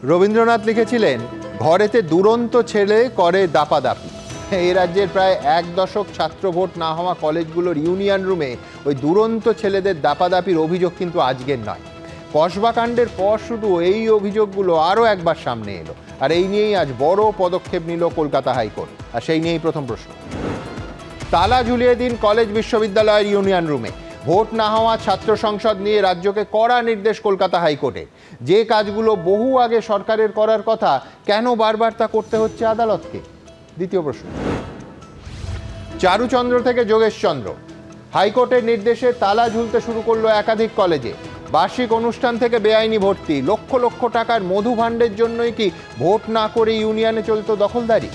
রবীন্দ্রনাথ লিখেছিলেন, ঘরেতে দুরন্ত ছেলে করে দাপাদাপি। এই রাজ্যের প্রায় 1 দশক ছাত্র ভোট না হওয়া কলেজগুলোর ইউনিয়ন রুমে ওই দুরন্ত ছেলেদের দাপাদাপির অভিযোগ কিন্তু আজকের নয়। কসবা কাণ্ডের পর শুধু এই অভিযোগগুলো আরও একবার সামনে এলো, আর এই নিয়েই আজ বড় পদক্ষেপ নিল কলকাতা হাইকোর্ট। আর সেই নিয়েই প্রথম প্রশ্ন। তালা ঝুলিয়ে দিন কলেজ বিশ্ববিদ্যালয়ের ইউনিয়ন রুমে। ভোট না হওয়া ছাত্র সংসদ নিয়ে রাজ্যকে কড়া নির্দেশ কলকাতা হাইকোর্টে। যে কাজগুলো বহু আগে সরকারের করার কথা, কেন বারবার তা করতে হচ্ছে আদালতকে? দ্বিতীয় প্রশ্ন। চারুচন্দ্র থেকে যোগেশচন্দ্র, হাইকোর্টের নির্দেশে তালা ঝুলতে শুরু করলো একাধিক কলেজে। বার্ষিক অনুষ্ঠান থেকে বেআইনি ভর্তি, লক্ষ লক্ষ টাকার মধু ভাণ্ডের জন্যই কি ভোট না করে ইউনিয়নে চলত দখলদারি?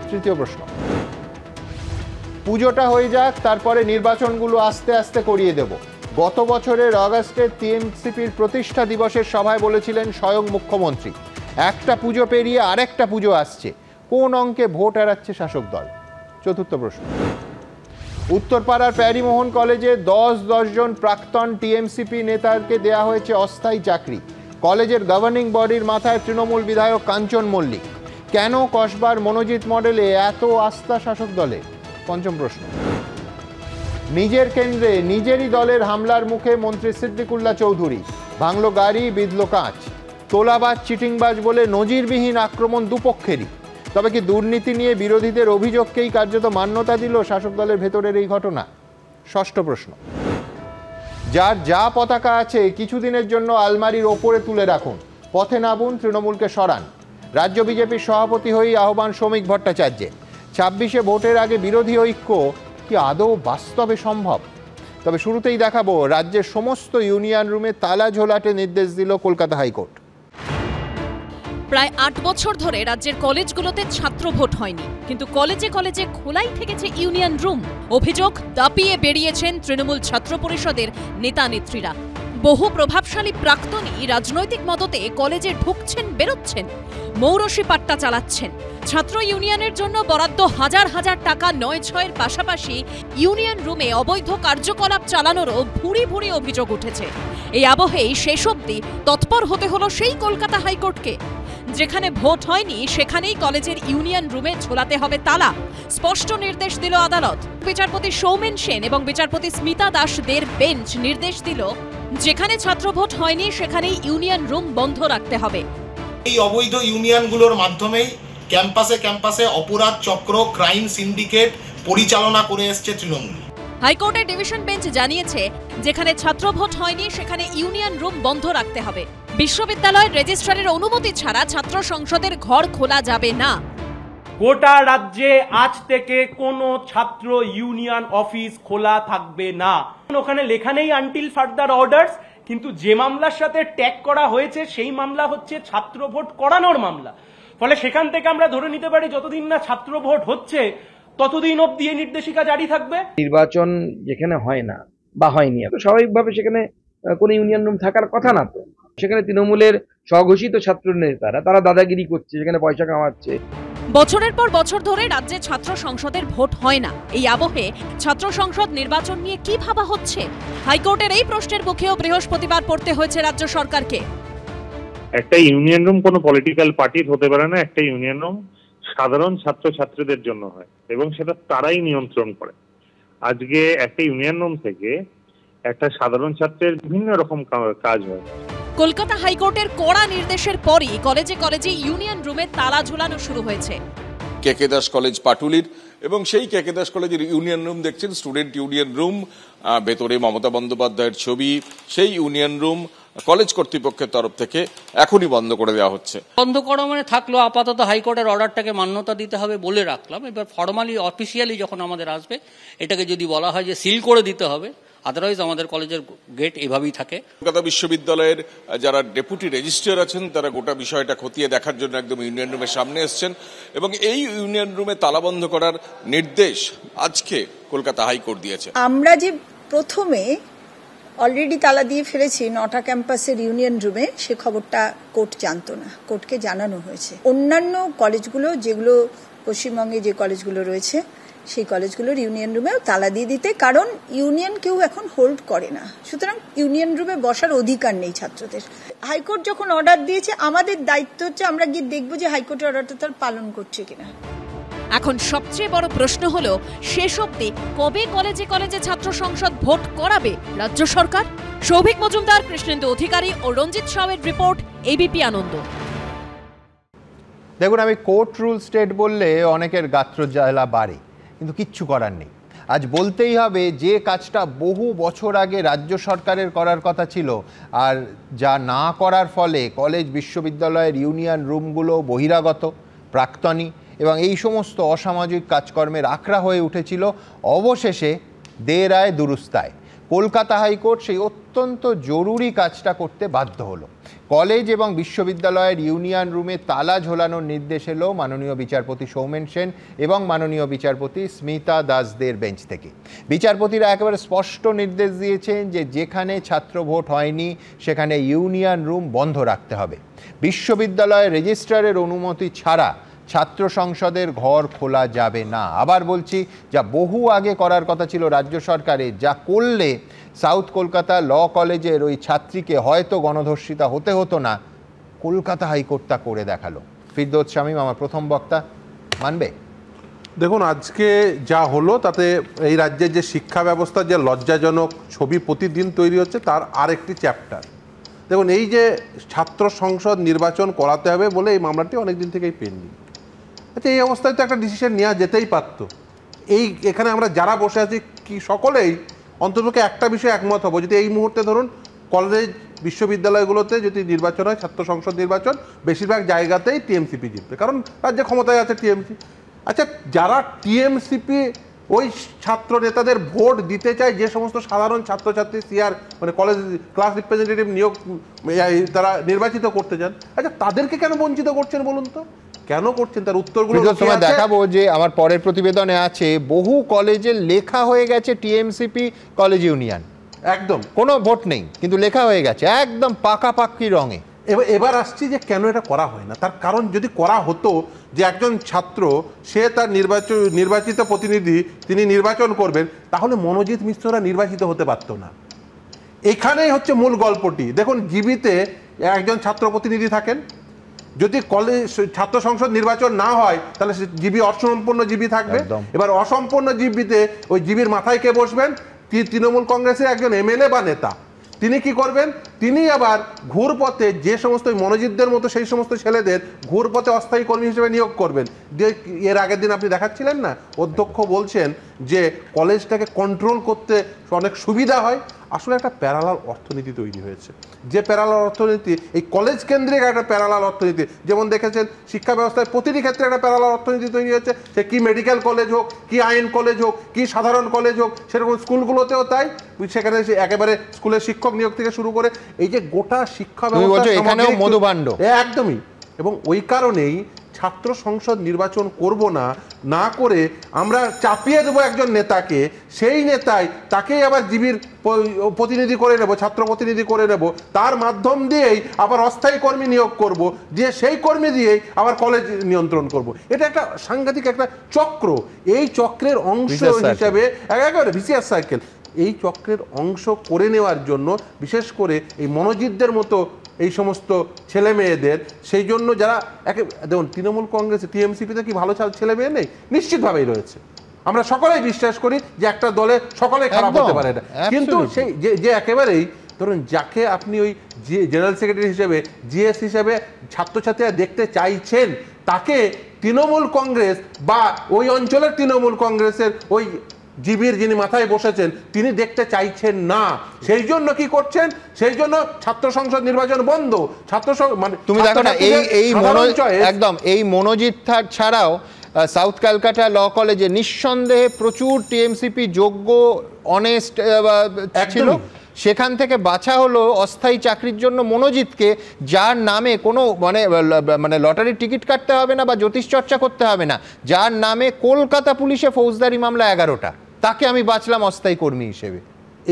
তৃতীয় প্রশ্ন। পুজোটা হয়ে যাক, তারপরে নির্বাচনগুলো আস্তে আস্তে করিয়ে দেব। গত বছরের অগাস্টে টিএমসিপির প্রতিষ্ঠা দিবসের সভায় বলেছিলেন স্বয়ং মুখ্যমন্ত্রী, একটা পুজো পেরিয়ে আরেকটা পুজো আসছে। কোন অঙ্কে ভোট এড়াচ্ছে শাসক দল? চতুর্থ প্রশ্ন। উত্তরপাড়ার প্যারিমোহন কলেজে 10 জন প্রাক্তন টিএমসিপি নেতাকে দেয়া হয়েছে অস্থায়ী চাকরি। কলেজের গভর্নিং বডির মাথায় তৃণমূল বিধায়ক কাঞ্চন মল্লিক। কেন কসবার মনোজিৎ মডেলে এত আস্থা শাসক দলে? পঞ্চম প্রশ্ন। নিজের কেন্দ্রে নিজেরই দলের হামলার মুখে মন্ত্রী সিদ্দিকুল্লাহ চৌধুরী। ভাঙল গাড়ি, বিঁধল কাঁচ। তোলাবাজ, চিটিংবাজ বলে নজিরবিহীন আক্রমণ দুপক্ষেরই। তবে কি দুর্নীতি নিয়ে বিরোধীদের অভিযোগকেই কার্যত মান্যতা দিল শাসক দলের ভেতরের এই ঘটনা? ষষ্ঠ প্রশ্ন। যার যা পতাকা আছে কিছুদিনের জন্য আলমারির ওপরে তুলে রাখুন, পথে নামুন, তৃণমূলকে সরান। রাজ্য বিজেপির সভাপতি হয়েই আহ্বান শ্রমিক ভট্টাচার্যের। 26-এ ভোটের আগে বিরোধী ঐক্য কি আদৌ বাস্তবে সম্ভব? তবে শুরুতেই দেখাবো রাজ্যের সমস্ত ইউনিয়ন রুমে তালা ঝোলাতে নির্দেশ দিল কলকাতা হাইকোর্ট। প্রায় 8 বছর ধরে রাজ্যের কলেজগুলোতে ছাত্র ভোট হয়নি, কিন্তু কলেজে কলেজে খোলাই থেকেছে ইউনিয়ন রুম। অভিযোগ দাপিয়ে বেরিয়েছেন তৃণমূল ছাত্র পরিষদের নেতা নেত্রীরা। বহু প্রভাবশালী প্রাক্তনী রাজনৈতিক মদতে কলেজে ঢুকছেন, বেরোচ্ছেন, মৌরসি পাট্টা চালাচ্ছেন। ছাত্র ইউনিয়নের জন্য বরাদ্দ হাজার হাজার টাকা 9-6-এর পাশাপাশি ইউনিয়ন রুমে অবৈধ কার্যকলাপ চালানোরও ভুরি ভুরি অভিযোগ উঠেছে। এই আবহেই শেষ অবধি তৎপর হতে হলো সেই কলকাতা হাইকোর্টকে। যেখানে ভোট হয়নি সেখানেই কলেজের ইউনিয়ন রুমে ঝোলাতে হবে তালা, স্পষ্ট নির্দেশ দিল আদালত। বিচারপতি সৌমেন সেন এবং বিচারপতি স্মিতা দাসদের বেঞ্চ নির্দেশ দিল, যেখানে ছাত্র ভোট হয়নি সেখানেই ইউনিয়ন রুম বন্ধ রাখতে হবে। এই অবৈধ ইউনিয়নগুলোর মাধ্যমেই ক্যাম্পাসে ক্যাম্পাসে অপরাধ চক্র, ক্রাইম সিন্ডিকেট পরিচালনা করে এসছে তৃণমূল। হাইকোর্টের ডিভিশন বেঞ্চ জানিয়েছে, যেখানে ছাত্র ভোট হয়নি সেখানে ইউনিয়ন রুম বন্ধ রাখতে হবে। বিশ্ববিদ্যালয়ের রেজিস্ট্রারের অনুমতি ছাড়া ছাত্র সংসদের ঘর খোলা যাবে না। গোটা রাজ্যে আজ থেকে কোনো ছাত্র ইউনিয়ন অফিস খোলা থাকবে না। ওখানে লেখা নেই আনটিল ফার্দার অর্ডারস, কিন্তু যে মামলার সাথে ট্যাগ করা হয়েছে সেই মামলা হচ্ছে ছাত্র ভোট করানোর মামলা। ফলে সেখান থেকে আমরা ধরে নিতে পারি যতদিন না ছাত্র ভোট হচ্ছে ততদিন অবধি এই নির্দেশিকা জারি থাকবে। নির্বাচন যেখানে হয় না বা হয়নি, স্বাভাবিকভাবে সেখানে কোনো ইউনিয়ন রুম থাকার কথা না। তো সেখানে তৃণমূলের স্বঘোষিত ছাত্র নেতারা তারা দাদাগিরি করছে, সেখানে পয়সা কামাচ্ছে। বছরের পর বছর ধরে রাজ্যে ছাত্র সংসদের ভোট হয় না। এই আবহে ছাত্র সংসদ নির্বাচন নিয়ে কি ভাবা হচ্ছে? হাইকোর্টের এই প্রশ্নের মুখেও বৃহস্পতিবার পড়তে হয়েছে রাজ্য সরকারকে। একটা ইউনিয়ন রুম কোনো পলিটিক্যাল পার্টির হতে পারে না। একটা ইউনিয়ন রুম সাধারণ ছাত্র ছাত্রীদের জন্য হয় এবং সেটা তারাই নিয়ন্ত্রণ করে। আজকে একটা ইউনিয়ন রুম থেকে একটা সাধারণ ছাত্রের বিভিন্ন রকম কাজ হয়। কলকাতা হাইকোর্টের কড়া নির্দেশের পরই কলেজে কলেজে ইউনিয়ন রুমে তালা ঝোলানো শুরু হয়েছে। কেকে দাস কলেজ পাটুলির, এবং সেই কেকে দাস কলেজের ইউনিয়ন রুম দেখছেন স্টুডেন্ট ইউনিয়ন রুম। ভেতরে মমতা বন্দ্যোপাধ্যায়ের ছবি। সেই ইউনিয়ন রুম কলেজ কর্তৃপক্ষের তরফ থেকে এখনই বন্ধ করে দেওয়া হচ্ছে। বন্ধ করা মানে থাকলো, আপাতত হাইকোর্টের অর্ডারটাকে মান্যতা দিতে হবে বলে রাখলাম। এবার ফর্মালি অফিসিয়ালি যখন আমাদের আসবে এটাকে যদি বলা হয় যে সিল করে দিতে হবে, আদারওয়াইজ আমাদের কলেজের গেট এভাবেই থাকে। কলকাতা বিশ্ববিদ্যালয়ের যারা ডেপুটি রেজিস্ট্রার আছেন তারা গোটা বিষয়টা খতিয়ে দেখার জন্য একদম ইউনিয়ন রুমের সামনে এসছেন এবং এই ইউনিয়ন রুমে তালাবন্ধ করার নির্দেশ আজকে কলকাতা হাইকোর্ট দিয়েছে। আমরা যে প্রথমে অলরেডি তালা দিয়ে ফেলেছি 9টা ক্যাম্পাসের ইউনিয়ন রুমে, সে খবরটা কোর্ট জানতো না, কোর্টকে জানানো হয়েছে। অন্যান্য কলেজগুলো, যেগুলো পশ্চিমবঙ্গে যে কলেজগুলো রয়েছে সেই কলেজগুলোর ইউনিয়ন রুমেও তালা দিয়ে দিতে, কারণ ইউনিয়ন কেউ এখন হোল্ড করে না, সুতরাং ইউনিয়ন রুমে বসার অধিকার নেই ছাত্রদের। হাইকোর্ট যখন অর্ডার দিয়েছে, আমাদের দায়িত্ব হচ্ছে আমরা গিয়ে দেখবো যে হাইকোর্টের অর্ডারটা তার পালন করছে কিনা। এখন সবচেয়ে বড় প্রশ্ন হলো, শেষ অবধি কবে কলেজে কলেজে ছাত্র সংসদ ভোট করাবে রাজ্য সরকার? সৌভিক মজুমদার, কৃষ্ণেন্দু অধিকারী ও রঞ্জিত সাউয়ের রিপোর্ট, এবিপি আনন্দ। দেখুন, আমি কোর্ট রুল স্টেট বললে অনেকের গাত্র জ্বালা বাড়ে, কিন্তু কিচ্ছু করার নেই। আজ বলতেই হবে যে কাজটা বহু বছর আগে রাজ্য সরকারের করার কথা ছিল, আর যা না করার ফলে কলেজ বিশ্ববিদ্যালয়ের ইউনিয়ন রুমগুলো বহিরাগত, প্রাক্তনী এবং এই সমস্ত অসামাজিক কাজকর্মের আখড়া হয়ে উঠেছিল, অবশেষে দে রায় দুরুস্তায় কলকাতা হাইকোর্ট সেই অত্যন্ত জরুরি কাজটা করতে বাধ্য হলো। কলেজ এবং বিশ্ববিদ্যালয়ের ইউনিয়ন রুমে তালা ঝোলানোর নির্দেশ এলো মাননীয় বিচারপতি সৌমেন সেন এবং মাননীয় বিচারপতি স্মিতা দাসদের বেঞ্চ থেকে। বিচারপতিরা একেবারে স্পষ্ট নির্দেশ দিয়েছেন যে যেখানে ছাত্র ভোট হয়নি সেখানে ইউনিয়ন রুম বন্ধ রাখতে হবে। বিশ্ববিদ্যালয়ের রেজিস্ট্রারের অনুমতি ছাড়া ছাত্র সংসদের ঘর খোলা যাবে না। আবার বলছি, যা বহু আগে করার কথা ছিল রাজ্য সরকারের, যা করলে সাউথ কলকাতা ল কলেজের ওই ছাত্রীকে হয়তো গণধর্ষিতা হতে হতো না, কলকাতা হাইকোর্ট তা করে দেখালো। ফিরদৌস শামীম আমার প্রথম বক্তা, মানবে? দেখুন, আজকে যা হলো তাতে এই রাজ্যের যে শিক্ষা ব্যবস্থার যে লজ্জাজনক ছবি প্রতিদিন তৈরি হচ্ছে, তার আরেকটি চ্যাপ্টার। দেখুন, এই যে ছাত্র সংসদ নির্বাচন করাতে হবে বলে এই মামলাটি অনেকদিন থেকেই পেন্ডিং। আচ্ছা, এই অবস্থায় তো একটা ডিসিশন নেওয়া যেতেই পারতো। এখানে আমরা যারা বসে আছি কি সকলেই অন্ততপক্ষে একটা বিষয়ে একমত হবো, যদি এই মুহূর্তে ধরুন কলেজ বিশ্ববিদ্যালয়গুলোতে যদি নির্বাচন হয়, ছাত্র সংসদ নির্বাচন, বেশিরভাগ জায়গাতেই টিএমসিপি জিতবে, কারণ রাজ্যে ক্ষমতায় আছে টিএমসি। আচ্ছা, যারা টিএমসিপি ওই ছাত্র নেতাদের ভোট দিতে চায়, যে সমস্ত সাধারণ ছাত্রছাত্রী সিআর মানে কলেজ ক্লাস রিপ্রেজেন্টেটিভ নিয়োগ তারা নির্বাচিত করতে চান, আচ্ছা তাদেরকে কেন বঞ্চিত করছেন বলুন তো? কেন করছেন তার উত্তরগুলো তোমায় দেখাবো। যে আমার পরের প্রতিবেদনে আছে, বহু কলেজে লেখা হয়ে গেছে টিএমসিপি কলেজ ইউনিয়ন, একদম কোনো ভোট নেই কিন্তু লেখা হয়ে গেছে একদম পাকাপাকি রঙে। এবার আসছি যে কেন এটা করা হয় না। তার কারণ, যদি করা হতো যে একজন ছাত্র সে তার নির্বাচিত প্রতিনিধি তিনি নির্বাচন করবেন, তাহলে মনোজিৎ মিশ্ররা নির্বাচিত হতে পারতো না। এখানেই হচ্ছে মূল গল্পটি। দেখুন, জিবিতে একজন ছাত্র প্রতিনিধি থাকেন, যদি কলেজ ছাত্র সংসদ নির্বাচন না হয় তাহলে জিবি অসম্পূর্ণ জিবি থাকবে। এবার অসম্পূর্ণ জিবিতে ওই জিবির মাথায় কে বসবেন? তৃণমূল কংগ্রেসের একজন এমএলএ বা নেতা। তিনি কি করবেন? তিনি আবার ঘুরপথে যে সমস্ত মনোজিতদের মতো সেই সমস্ত ছেলেদের ঘুরপথে অস্থায়ী কর্মী হিসেবে নিয়োগ করবেন। যে এর আগের দিন আপনি দেখাচ্ছিলেন না, অধ্যক্ষ বলছেন যে কলেজটাকে কন্ট্রোল করতে অনেক সুবিধা হয়। আসলে একটা প্যারালাল অর্থনীতি তৈরি হয়েছে, যে প্যারালাল অর্থনীতি এই কলেজ কেন্দ্রিক একটা প্যারালাল অর্থনীতি। যেমন দেখেছেন শিক্ষা ব্যবস্থায় প্রতিটি ক্ষেত্রে একটা প্যারালাল অর্থনীতি তৈরি হয়েছে, সে কি মেডিকেল কলেজ হোক, কি আইন কলেজ হোক, কি সাধারণ কলেজ হোক, সেরকম স্কুলগুলোতেও তাই। সেখানে একেবারে স্কুলের শিক্ষক নিয়োগ থেকে শুরু করে এই যে গোটা শিক্ষা ব্যবস্থা একদমই। এবং ওই কারণেই ছাত্র সংসদ নির্বাচন করব না করে আমরা চাপিয়ে দেবো একজন নেতাকে, সেই নেতাই তাকেই আবার জিবির প্রতিনিধি করে নেব, ছাত্র প্রতিনিধি করে নেব, তার মাধ্যম দিয়েই আবার অস্থায়ী কর্মী নিয়োগ করব, যে সেই কর্মী দিয়েই আবার কলেজ নিয়ন্ত্রণ করব। এটা একটা সাংঘাতিক একটা চক্র। এই চক্রের অংশ হিসেবে একেবারে ভিসিআর সাইকেল, এই চক্রের অংশ করে নেওয়ার জন্য বিশেষ করে এই মনোজিতদের মতো এই সমস্ত ছেলে মেয়েদের, সেই জন্য যারা দেখুন তৃণমূল কংগ্রেস টিএমসিপিতে কি ভালো ছেলে মেয়ে নেই? নিশ্চিতভাবেই রয়েছে। আমরা সকলেই বিশ্বাস করি যে একটা দলে সকলে খারাপ হতে পারে না, কিন্তু সেই যে একেবারেই ধরুন যাকে আপনি ওই জেনারেল সেক্রেটারি হিসেবে জিএস হিসেবে ছাত্রছাত্রীরা দেখতে চাইছেন, তাকে তৃণমূল কংগ্রেস বা ওই অঞ্চলের তৃণমূল কংগ্রেসের ওই জিবির যিনি মাথায় বসেছেন তিনি দেখতে চাইছেন না। সেই জন্য কি করছেন? সেই জন্য ছাত্র সংসদ নির্বাচন বন্ধ। ছাত্র মানে তুমি দেখো না, এই মনোজিৎ ছাড়াও সাউথ ক্যালকাটা ল কলেজে নিঃসন্দেহে প্রচুর টিএমসিপি যোগ্য অনেস্ট ছিল, সেখান থেকে বাছা হলো অস্থায়ী চাকরির জন্য মনোজিৎকে, যার নামে কোনো মানে লটারির টিকিট কাটতে হবে না বা জ্যোতিষ চর্চা করতে হবে না, যার নামে কলকাতা পুলিশে ফৌজদারি মামলা 11টা, তাকে আমি বাঁচলাম অস্থায়ী কর্মী হিসেবে।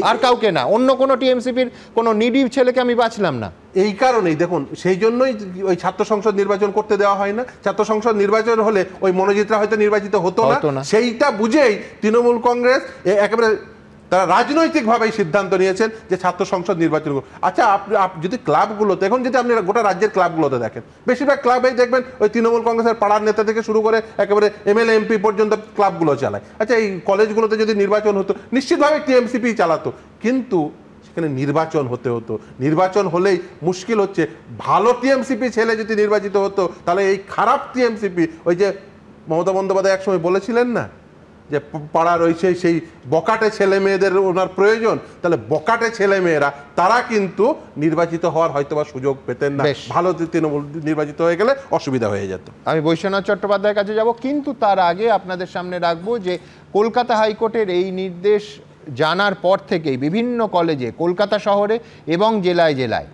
আর কাউকে না, অন্য কোনো টিএমসিপির কোনো নিডি ছেলেকে আমি বাঁচলাম না। এই কারণেই দেখুন, সেই জন্যই ওই ছাত্র সংসদ নির্বাচন করতে দেওয়া হয় না। ছাত্র সংসদ নির্বাচন হলে ওই মনোজিতরা হয়তো নির্বাচিত হতো না। সেইটা বুঝেই তৃণমূল কংগ্রেস একেবারে তারা রাজনৈতিকভাবেই সিদ্ধান্ত নিয়েছেন যে ছাত্র সংসদ নির্বাচন। আচ্ছা, আপনি যদি ক্লাবগুলোতে, এখন যদি আপনি গোটা রাজ্যের ক্লাবগুলোতে দেখেন, বেশিরভাগ ক্লাবেই দেখবেন ওই তৃণমূল কংগ্রেসের পাড়ার নেতা থেকে শুরু করে একেবারে এমএলএ এমপি পর্যন্ত ক্লাবগুলো চালায়। আচ্ছা, এই কলেজগুলোতে যদি নির্বাচন হতো নিশ্চিতভাবে টিএমসিপি চালাতো, কিন্তু সেখানে নির্বাচন হতে হতো। নির্বাচন হলেই মুশকিল হচ্ছে, ভালো টিএমসিপি ছেলে যদি নির্বাচিত হতো তাহলে এই খারাপ টিএমসিপি, ওই যে মমতা বন্দ্যোপাধ্যায় একসময় বলেছিলেন না যে পাড়ার ওই সেই বকাটে ছেলে মেয়েদের ওনার প্রয়োজন, তাহলে বকাটে ছেলে মেয়েরা তারা কিন্তু নির্বাচিত হওয়ার হয়তোবা সুযোগ পেতেন না। ভালো তৃণমূল নির্বাচিত হয়ে গেলে অসুবিধা হয়ে যেত। আমি বৈশ্বনাথ চট্টোপাধ্যায়ের কাছে যাব, কিন্তু তার আগে আপনাদের সামনে রাখবো যে কলকাতা হাইকোর্টের এই নির্দেশ জানার পর থেকেই বিভিন্ন কলেজে, কলকাতা শহরে এবং জেলায় জেলায়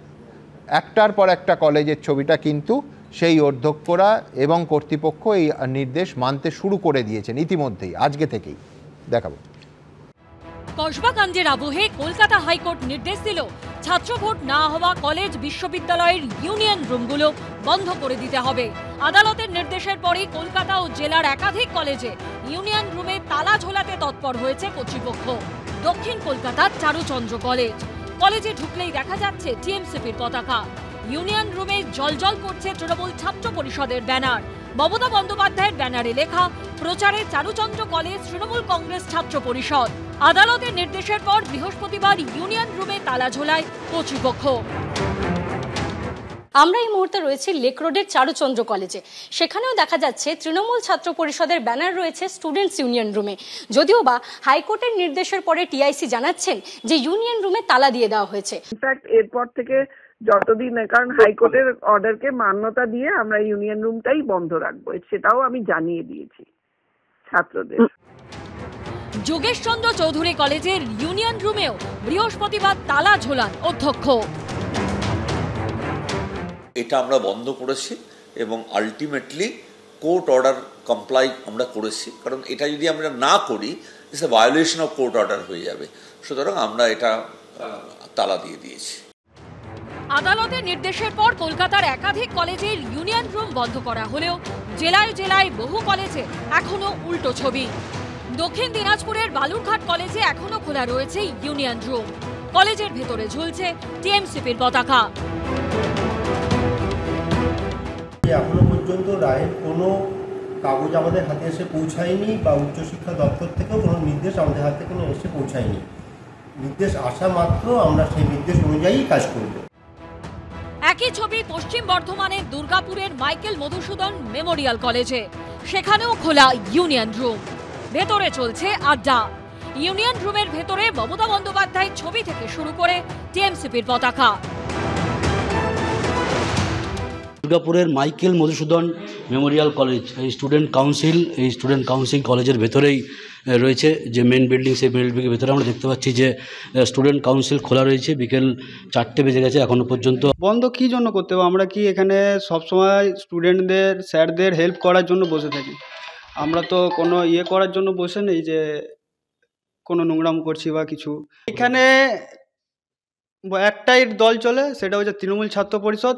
একটার পর একটা কলেজের ছবিটা কিন্তু সেই অধ্যক্ষরা এবং কর্তৃপক্ষ এই নির্দেশ মানতে শুরু করে দিয়েছেন ইতিমধ্যেই, আজকে থেকেই। দেখাবো। কসবাকাণ্ডের আবহে কলকাতা হাইকোর্ট নির্দেশ দিল ছাত্র ভোট না হওয়া কলেজ বিশ্ববিদ্যালয়ের ইউনিয়ন রুমগুলো বন্ধ করে দিতে হবে। আদালতের নির্দেশের পরই কলকাতা ও জেলার একাধিক কলেজে ইউনিয়ন রুমে তালা ঝোলাতে তৎপর হয়েছে কর্তৃপক্ষ। দক্ষিণ কলকাতার চারুচন্দ্র কলেজ, কলেজে ঢুকলেই দেখা যাচ্ছে টিএমসিপির পতাকা। ইউনিয়ন রুমে জলজল করছে তৃণমূল ছাত্র পরিষদের ব্যানার। মমতা বন্দ্যোপাধ্যায়ের ব্যানারে লেখা প্রচারে চারুচন্দ্র কলেজ তৃণমূল কংগ্রেস ছাত্র পরিষদ। আদালতের নির্দেশের পর বৃহস্পতিবার ইউনিয়ন রুমে তালা ঝোলায় কর্তৃপক্ষ। আমরা এই মুহূর্তে রয়েছি লেক রোডের চারুচন্দ্র কলেজে। সেখানেও দেখা যাচ্ছে তৃণমূল ছাত্র পরিষদের ব্যানার রয়েছে স্টুডেন্টস ইউনিয়ন রুমে। যদিও বা হাইকোর্টের নির্দেশের পরে টিআইসি জানাচ্ছেন যে ইউনিয়ন রুমে তালা দিয়ে দেওয়া হয়েছে। ইনফ্যাক্ট এরপর থেকে যতদিন, কারণ হাইকোর্টের অর্ডারকে মান্যতা দিয়ে আমরা ইউনিয়ন রুমটাই বন্ধ রাখবো, সেটাও আমি জানিয়ে দিয়েছি ছাত্রদের। যোগেশচন্দ্র চৌধুরী কলেজের ইউনিয়ন রুমেও বৃহস্পতিবার তালা ঝোলান অধ্যক্ষ। এটা আমরা বন্ধ করেছি এবং আলটিমেটলি কোর্ট অর্ডার কমপ্লাই আমরা করেছি, কারণ এটা যদি আমরা না করি it's a violation of court order হয়ে যাবে। সুতরাং আমরা এটা তালা দিয়ে দিয়েছি। আদালতের নির্দেশের পর কলকাতার একাধিক কলেজের ইউনিয়ন রুম বন্ধ করা হলেও জেলায় জেলায় বহু কলেজে এখনো উল্টো ছবি। দক্ষিণ দিনাজপুরের বালুরঘাট কলেজে এখনো খোলা রয়েছে ইউনিয়ন রুম। কলেজের ভেতরে ঝুলছে টিএমসিপির পতাকা। এখনো পর্যন্ত রায়ের কোনো কাগজ আমাদের হাতে এসে পৌঁছায়নি, বা উচ্চশিক্ষা দপ্তর থেকেও কোনো নির্দেশ আমাদের হাতে কোনো এসে পৌঁছায়নি। নির্দেশ আসা মাত্র আমরা সেই নির্দেশ অনুযায়ী কাজ করব। একই ছবি পশ্চিম বর্ধমানের দুর্গাপুরের মাইকেল মধুসূদন মেমোরিয়াল কলেজে। সেখানেও খোলা ইউনিয়ন রুম, ভেতরে চলছে আড্ডা। ইউনিয়ন রুমের ভেতরে মমতা বন্দ্যোপাধ্যায়ের ছবি থেকে শুরু করে টিএমসিপির পতাকা। দুর্গাপুরের মাইকেল মধুসূদন মেমোরিয়াল কলেজ, এই স্টুডেন্ট কাউন্সিল কলেজের ভেতরেই রয়েছে যে মেন বিল্ডিং, সেই মেন বিল্ডিংয়ের ভেতরে আমরা দেখতে পাচ্ছি যে স্টুডেন্ট কাউন্সিল খোলা রয়েছে। বিকেল 4টে বেজে গেছে, এখনো পর্যন্ত বন্ধ। কী জন্য করতে হবে? আমরা কি এখানে সবসময় স্টুডেন্টদের স্যারদের হেল্প করার জন্য বসে থাকি? আমরা তো কোনো করার জন্য বসে নেই যে কোনো নোংরাম করছি বা কিছু। এখানে একটাই দল চলে, সেটা হচ্ছে তৃণমূল ছাত্র পরিষদ,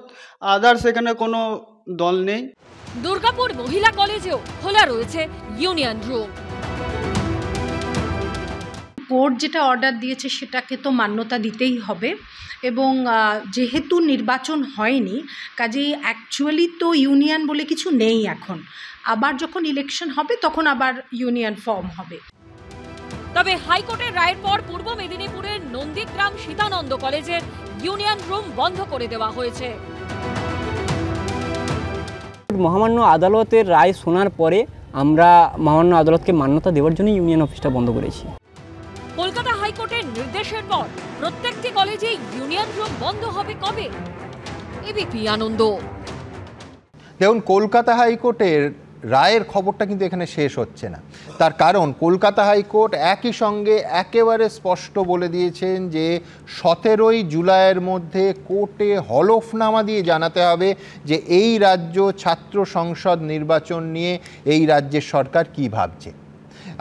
আদার্স এখানে কোনো দল নেই। দুর্গাপুর মহিলা কলেজেও খোলা রয়েছে ইউনিয়ন রুম। কোর্ট যেটা অর্ডার দিয়েছে সেটাকে তো মান্যতা দিতেই হবে, এবং যেহেতু নির্বাচন হয়নি কাজেই অ্যাকচুয়ালি তো ইউনিয়ন বলে কিছু নেই এখন। আবার যখন ইলেকশন হবে তখন আবার ইউনিয়ন ফর্ম হবে। তবে হাইকোর্টের রায়ের পর পূর্ব মেদিনীপুরের নন্দীগ্রাম সীতানন্দ কলেজের ইউনিয়ন রুম বন্ধ করে দেওয়া হয়েছে। মহামান্য আদালতের রায় শোনার পরে আমরা মহামান্য আদালতকে মান্যতা দেওয়ার জন্য ইউনিয়ন অফিসটা বন্ধ করেছি। কলকাতা হাইকোর্টের নির্দেশের পর প্রত্যেকটি কলেজে ইউনিয়ন রুম বন্ধ হবে কবে? এবিপি আনন্দ। দেখুন, কলকাতা হাইকোর্টের রায়ের খবরটা কিন্তু এখানে শেষ হচ্ছে না। তার কারণ কলকাতা হাইকোর্ট একই সঙ্গে একেবারে স্পষ্ট বলে দিয়েছেন যে 17ই জুলাইয়ের মধ্যে কোর্টে হলফনামা দিয়ে জানাতে হবে যে এই রাজ্য ছাত্র সংসদ নির্বাচন নিয়ে এই রাজ্যের সরকার কি ভাবছে।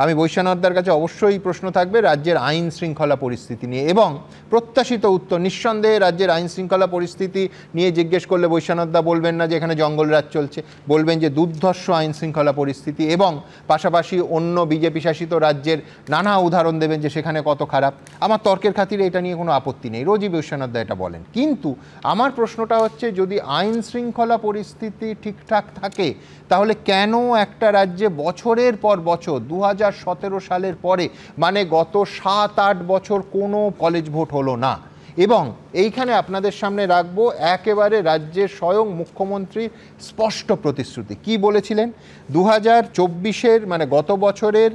আমি বৈশ্যানন্দার কাছে অবশ্যই প্রশ্ন থাকবে রাজ্যের আইন শৃঙ্খলা পরিস্থিতি নিয়ে, এবং প্রত্যাশিত উত্তর নিঃসন্দেহে রাজ্যের আইন শৃঙ্খলা পরিস্থিতি নিয়ে জিজ্ঞেস করলে বৈশ্যানন্দা বলবেন না যে এখানে জঙ্গলরাজ চলছে, বলবেন যে দুর্ধর্ষ আইন শৃঙ্খলা পরিস্থিতি, এবং পাশাপাশি অন্য বিজেপি শাসিত রাজ্যের নানা উদাহরণ দেবেন যে সেখানে কত খারাপ। আমার তর্কের খাতিরে এটা নিয়ে কোনো আপত্তি নেই, রোজই বৈশ্যানন্দা এটা বলেন। কিন্তু আমার প্রশ্নটা হচ্ছে, যদি আইন শৃঙ্খলা পরিস্থিতি ঠিকঠাক থাকে তাহলে কেন একটা রাজ্যে বছরের পর বছর 2017 সালের পরে, মানে গত 7-8 বছর কোনো কলেজ ভোট হলো না? এবং এইখানে আপনাদের সামনে রাখবো একেবারে রাজ্যের স্বয়ং মুখ্যমন্ত্রীর স্পষ্ট প্রতিশ্রুতি। কি বলেছিলেন 2024-এর মানে গত বছরের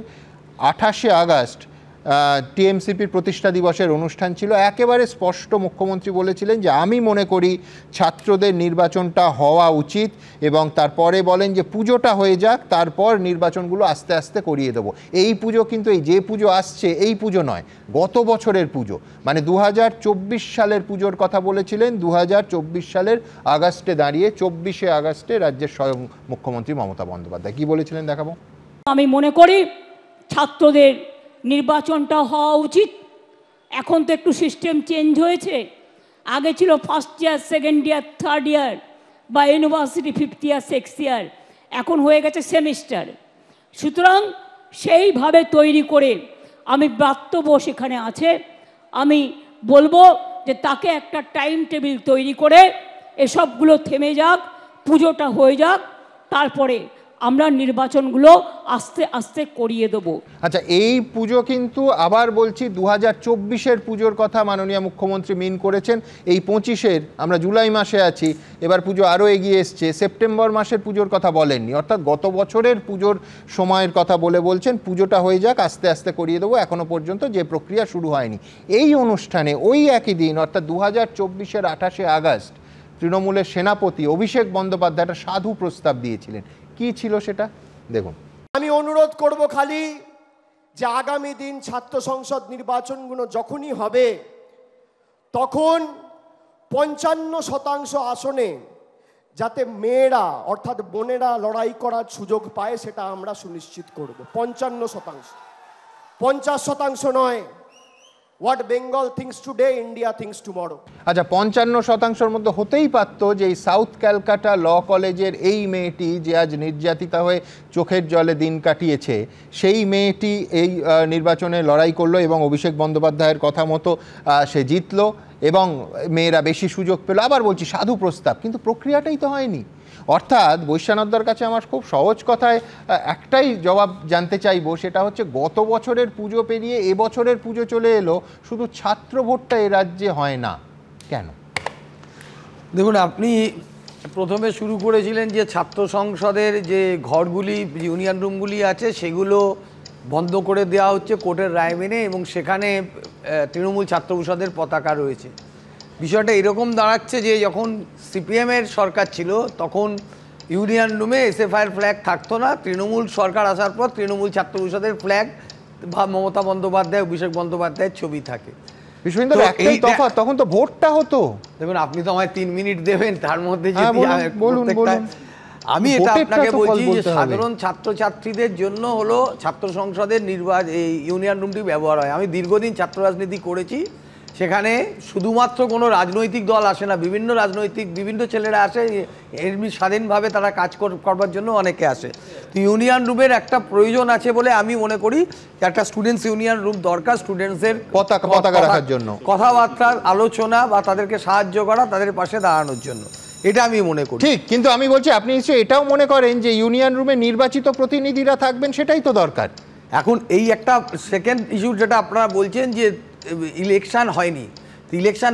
28শে আগস্ট টিএমসিপির প্রতিষ্ঠা দিবসের অনুষ্ঠান ছিল, একেবারে স্পষ্ট মুখ্যমন্ত্রী বলেছিলেন যে আমি মনে করি ছাত্রদের নির্বাচনটা হওয়া উচিত, এবং তারপরে বলেন যে পুজোটা হয়ে যাক, তারপর নির্বাচনগুলো আস্তে আস্তে করিয়ে দেবো। এই পুজো কিন্তু এই যে পুজো আসছে এই পুজো নয়, গত বছরের পুজো, মানে 2024 সালের পুজোর কথা বলেছিলেন 2024 সালের আগস্টে দাঁড়িয়ে 24শে আগস্টে রাজ্যের স্বয়ং মুখ্যমন্ত্রী মমতা বন্দ্যোপাধ্যায় কি বলেছিলেন দেখাবো। আমি মনে করি ছাত্রদের নির্বাচনটা হওয়া উচিত। এখন তো একটু সিস্টেম চেঞ্জ হয়েছে, আগে ছিল first year, second year, third year বা university fifth year, sixth year, এখন হয়ে গেছে সেমিস্টার। সুতরাং সেইভাবে তৈরি করে আমি ব্রাত্যব সেখানে আছে, আমি বলবো যে তাকে একটা টাইম টেবিল তৈরি করে এসবগুলো থেমে যাক, পুজোটা হয়ে যাক, তারপরে আমরা নির্বাচনগুলো আস্তে আস্তে করিয়ে দেবো। আচ্ছা, এই পুজো কিন্তু আবার বলছি 2024-এর পুজোর কথা মাননীয় মুখ্যমন্ত্রী মিন করেছেন। এই 25-এর আমরা জুলাই মাসে আছি, এবার পুজো আরও এগিয়ে এসছে, সেপ্টেম্বর মাসের পুজোর কথা বলেননি, অর্থাৎ গত বছরের পুজোর সময়ের কথা বলছেন পুজোটা হয়ে যাক, আস্তে আস্তে করিয়ে দেবো, এখনও পর্যন্ত যে প্রক্রিয়া শুরু হয়নি। এই অনুষ্ঠানে ওই একই দিন অর্থাৎ 2024-এর 28শে আগস্ট তৃণমূলের সেনাপতি অভিষেক বন্দ্যোপাধ্যায় একটা সাধু প্রস্তাব দিয়েছিলেন। কি ছিল সেটা দেখুন। আমি অনুরোধ করব খালি যে আগামী দিন ছাত্র সংসদ নির্বাচনগুলো যখনই হবে তখন 55% আসনে যাতে মেয়েরা অর্থাৎ বোনেরা লড়াই করার সুযোগ পায় সেটা আমরা সুনিশ্চিত করব। 55%, 50% নয়। What Bengal thinks today, India thinks tomorrow. আচ্ছা, 55%-র মধ্যে হতেই পারতো যে এই সাউথ ক্যালকাটা ল কলেজের এই মেয়েটি যে আজ নির্যাতিতা হয়ে চোখের জলে দিন কাটিয়েছে, সেই মেয়েটি এই নির্বাচনে লড়াই করলো এবং অভিষেক বন্দ্যোপাধ্যায়ের কথা মতো সে জিতলো এবং মেয়েরা বেশি সুযোগ পেল। আবার বলছি সাধু প্রস্তাব, কিন্তু প্রক্রিয়াটাই তো হয়নি। অর্থাৎ বৈশ্যানন্দার কাছে আমার খুব সহজ কথায় একটাই জবাব জানতে চাইবো, সেটা হচ্ছে গত বছরের পুজো পেরিয়ে এবছরের পুজো চলে এলো, শুধু ছাত্র ভোটটা এ রাজ্যে হয় না কেন? দেখুন, আপনি প্রথমে শুরু করেছিলেন যে ছাত্র সংসদের যে ঘরগুলি, ইউনিয়ন রুমগুলি আছে সেগুলো বন্ধ করে দেওয়া হচ্ছে কোর্টের রায় মেনে, এবং সেখানে তৃণমূল ছাত্র পরিষদের পতাকা রয়েছে। বিষয়টা এরকম দাঁড়াচ্ছে যে যখন সিপিএমের সরকার ছিল তখন ইউনিয়ন রুমে এসএফআইয়ের ফ্ল্যাগ থাকতো না, তৃণমূল সরকার আসার পর তৃণমূল ছাত্র পরিষদের ফ্ল্যাগ বা মমতা বন্দ্যোপাধ্যায়, অভিষেক বন্দ্যোপাধ্যায়ের ছবি থাকে। তখন তো ভোটটা হতো। দেখুন, আপনি তো আমায় 3 মিনিট দেবেন, তার মধ্যে আমি এটা আপনাকে বলছি যে সাধারণ ছাত্রছাত্রীদের জন্য হলো ছাত্র সংসদের এই ইউনিয়ন রুমটি ব্যবহার হয়। আমি দীর্ঘদিন ছাত্র রাজনীতি করেছি, সেখানে শুধুমাত্র কোনো রাজনৈতিক দল আসে না, বিভিন্ন ছেলেরা আসে, এমনি স্বাধীনভাবে তারা কাজ করবার জন্য অনেকে আসে। তো ইউনিয়ন রুমের একটা প্রয়োজন আছে বলে আমি মনে করি একটা স্টুডেন্টস ইউনিয়ন রুম দরকার, স্টুডেন্টসদের পতাকা রাখার জন্য, কথাবার্তার আলোচনা বা তাদেরকে সাহায্য করা, তাদের পাশে দাঁড়ানোর জন্য, এটা আমি মনে করি। ঠিক, কিন্তু আমি বলছি আপনি নিশ্চয়ই এটাও মনে করেন যে ইউনিয়ন রুমে নির্বাচিত প্রতিনিধিরা থাকবেন, সেটাই তো দরকার। এখন এই একটা সেকেন্ড ইস্যু যেটা আপনারা বলছেন যে ইলেকশন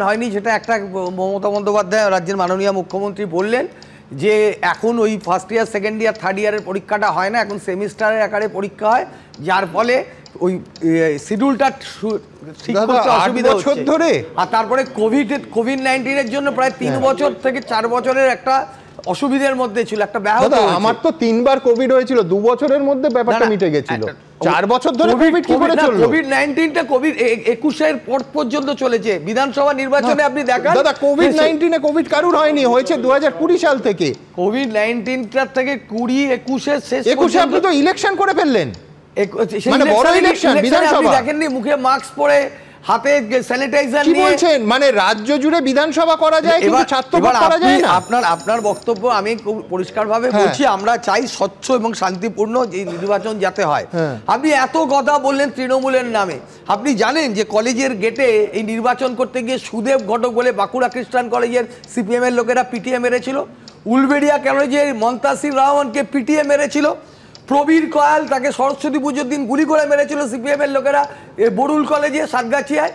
হয়নি, সেটা একটা মমতা বন্দ্যোপাধ্যায় রাজ্যের মাননীয় মুখ্যমন্ত্রী বললেন যে এখন ওই first year, second year, third ইয়ারের পরীক্ষাটা হয় না, এখন সেমিস্টারের আকারে পরীক্ষা হয়, যার ফলে ওই শিডিউলটা ঠিক করতে অসুবিধা হচ্ছে। আর তারপরে কোভিড-19-এর জন্য প্রায় 3 বছর থেকে 4 বছরের একটা অসুবিধার মধ্যে ছিল, একটা ব্যাহত। আমার তো 3 বার কোভিড হয়েছিল, 2 বছরের মধ্যে ব্যাপারটা মিটে গেছিল। 4 বছর ধরে কোভিড কি করে চললো? কোভিড-19টা কোভিড-21-এর পর পর্যন্ত চলেছে। বিধানসভা নির্বাচনে আপনি দেখান, দাদা কোভিড-19-এ কোভিড কারুর হয়নি, হয়েছে 2020 সাল থেকে। কোভিড-19 থেকে 20, 21-এর শেষ 21-এ আপনি তো ইলেকশন করে ফেললেন। মানে বড় ইলেকশন বিধানসভা, দেখেননি মুখে মাস্ক পরে হাতে স্যানিটাইজার নিয়ে, কি বলছেন? মানে রাজ্য জুড়ে বিধানসভা করা যায় কিন্তু ছাত্র ভোট করা যায় না। আপনার বক্তব্য আমি পরিষ্কারভাবে বলছি, আমরা চাই স্বচ্ছ এবং শান্তিপূর্ণ যে নির্বাচন যাতে হয়। আপনি এত কথা বললেন তৃণমূলের নামে, আপনি জানেন যে কলেজের গেটে এই নির্বাচন করতে গিয়ে সুদেব ঘটক বলে বাঁকুড়া খ্রিস্টান কলেজের সিপিএম এর লোকেরা পিটিএ মেরেছিল, উলবেড়িয়া কলেজের মন্তাসির রহমানকে পিটিএ মেরেছিল, প্রবীর কয়াল তাকে সরস্বতী পুজোর দিন গুলি করে মেরেছিল সিপিএম এর লোকেরা বরুল কলেজে সাতগাছিয়ায়।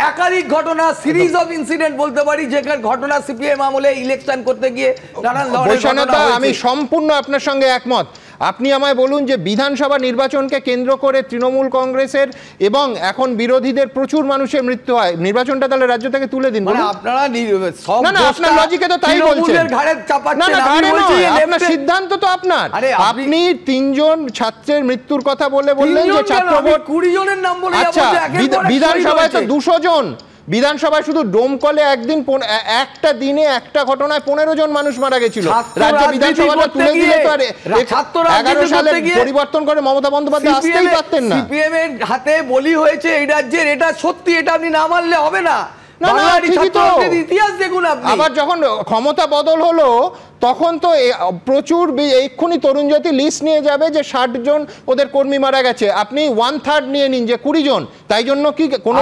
একাধিক ঘটনা, সিরিজ অফ ইনসিডেন্ট বলতে পারি, যেখানে ঘটনা সিপিএম আমলে ইলেকশন করতে গিয়ে নানান ধরনের। আমি সম্পূর্ণ আপনার সঙ্গে একমত। আপনি আমায় বলুন যে বিধানসভা নির্বাচনকে কেন্দ্র করে তৃণমূল কংগ্রেসের এবং এখন বিরোধীদের প্রচুর মানুষের মৃত্যু হয়, নির্বাচনটা তাহলে রাজ্য থেকে তুলে দিন। আপনারা আপনার লজিকে তো তাই বলছেন। আপনার সিদ্ধান্ত তো আপনার। আপনি 3 জন ছাত্রের মৃত্যুর কথা বললেন যে ছাত্র ভোট 20 জনের নাম বলে। আচ্ছা, বিধানসভায় তো 200 জন, বিধানসভায় শুধু ডোমকলে একদিন একটা দিনে একটা ঘটনায় 15 জন মানুষ মারা গেছিল। রাজ্য বিধানসভাটা তুলে দিলে তো আর 11 সালে পরিবর্তন করে মমতা বন্দ্যোপাধ্যায় আসতেই পারতেন না। সিপিএম এর হাতে বলি হয়েছে এই রাজ্যের, এটা সত্যি, এটা আপনি না মানলে হবে না। ইতিহাস দেখুন আপনি। আবার যখন ক্ষমতা বদল হলো তখন তো প্রচুর এক্ষুনি তরুণজ্যোতি লিস্ট নিয়ে যাবে যে 60 জন ওদের কর্মী মারা গেছে, আপনি 1/3 নিয়ে নিন যে 20 জন। তাই জন্য কি কোনো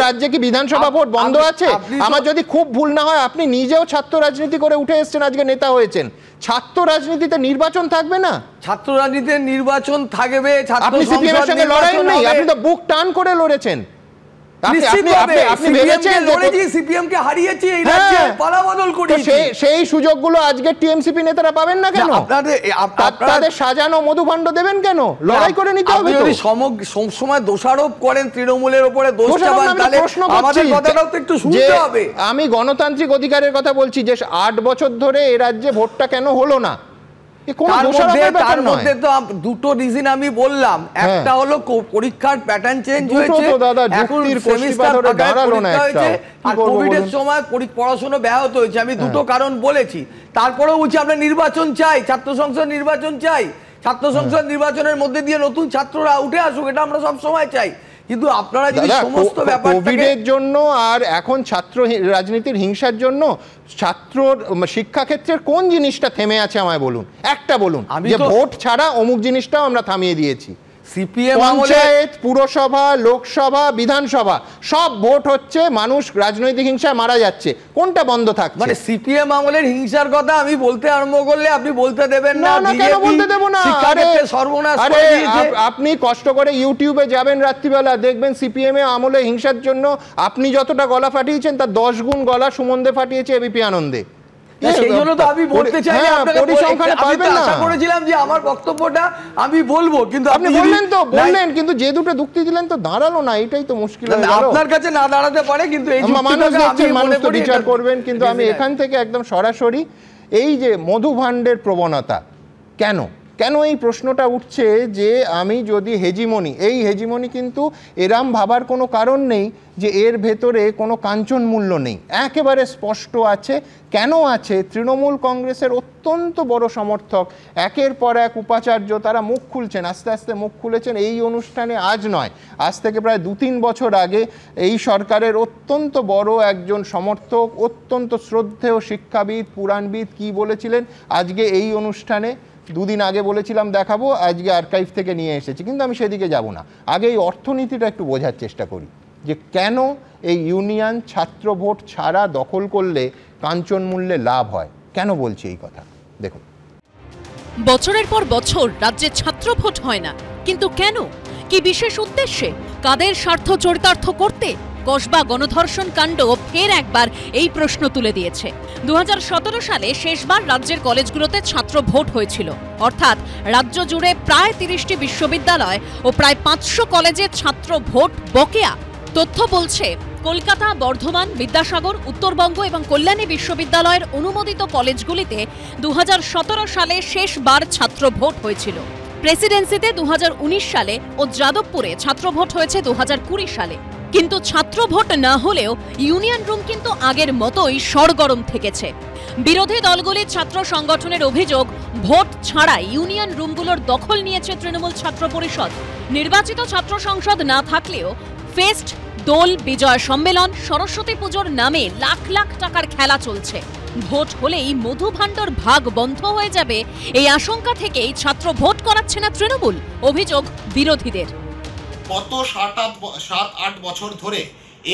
রাজ্যে কি বিধানসভা ভোট বন্ধ আছে? আমার যদি খুব ভুল না হয় আপনি নিজেও ছাত্র রাজনীতি করে উঠে এসেছেন, আজকে নেতা হয়েছেন। ছাত্র রাজনীতিতে নির্বাচন থাকবে না? ছাত্র রাজনীতিতে নির্বাচন থাকবে। আপনি সিপিএমের সঙ্গে লড়াই নেই, আপনি তো বুক টান করে লড়েছেন। সেই সুযোগগুলো আজকে টিএমসিপি নেতারা পাবেন না কেন? আপনাদের সাজানো মধুভাণ্ড দেবেন কেন? লড়াই করে নিতে হবে। যদি সবসময় দোষারোপ করেন তৃণমূলের উপরে, আমি গণতান্ত্রিক অধিকারের কথা বলছি যে 8 বছর ধরে এ রাজ্যে ভোটটা কেন হলো না। তার মধ্যে তো দুটো রিজন আমি বললাম, একটা হলো পরীক্ষার প্যাটার্ন চেঞ্জ হয়েছে, এখন সেমিস্টার হয়েছে, আর কোভিড এর সময় পড়াশোনা ব্যাহত হয়েছে। আমি দুটো কারণ বলেছি। তারপরেও বলছি আমরা নির্বাচন চাই, ছাত্র সংসদ নির্বাচন চাই, ছাত্র সংসদ নির্বাচনের মধ্যে দিয়ে নতুন ছাত্ররা উঠে আসুক, এটা আমরা সব সময় চাই। কিন্তু আপনারা যদি সমস্ত ব্যাপার কোভিডের জন্য আর এখন ছাত্র রাজনীতির হিংসার জন্য ছাত্র শিক্ষা ক্ষেত্রের কোন জিনিসটা থেমে আছে আমায় বলুন, একটা বলুন যে ভোট ছাড়া অমুক জিনিসটাও আমরা থামিয়ে দিয়েছি। সিপিএম পঞ্চায়েত, পুরসভা, লোকসভা, বিধানসভা সব ভোট হচ্ছে, মানুষ রাজনৈতিক হিংসায় মারা যাচ্ছে, কোনটা বন্ধ থাকছে? মানে সিপিএম আমলের হিংসার কথা আমি বলতে আরম্ভ করলে আপনি বলতে দেবেন না। কেন বলতে দেব না? সর্বনাশ। আপনি কষ্ট করে ইউটিউবে যাবেন রাত্রিবেলা, দেখবেন সিপিএম এ আমলে হিংসার জন্য আপনি যতটা গলা ফাটিয়েছেন তার 10 গুণ গলা সুমন্দে ফাটিয়েছে এবিপি আনন্দে। সেই জন্য তো আমি বলতে চাই, আশা করেছিলাম যে আমার বক্তব্যটা আমি বলবো, কিন্তু আপনি বললেন কিন্তু যে দুটো যুক্তি দিলেন তো দাঁড়ালো না, এটাই তো মুশকিল। আপনার কাছে না দাঁড়াতে পারে, কিন্তু এই মানুষ তো বিচার করবেন। কিন্তু আমি এখান থেকে একদম সরাসরি এই যে মধুভাণ্ডের প্রবণতা কেন এই প্রশ্নটা উঠছে যে আমি যদি হেজিমনি, এই হেজিমনি কিন্তু এরাম ভাবার কোনো কারণ নেই যে এর ভেতরে কোনো কাঞ্চন মূল্য নেই, একেবারে স্পষ্ট আছে। কেন আছে? তৃণমূল কংগ্রেসের অত্যন্ত বড় সমর্থক, একের পর এক উপাচার্য, তারা মুখ খুলছেন, আস্তে আস্তে মুখ খুলেছেন। এই অনুষ্ঠানে আজ নয়, আজ থেকে প্রায় 2-3 বছর আগে এই সরকারের অত্যন্ত বড় একজন সমর্থক, অত্যন্ত শ্রদ্ধেয় শিক্ষাবিদ, পুরাণবিদ কি বলেছিলেন আজকে এই অনুষ্ঠানে, 2 দিন আগে বলেছিলাম দেখাবো, আজকে আর্কাইভ থেকে নিয়ে এসেছি, কিন্তু আমি সেদিকে যাব না। আগে এই অর্থনীতিটা একটু বোঝার চেষ্টা করি যে কেন এই ইউনিয়ন ছাত্র ভোট ছাড়া দখল করলে কাঞ্চন মূল্যে লাভ হয়। কেন বলছি এই কথা দেখুন। বছরের পর বছর রাজ্যে ছাত্র ভোট হয় না, কিন্তু কেন? কি বিশেষ উদ্দেশ্যে? কাদের স্বার্থ চরিতার্থ করতে? কসবা গণধর্ষণ কাণ্ড ফের একবার এই প্রশ্ন তুলে দিয়েছে। 2017 সালে শেষবার রাজ্যের কলেজগুলোতে ছাত্র ভোট হয়েছিল, অর্থাৎ রাজ্য জুড়ে প্রায় 30টি বিশ্ববিদ্যালয় ও প্রায় 500 কলেজে ছাত্র ভোট বকেয়া। তথ্য বলছে কলকাতা, বর্ধমান, বিদ্যাসাগর, উত্তরবঙ্গ এবং কল্যাণী বিশ্ববিদ্যালয়ের অনুমোদিত কলেজগুলিতে 2017 সালে শেষবার ছাত্র ভোট হয়েছিল। প্রেসিডেন্সিতে 2019 সালে ও যাদবপুরে ছাত্র ভোট হয়েছে 2020 সালে। কিন্তু ছাত্র ভোট না হলেও ইউনিয়ন রুম কিন্তু আগের মতোই সরগরম থেকেছে। বিরোধী দলগুলির ছাত্র সংগঠনের অভিযোগ, ভোট ছাড়াই ইউনিয়ন রুমগুলোর দখল নিয়েছে তৃণমূল ছাত্র পরিষদ। নির্বাচিত ছাত্র সংসদ না থাকলেও ফেস্ট, দোল, বিজয় সম্মেলন, সরস্বতী পুজোর নামে লাখ লাখ টাকার খেলা চলছে। ভোট হলেই মধুভাণ্ডার ভাগ বন্ধ হয়ে যাবে, এই আশঙ্কা থেকেই ছাত্র ভোট করাচ্ছে না তৃণমূল, অভিযোগ বিরোধীদের। গত 7-8 বছর ধরে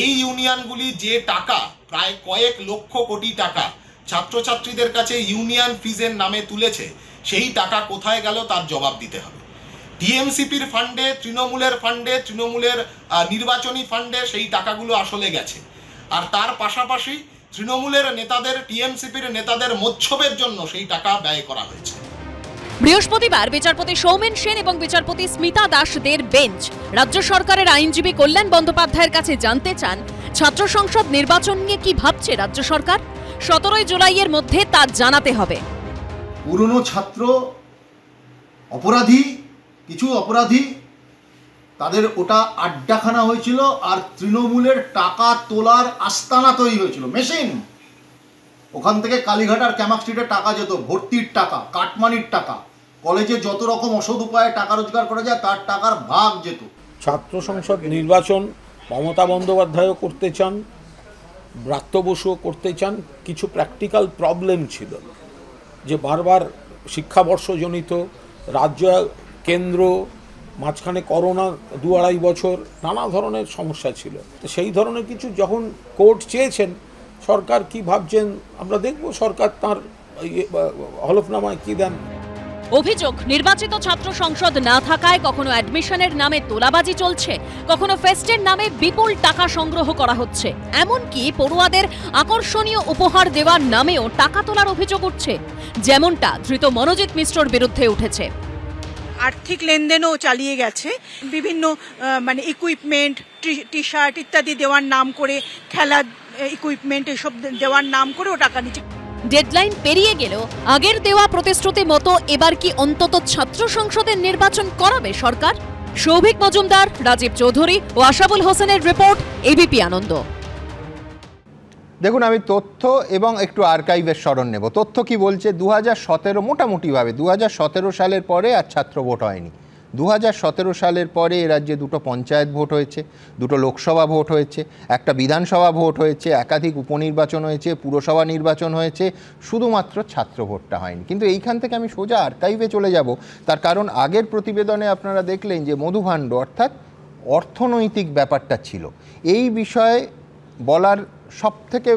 এই ইউনিয়নগুলি যে টাকা, প্রায় কয়েক লক্ষ কোটি টাকা ছাত্রছাত্রীদের কাছে ইউনিয়ন ফিজের নামে তুলেছে, সেই টাকা কোথায় গেল তার জবাব দিতে হবে। টিএমসিপির ফান্ডে, তৃণমূলের ফান্ডে, তৃণমূলের নির্বাচনী ফান্ডে সেই টাকাগুলো আসলে গেছে। আর তার পাশাপাশি তৃণমূলের নেতাদের, টিএমসিপির নেতাদের মোচ্ছবের জন্য সেই টাকা ব্যয় করা হয়েছে। বৃহস্পতিবার বিচারপতি সৌমেন সেন এবং বিচারপতি স্মিতা দাসদের বেঞ্চ রাজ্য সরকারের আইনজীবী কল্যাণ বন্দ্যোপাধ্যায়ের কাছে জানতে চান, ছাত্র সংসদ নির্বাচন নিয়ে কি ভাবছে রাজ্য সরকার। 17 জুলাইয়ের মধ্যে তা জানাতে হবে। পুরনো ছাত্র অপরাধী, কিছু অপরাধী, তাদের ওটা আড্ডাখানা হয়েছিল, আর তৃণমূলের টাকা তোলার আস্তানা তৈরি হয়েছিল, মেশিন। ওখান থেকে কালীঘাট আর ক্যামাক স্ট্রিটে টাকা যেত, ভর্তির টাকা, কাটমানির টাকা, কলেজে যত রকম অসৎ উপায়ে টাকা রোজগার করা যায় তার টাকার ভাগ যেত। ছাত্র সংসদ নির্বাচন মমতা বন্দ্যোপাধ্যায়ও করতে চান, ব্রাত্য বসুও করতে চান। কিছু প্র্যাকটিক্যাল প্রবলেম ছিল, যে বারবার শিক্ষাবর্ষজনিত, রাজ্য কেন্দ্র, মাঝখানে করোনা 2-2.5 বছর, নানা ধরনের সমস্যা ছিল। তো সেই ধরনের কিছু যখন কোর্ট চেয়েছেন, সরকার কি ভাবছেন আমরা দেখব, সরকার তার হলফনামায় কি দেন। অভিযোগ, নির্বাচিত ছাত্র সংসদ না থাকায় কখনো অ্যাডমিশনের নামে তোলাবাজি চলছে, কখনো ফেস্টের নামে বিপুল টাকা সংগ্রহ করা হচ্ছে, এমনকি পড়ুয়াদের আকর্ষণীয় উপহার দেওয়ার নামেও টাকা তোলার অভিযোগ উঠছে, যেমনটা ধৃত মনোজিৎ মিশ্রর বিরুদ্ধে উঠেছে। আর্থিক লেনদেনও চালিয়ে গেছে, বিভিন্ন মানে ইকুইপমেন্ট, টি শার্ট ইত্যাদি দেওয়ার নাম করে, খেলার ইকুইপমেন্ট এসব দেওয়ার নাম করে ও টাকা নিচ্ছে। ডেডলাইন পেরিয়ে গেলেও আগের দেওয়া প্রতিশ্রুতি মতো এবার কি অন্তত ছাত্র সংসদের নির্বাচন করাবে সরকার? সৌভিক মজুমদার, রাজীব চৌধুরী ও আশাবুল হোসেনের রিপোর্ট, এবিপি আনন্দ। দেখুন, আমি তথ্য এবং একটু আর্কাইভের স্মরণ নেব। তথ্য কি বলছে, 2017 মোটামুটিভাবে 2017 সালের পরে আর ছাত্র ভোট হয়নি। 2017 সালের পরে এ রাজ্যে 2টো পঞ্চায়েত ভোট হয়েছে, 2টো লোকসভা ভোট হয়েছে, একটা বিধানসভা ভোট হয়েছে, একাধিক উপনির্বাচন হয়েছে, পুরসভা নির্বাচন হয়েছে, শুধুমাত্র ছাত্র ভোটটা হয়নি। কিন্তু এইখান থেকে আমি সোজা আর্কাইভে চলে যাব, তার কারণ আগের প্রতিবেদনে আপনারা দেখলেন যে মধুভাণ্ড অর্থাৎ অর্থনৈতিক ব্যাপারটা ছিল। এই বিষয়ে বলার সবথেকে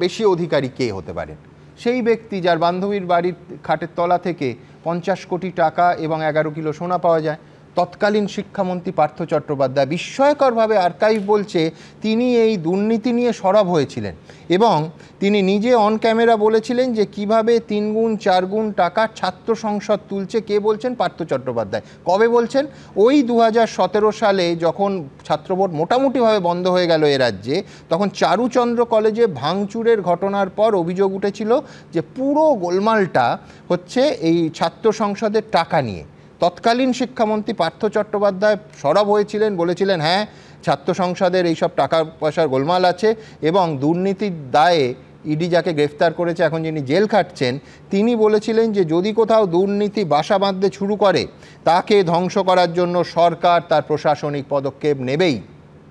বেশি অধিকারী কে হতে পারেন? সেই ব্যক্তি যার বান্ধবীর বাড়ির খাটের তলা থেকে 50 কোটি টাকা এবং 11 কিলো সোনা পাওয়া যায়, তৎকালীন শিক্ষামন্ত্রী পার্থ চট্টোপাধ্যায়। বিস্ময়করভাবে আর্কাইভ বলছে তিনি এই দুর্নীতি নিয়ে সরব হয়েছিলেন এবং তিনি নিজে অন ক্যামেরা বলেছিলেন যে কিভাবে 3 গুণ 4 গুণ টাকা ছাত্র সংসদ তুলছে। কে বলছেন? পার্থ চট্টোপাধ্যায়। কবে বলছেন? ওই 2017 সালে যখন ছাত্রভোট মোটামুটিভাবে বন্ধ হয়ে গেল এ রাজ্যে, তখন চারুচন্দ্র কলেজে ভাঙচুরের ঘটনার পর অভিযোগ উঠেছিল যে পুরো গোলমালটা হচ্ছে এই ছাত্র সংসদের টাকা নিয়ে। তৎকালীন শিক্ষামন্ত্রী পার্থ চট্টোপাধ্যায় সরব হয়েছিলেন, বলেছিলেন হ্যাঁ ছাত্র সংসদের এইসব টাকা পয়সার গোলমাল আছে এবং দুর্নীতির দায়ে ইডি যাকে গ্রেফতার করেছে, এখন যিনি জেল খাটছেন, তিনি বলেছিলেন যে যদি কোথাও দুর্নীতি বাসা বাঁধতে শুরু করে তাকে ধ্বংস করার জন্য সরকার তার প্রশাসনিক পদক্ষেপ নেবেই।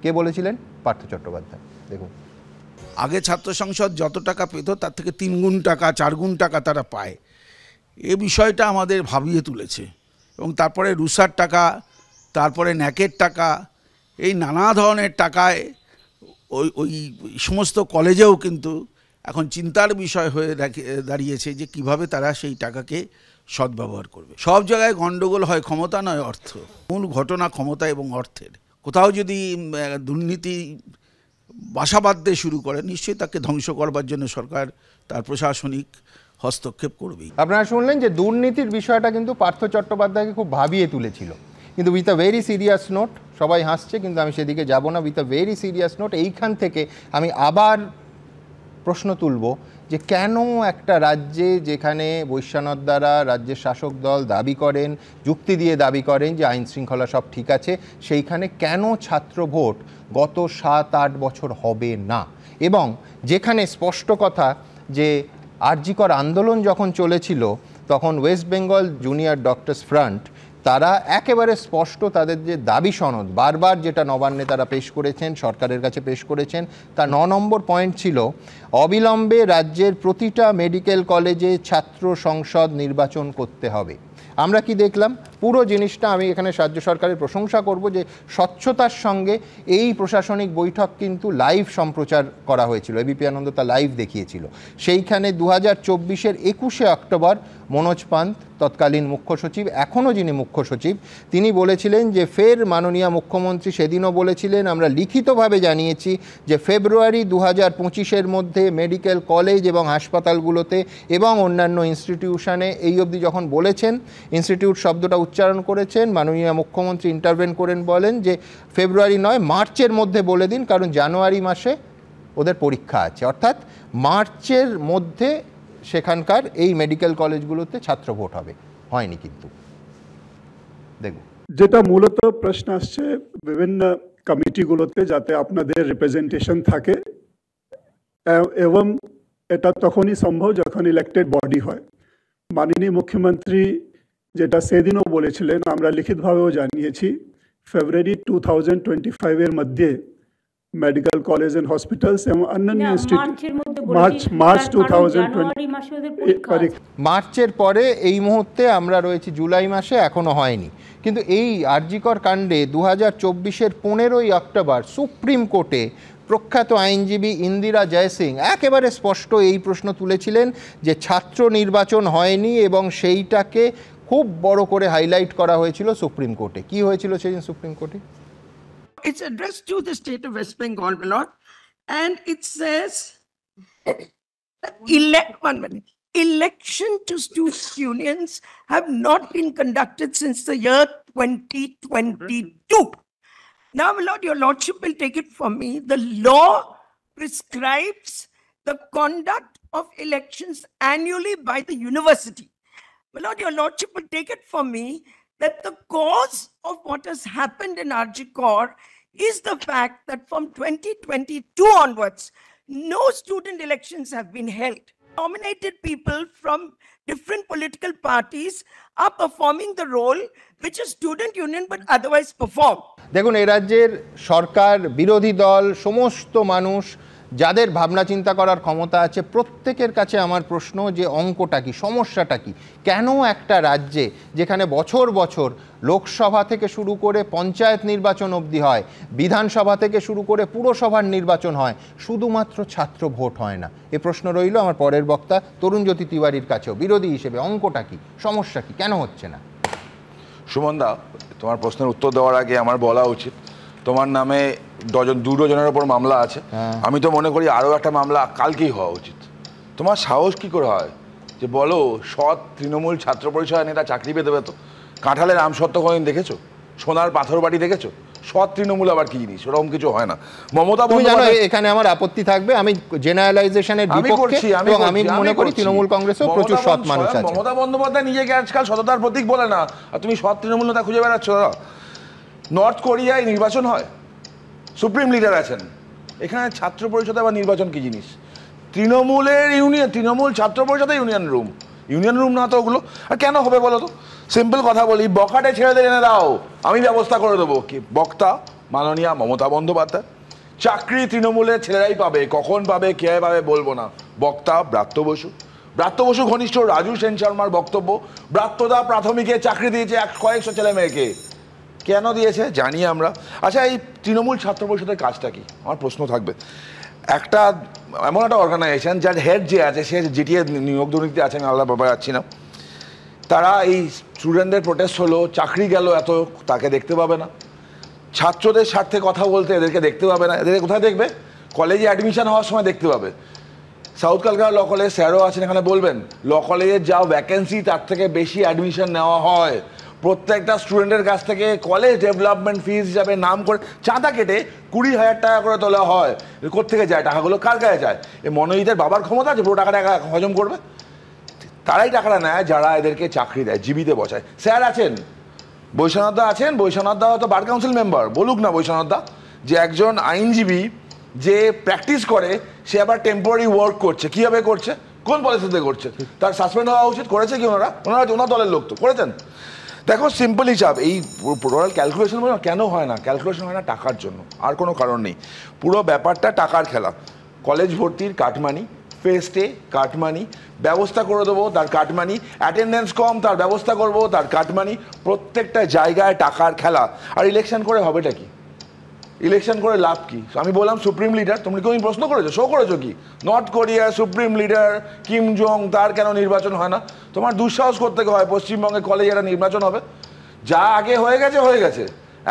কে বলেছিলেন? পার্থ চট্টোপাধ্যায়। দেখুন, আগে ছাত্র সংসদ যত টাকা পেত তার থেকে 3 গুণ টাকা 4 গুণ টাকা তারা পায়। এ বিষয়টা আমাদের ভাবিয়ে তুলেছে এবং তারপরে রুসার টাকা, তারপরে ন্যাকের টাকা, এই নানা ধরনের টাকায় ওই সমস্ত কলেজেও কিন্তু এখন চিন্তার বিষয় হয়ে দাঁড়িয়েছে যে কিভাবে তারা সেই টাকাকে সদ্ব্যবহার করবে। সব জায়গায় গণ্ডগোল হয় ক্ষমতা নয় অর্থ। মূল ঘটনা ক্ষমতা এবং অর্থের। কোথাও যদি দুর্নীতি বাসা বাঁধতে শুরু করে, নিশ্চয়ই তাকে ধ্বংস করবার জন্য সরকার তার প্রশাসনিক হস্তক্ষেপ করবেই। আপনারা শুনলেন যে দুর্নীতির বিষয়টা কিন্তু পার্থ চট্টোপাধ্যায়কে খুব ভাবিয়ে তুলেছিল। কিন্তু with a very serious note, সবাই হাসছে কিন্তু আমি সেদিকে যাব না, with a very serious note এইখান থেকে আমি আবার প্রশ্ন তুলব যে কেন একটা রাজ্যে যেখানে বৈশ্যানর দ্বারা রাজ্যের শাসক দল দাবি করেন, যুক্তি দিয়ে দাবি করেন যে আইন শৃঙ্খলা সব ঠিক আছে, সেইখানে কেন ছাত্র ভোট গত 7-8 বছর হবে না। এবং যেখানে স্পষ্ট কথা যে আরজিকর আন্দোলন যখন চলেছিল তখন West Bengal junior doctors front তারা একেবারে স্পষ্ট তাদের যে দাবি সনদ বারবার যেটা নবান্নে তারা পেশ করেছেন, সরকারের কাছে পেশ করেছেন, তার 9 নম্বর পয়েন্ট ছিল অবিলম্বে রাজ্যের প্রতিটা মেডিকেল কলেজে ছাত্র সংসদ নির্বাচন করতে হবে। আমরা কি দেখলাম পুরো জিনিসটা, আমি এখানে রাজ্য সরকারের প্রশংসা করব যে স্বচ্ছতার সঙ্গে এই প্রশাসনিক বৈঠক কিন্তু লাইভ সম্প্রচার করা হয়েছিল, এবিপি আনন্দ তা লাইভ দেখিয়েছিল। সেইখানে 2024-এর 21শে অক্টোবর মনোজ পান্ত তৎকালীন মুখ্য সচিব, এখনও যিনি মুখ্য সচিব, তিনি বলেছিলেন যে ফের মাননীয় মুখ্যমন্ত্রী সেদিনও বলেছিলেন, আমরা লিখিতভাবে জানিয়েছি যে ফেব্রুয়ারি 2025-এর মধ্যে মেডিকেল কলেজ এবং হাসপাতালগুলোতে এবং অন্যান্য ইনস্টিটিউশনে, এই অবধি যখন বলেছেন ইনস্টিটিউট শব্দটা উচ্চারণ করেছেন, মাননীয় মুখ্যমন্ত্রী ইন্টারভেন করেন, বলেন যে ফেব্রুয়ারি নয় মার্চের মধ্যে বলে দিন, কারণ জানুয়ারি মাসে ওদের পরীক্ষা আছে। অর্থাৎ মার্চের মধ্যে সেখানকার এই মেডিকেল কলেজগুলোতে ছাত্র ভোট হবে। হয়নি কিন্তু। দেখব যেটা মূলত প্রশ্ন আসছে বিভিন্ন কমিটিগুলোতে যাতে আপনাদের রিপ্রেজেন্টেশন থাকে, এবং এটা তখনই সম্ভব যখন ইলেক্টেড বডি হয়। মাননীয় মুখ্যমন্ত্রী যেটা সেদিনও বলেছিলেন, আমরা লিখিতভাবেও জানিয়েছি, ফেব্রুয়ারি 2025-এর মধ্যে মেডিকেল কলেজ এন্ড হসপিটালস এবং অন্যান্য মার্চ 2020 মার্চের পরে এই মুহূর্তে আমরা রয়েছি জুলাই মাসে, এখনো হয়নি। কিন্তু এই আরজিকর কাণ্ডে 2024-এর 15ই অক্টোবর সুপ্রিম কোর্টে প্রখ্যাত আইনজীবী ইন্দিরা জয়সিং একেবারে স্পষ্ট এই প্রশ্ন তুলেছিলেন যে ছাত্র নির্বাচন হয়নি, এবং সেইটাকে খুব বড় করে হাইলাইট করা হয়েছিল সুপ্রিম কোর্টে। কি হয়েছিল সেদিন সুপ্রিম কোর্টে? It's addressed to the state of West Bengal, my lord, and it says election to student unions have not been conducted since the year 2022. Now, my lord, your lordship will take it from me. The law prescribes the conduct of elections annually by the university. My lord, your lordship will take it from me that the cause of what has happened in Arjikor is the fact that from 2022 onwards, no student elections have been held. Nominated people from different political parties are performing the role which a student union would otherwise perform. দেখুন, এই রাজ্যের সরকার, বিরোধী দল, সমস্ত মানুষ যাদের ভাবনা চিন্তা করার ক্ষমতা আছে, প্রত্যেকের কাছে আমার প্রশ্ন যে অঙ্কটা কি, সমস্যাটা কি? কেন একটা রাজ্যে যেখানে বছর বছর লোকসভা থেকে শুরু করে পঞ্চায়েত নির্বাচন অবধি হয়, বিধানসভা থেকে শুরু করে পুরসভার নির্বাচন হয়, শুধুমাত্র ছাত্র ভোট হয় না? এ প্রশ্ন রইল আমার পরের বক্তা তরুণজ্যোতি তিওয়ারির কাছেও, বিরোধী হিসেবে অঙ্কটা কি, সমস্যা কি, কেন হচ্ছে না? সুমন দা, তোমার প্রশ্নের উত্তর দেওয়ার আগে আমার বলা উচিত তোমার নামে দু ডজনের ওপর মামলা আছে। আমি তো মনে করি আরও একটা মামলা কালকেই হওয়া উচিত। তোমার সাহস কি করে হয় যে বলো সৎ তৃণমূল ছাত্র পরিষদের নেতা চাকরি পেতে পেত? কাঁঠালের আমসত্ত্ব কোনোদিন দেখেছো? সোনার পাথর বাড়ি দেখেছো? সৎ তৃণমূল আবার কি জিনিস? ওরকম কিছু হয় না। মমতা বন্দ্যোপাধ্যায়, এখানে আমার আপত্তি থাকবে, আমি জেনারেলাইজেশনের বিপক্ষে, এবং আমি মনে করি তৃণমূল কংগ্রেসেও প্রচুর সৎ মানুষ আছে। মমতা বন্দ্যোপাধ্যায় নিজেকে আজকাল সততার প্রতীক বলে না, আর তুমি সৎ তৃণমূল নেতা খুঁজে বেড়াচ্ছ। নর্থ কোরিয়ায় নির্বাচন হয়, সুপ্রিম লিডার আছেন। এখানে ছাত্র পরিষদে আবার নির্বাচন কি জিনিস? তৃণমূলের ইউনিয়ন, তৃণমূল ছাত্র পরিষদে ইউনিয়ন রুম না তো ওগুলো। আর কেন হবে বলো তো? সিম্পল কথা বলি, বখাটে ছেড়ে দিয়ে এনে দাও, আমি ব্যবস্থা করে দেবো। কি বক্তা মাননীয়া মমতা বন্দ্যোপাধ্যায়, চাকরি তৃণমূলের ছেলেরাই পাবে, কখন পাবে কে পাবে বলবো না। বক্তা ব্রাত্য বসু ঘনিষ্ঠ রাজু সেন শর্মার বক্তব্য, ব্রাত্যদা প্রাথমিকে চাকরি দিয়েছে কয়েকশো ছেলে মেয়েকে। কেন দিয়েছে জানি আমরা। আচ্ছা, এই তৃণমূল ছাত্র পরিষদের কাজটা কি? আমার প্রশ্ন থাকবে, একটা এমন একটা অর্গানাইজেশন যার হেড যে আছে সে জিটিএ নিয়োগ দুর্নীতি আছে, আমি আলাদা ব্যাপারে যাচ্ছি না, তারা এই স্টুডেন্টদের প্রোটেস্ট হলো, চাকরি গেল এত, তাকে দেখতে পাবে না। ছাত্রদের স্বার্থে কথা বলতে এদেরকে দেখতে পাবে না। এদের কোথায় দেখবে? কলেজে অ্যাডমিশন হওয়ার সময় দেখতে পাবে। সাউথ কলকাতা ল কলেজ স্যারও আছেন এখানে, বলবেন ল কলেজের যা ভ্যাকেন্সি তার থেকে বেশি অ্যাডমিশন নেওয়া হয়। প্রত্যেকটা স্টুডেন্টের কাছ থেকে কলেজ ডেভেলপমেন্ট ফিজ হিসাবে নাম করে চাঁদা কেটে 20,000 টাকা করে তোলা হয়। কোত্থেকে যায় টাকাগুলো, কার কাছে যায়? এই মনোজিতের বাবার ক্ষমতা আছে পুরো টাকাটা হজম করবে? তারাই টাকাটা নেয় যারা এদেরকে চাকরি দেয়, জীবিতে বসায়। স্যার আছেন, বৈশ্বনাথ দা আছেন, বৈশ্বনাথ দা হয়তো বার কাউন্সিল মেম্বার, বলুক না বৈশ্বনাথ দা যে একজন আইনজীবী যে প্র্যাকটিস করে সে আবার টেম্পোরারি ওয়ার্ক করছে, কীভাবে করছে, কোন পলিসিতে করছে, তার সাসপেন্ড হওয়া উচিত। করেছে কি ওনারা? ওনার দলের লোক তো করেছেন। দেখো সিম্পল হিসাব, এই টোটাল ক্যালকুলেশন কেন হয় না? ক্যালকুলেশন হয় না টাকার জন্য, আর কোনো কারণ নেই। পুরো ব্যাপারটা টাকার খেলা। কলেজ ভর্তির কাটমানি, ফেস্টে কাটমানি, ব্যবস্থা করে দেবো তার কাটমানি, অ্যাটেন্ডেন্স কম তার ব্যবস্থা করবো তার কাটমানি, প্রত্যেকটা জায়গায় টাকার খেলা। আর ইলেকশন করে হবেটা কি? ইলেকশন করে লাভ কি? আমি বললাম সুপ্রিম লিডার, তুমি কেউ প্রশ্ন করেছো, শো করেছো কি? নর্থ কোরিয়ার সুপ্রিম লিডার কিম জং, তার কেন নির্বাচন হয় না? তোমার দুঃসাহস করতে হয় পশ্চিমবঙ্গে কলেজে একটা নির্বাচন হবে? যা আগে হয়ে গেছে হয়ে গেছে,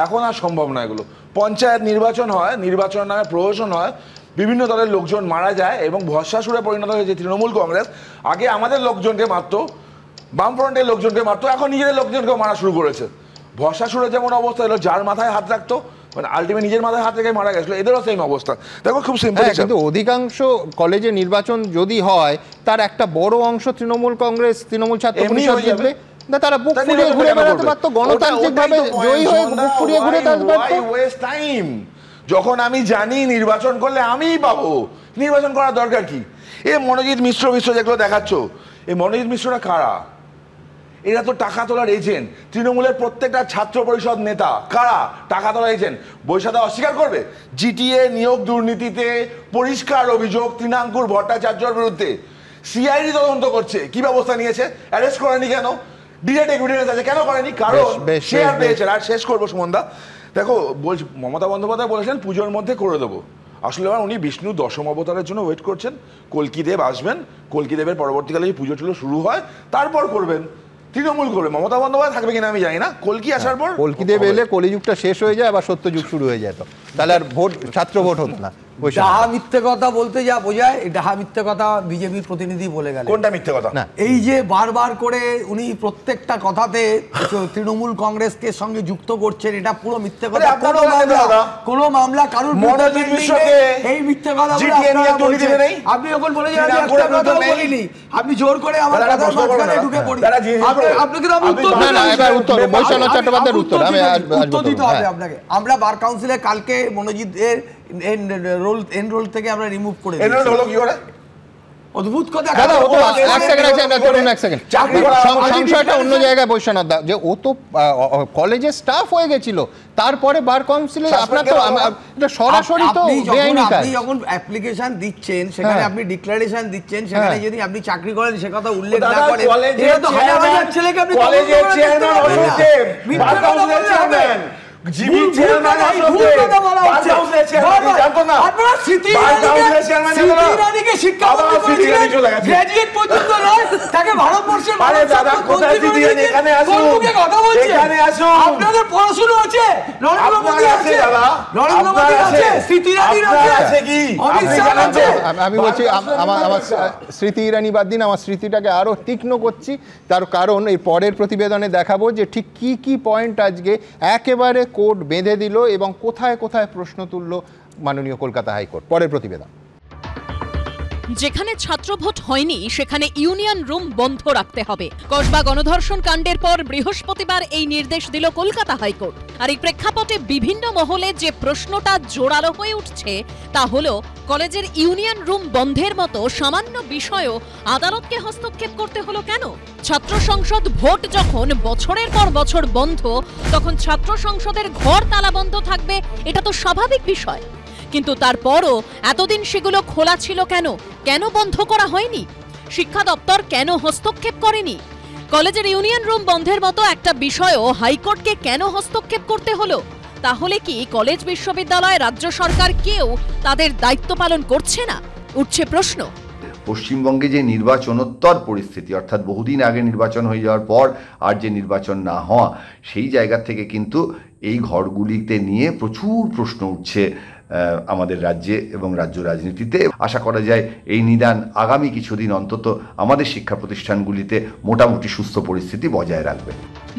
এখন আর সম্ভব না এগুলো। পঞ্চায়েত নির্বাচন হয়, নির্বাচন নামে প্রহসন হয়, বিভিন্ন দলের লোকজন মারা যায় এবং ভস্মাসুরে পরিণত হয়েছে তৃণমূল কংগ্রেস। আগে আমাদের লোকজনকে মারতো, বামফ্রন্টের লোকজনকে মারতো, এখন নিজেদের লোকজনকেও মারা শুরু করেছে। ভস্মাসুরের যেমন অবস্থা হলো, যার মাথায় হাত রাখতো মানে আলটিমেট নিজের মাথায় হাত রেখে মারা গেছিল, এদেরও সেম অবস্থা। দেখো খুব সিম্পল। কিন্তু অধিকাংশ কলেজে নির্বাচন যদি হয় তার একটা বড় অংশ তৃণমূল কংগ্রেস, তৃণমূল ছাত্র পরিষদ জিতবে না, তারা বুক ফুলিয়ে ঘুরে বেড়াতে পারতো, গণতান্ত্রিকভাবে জয়ী হয়ে বুক ফুলিয়ে ঘুরে বেড়াতে পারতো। Waste time. যখন আমি জানি নির্বাচন করলে আমিই পাবো, নির্বাচন করার দরকার কি? এ মনোজিৎ মিশ্র যেগুলো দেখাচ্ছ, এই মনোজিৎ মিশ্ররা কারা? এরা তো টাকা তোলার এজেন্ট। তৃণমূলের প্রত্যেকটা ছাত্র পরিষদ নেতা কারা? টাকা তোলার এজেন্ট। বৈশাখা অস্বীকার করবে? জিটিএ নিয়োগ দুর্নীতিতে পরিষ্কার অভিযোগ তৃণাঙ্কুর ভট্টাচার্যের বিরুদ্ধে, সিআইডি তদন্ত করছে। কি ব্যবস্থা নিয়েছে? অ্যারেস্ট করেনি কেন? ডিরেক্ট এভিডেন্স আছে, কেন করেনি? কারণ শেয়ার পেয়েছে। আর শেষ করবো সুমনদা, দেখো বলছি মমতা বন্দ্যোপাধ্যায় বলেছেন পুজোর মধ্যে করে দেবো। আসলে উনি বিষ্ণু দশম অবতারের জন্য ওয়েট করছেন। কল্কি দেব আসবেন, কল্কি দেবের পরবর্তীকালে যে পুজো টুজো শুরু হয় তারপর করবেন, তৃণমূল করবে। মমতা বন্দ্যোপাধ্যায় থাকবে কিনা আমি জানি না। কল্কি আসার পর, কল্কি দেব এলে কলিযুগটা শেষ হয়ে যায়, আবার সত্যযুগ শুরু হয়ে যেত, তাহলে আর ভোট, ছাত্র ভোট হতো না। ডাহা মিথ্যে কথা বলতে যা বোঝায়, ডাহা মিথ্যে কথা বিজেপির প্রতিনিধি বলে গেল। কোনটা মিথ্যে কথা? না, এই যে বারবার করে উনি প্রত্যেকটা কথাতে তৃণমূল কংগ্রেসকে সঙ্গে যুক্ত করছেন, এটা পুরো মিথ্যে কথা। কোনো মামলা কারোর এই মিথ্যে কথা আপনি যখন বলে যান বলিনি, আপনি জোর করে আমার কথার মাঝখানে ঢুকে পড়ি। আপনাকে আমি উত্তর দিতে হবে আপনাকে। আমরা বার কাউন্সিলে কালকে মনোজিতের এনরোল থেকে আমরা রিমুভ করে দিয়েছি। এনরোল হলো কি করে? অদ্ভুত কথা। সংশয়টা অন্য জায়গায় বৈশ্বনাথ দা, যে ও তো কলেজে স্টাফ হয়ে গেছিল, তারপরে বার কাউন্সিলে আপনার তো এটা সরাসরি তো বেআইনি কাজ। আপনি যখন অ্যাপ্লিকেশন দিচ্ছেন সেখানে আপনি ডিক্লারেশন দিচ্ছেন, সেখানে যদি আপনি চাকরি করেন সে কথা উল্লেখ না করেন, এটা তো হাজার ছেলেকে আপনি কলেজের চেয়ারম্যান অসুখদেব, বার কাউন্সিলের চেয়ারম্যান জিবি চেয়ারম্যান অসুখদেব, বার কাউন্সিলের চেয়ারম্যান জানতো না? আপনারা স্মৃতিরানীকে শিক্ষা গ্র্যাজুয়েট পর্যন্ত নয়, তাকে ভারতবর্ষের এখানে আসুন, এখানে আসুন। আপনাদের পড়াশোনা আছে, নরেন্দ্র মোদী আছে, নরেন্দ্র মোদী আছে, স্মৃতিরানী আছে, কি আমি বলছি আমার স্মৃতি ইরানি বাদ দিন, আমার স্মৃতিটাকে আরো তীক্ষ্ণ করছি। তার কারণ এই পরের প্রতিবেদনে দেখাবো যে ঠিক কি কি পয়েন্ট আজকে একেবারে কোর্ট বেঁধে দিল এবং কোথায় কোথায় প্রশ্ন তুলল মাননীয় কলকাতা হাইকোর্ট। পরের প্রতিবেদন। যেখানে ছাত্র ভোট হয়নি সেখানে ইউনিয়ন রুম বন্ধ রাখতে হবে। কসবা গণধর্ষণ কাণ্ডের পর বৃহস্পতিবার এই নির্দেশ দিল কলকাতা হাইকোর্ট। আর এই প্রেক্ষাপটে বিভিন্ন মহলে যে প্রশ্নটা জোরালো হয়ে উঠছে তা হলো, কলেজের ইউনিয়ন রুম বন্ধের মতো সামান্য বিষয়ও আদালতকে হস্তক্ষেপ করতে হলো কেন? ছাত্র সংসদ ভোট যখন বছরের পর বছর বন্ধ, তখন ছাত্র সংসদের ঘর তালা বন্ধ থাকবে, এটা তো স্বাভাবিক বিষয়। কিন্তু তারপরও এতদিন সেগুলো খোলা ছিল কেন? কেন বন্ধ করা হয়নি? শিক্ষা দপ্তর কেন হস্তক্ষেপ করেনি? কলেজের ইউনিয়ন রুম বন্ধের মতো একটা বিষয়ও হাইকোর্টকে কেন হস্তক্ষেপ করতে হলো? তাহলে কি কলেজ বিশ্ববিদ্যালয়, রাজ্য সরকার কেউ তাদের দায়িত্ব পালন করছে না? উঠছে প্রশ্ন। পশ্চিমবঙ্গে যে নির্বাচনোত্তর পরিস্থিতি, অর্থাৎ বহুদিন আগে নির্বাচন হয়ে যাওয়ার পর আর যে নির্বাচন না হওয়া, সেই জায়গা থেকে কিন্তু এই ঘরগুলিতে নিয়ে প্রচুর প্রশ্ন উঠছে আমাদের রাজ্যে এবং রাজ্য রাজনীতিতে। আশা করা যায় এই নিদান আগামী কিছুদিন অন্তত আমাদের শিক্ষা প্রতিষ্ঠানগুলিতে মোটামুটি সুস্থ পরিস্থিতি বজায় রাখবে।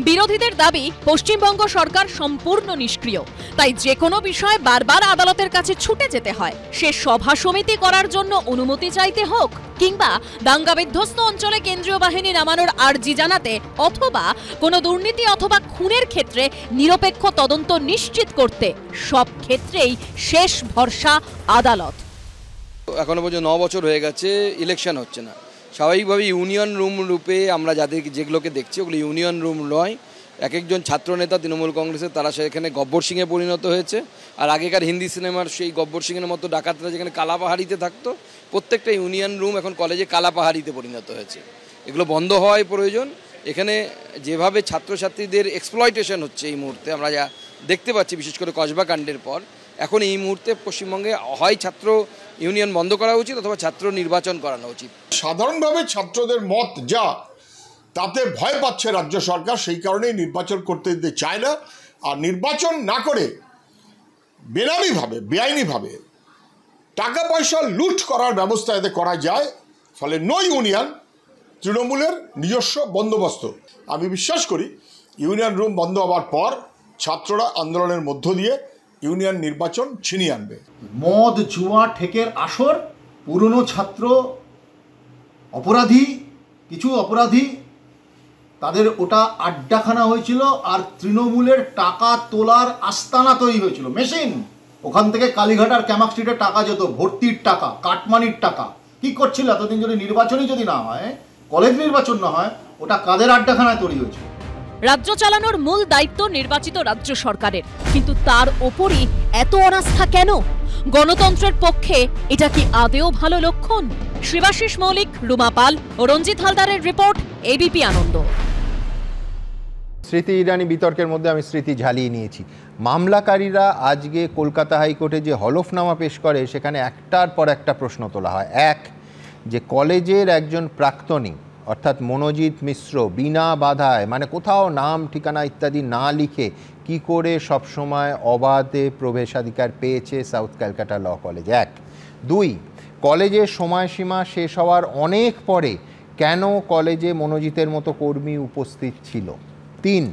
বিরোধীদের দাবি পশ্চিমবঙ্গ সরকার সম্পূর্ণ নিষ্ক্রিয়, তাই যে কোনো বিষয়ে বারবার আদালতের কাছে ছুটে যেতে হয়। সে সভা সমিতি করার জন্য অনুমতি চাইতে হোক, কিংবা দাঙ্গা বিধ্বস্ত অঞ্চলে কেন্দ্রীয় বাহিনী নামানোর আর্জি জানাতে, অথবা কোনো দুর্নীতি অথবা খুনের ক্ষেত্রে নিরপেক্ষ তদন্ত নিশ্চিত করতে, সব ক্ষেত্রেই শেষ ভরসা আদালত। এখনো পর্যন্ত 9 বছর হয়ে গেছে, ইলেকশন হচ্ছে না। স্বাভাবিকভাবে ইউনিয়ন রুম রূপে আমরা যেগুলোকে দেখছি ওগুলো ইউনিয়ন রুম নয়। এক একজন ছাত্রনেতা তৃণমূল কংগ্রেসের তারা সেখানে গব্বর সিংয়ে পরিণত হয়েছে। আর আগেকার হিন্দি সিনেমার সেই গব্বর সিংয়ের মতো ডাকাতরা যেখানে কালাপাহাড়িতে থাকতো, প্রত্যেকটা ইউনিয়ন রুম এখন কলেজে কালাপাহাড়িতে পরিণত হয়েছে। এগুলো বন্ধ হওয়াই প্রয়োজন। এখানে যেভাবে ছাত্রছাত্রীদের এক্সপ্লয়টেশন হচ্ছে এই মুহূর্তে আমরা যা দেখতে পাচ্ছি, বিশেষ করে কসবা কাণ্ডের পর, এখন এই মুহূর্তে পশ্চিমবঙ্গে হয় ছাত্র ইউনিয়ন বন্ধ করা উচিত অথবা ছাত্র নির্বাচন করানো উচিত। সাধারণভাবে ছাত্রদের মত যা, তাতে ভয় পাচ্ছে রাজ্য সরকার, সেই কারণেই নির্বাচন করতে দিতে চায় না। আর নির্বাচন না করে বেনামিভাবে, বেআইনিভাবে টাকা পয়সা লুট করার ব্যবস্থা এতে করা যায়। ফলে নো ইউনিয়ন তৃণমূলের নিজস্ব বন্দোবস্ত। আমি বিশ্বাস করি ইউনিয়ন রুম বন্ধ হওয়ার পর ছাত্ররা আন্দোলনের মধ্য দিয়ে ইউনিয়ন নির্বাচন ছিনিয়ে আনবে। মদ, জুয়া, ঠেকের আসর, পুরনো ছাত্র অপরাধী, কিছু অপরাধী, তাদের ওটা আড্ডাখানা হয়েছিল। আর তৃণমূলের টাকা তোলার আস্তানা তৈরি হয়েছিল, মেশিন। ওখান থেকে কালীঘাট আর ক্যামাক স্ট্রিটে টাকা যেত, ভর্তির টাকা, কাটমানির টাকা। কি করছিল এতদিন? যদি নির্বাচনই যদি না হয়, কলেজ নির্বাচন না হয়, ওটা কাদের আড্ডাখানায় তৈরি হয়েছিল? রাজ্য চালানোর মূল দায়িত্ব নির্বাচিত রাজ্য সরকারের, কিন্তু তার ওপরই এত অনাস্থা কেন? গণতন্ত্রের পক্ষে এটা কি আদেও ভালো লক্ষণ? শিবাশিস মৌলিক, রুমা পাল ও রঞ্জিত হালদারের রিপোর্ট, এবিপি আনন্দ। স্মৃতি ইরানি বিতর্কের মধ্যে আমি স্মৃতি ঝালিয়ে নিয়েছি। মামলাকারীরা আজকে কলকাতা হাইকোর্টে যে হলফনামা পেশ করে, সেখানে একটার পর একটা প্রশ্ন তোলা হয়। এক, যে কলেজের একজন প্রাক্তনী অর্থাৎ মনোজিৎ মিশ্র বিনা বাধায়, মানে কোথাও নাম ঠিকানা ইত্যাদি না লিখে, কি করে সবসময় অবাধে প্রবেশাধিকার পেয়েছে সাউথ ক্যালকাটা ল কলেজ? এক। দুই, কলেজের সময়সীমা শেষ হওয়ার অনেক পরে কেন কলেজে মনোজিতের মতো কর্মী উপস্থিত ছিল? তিন,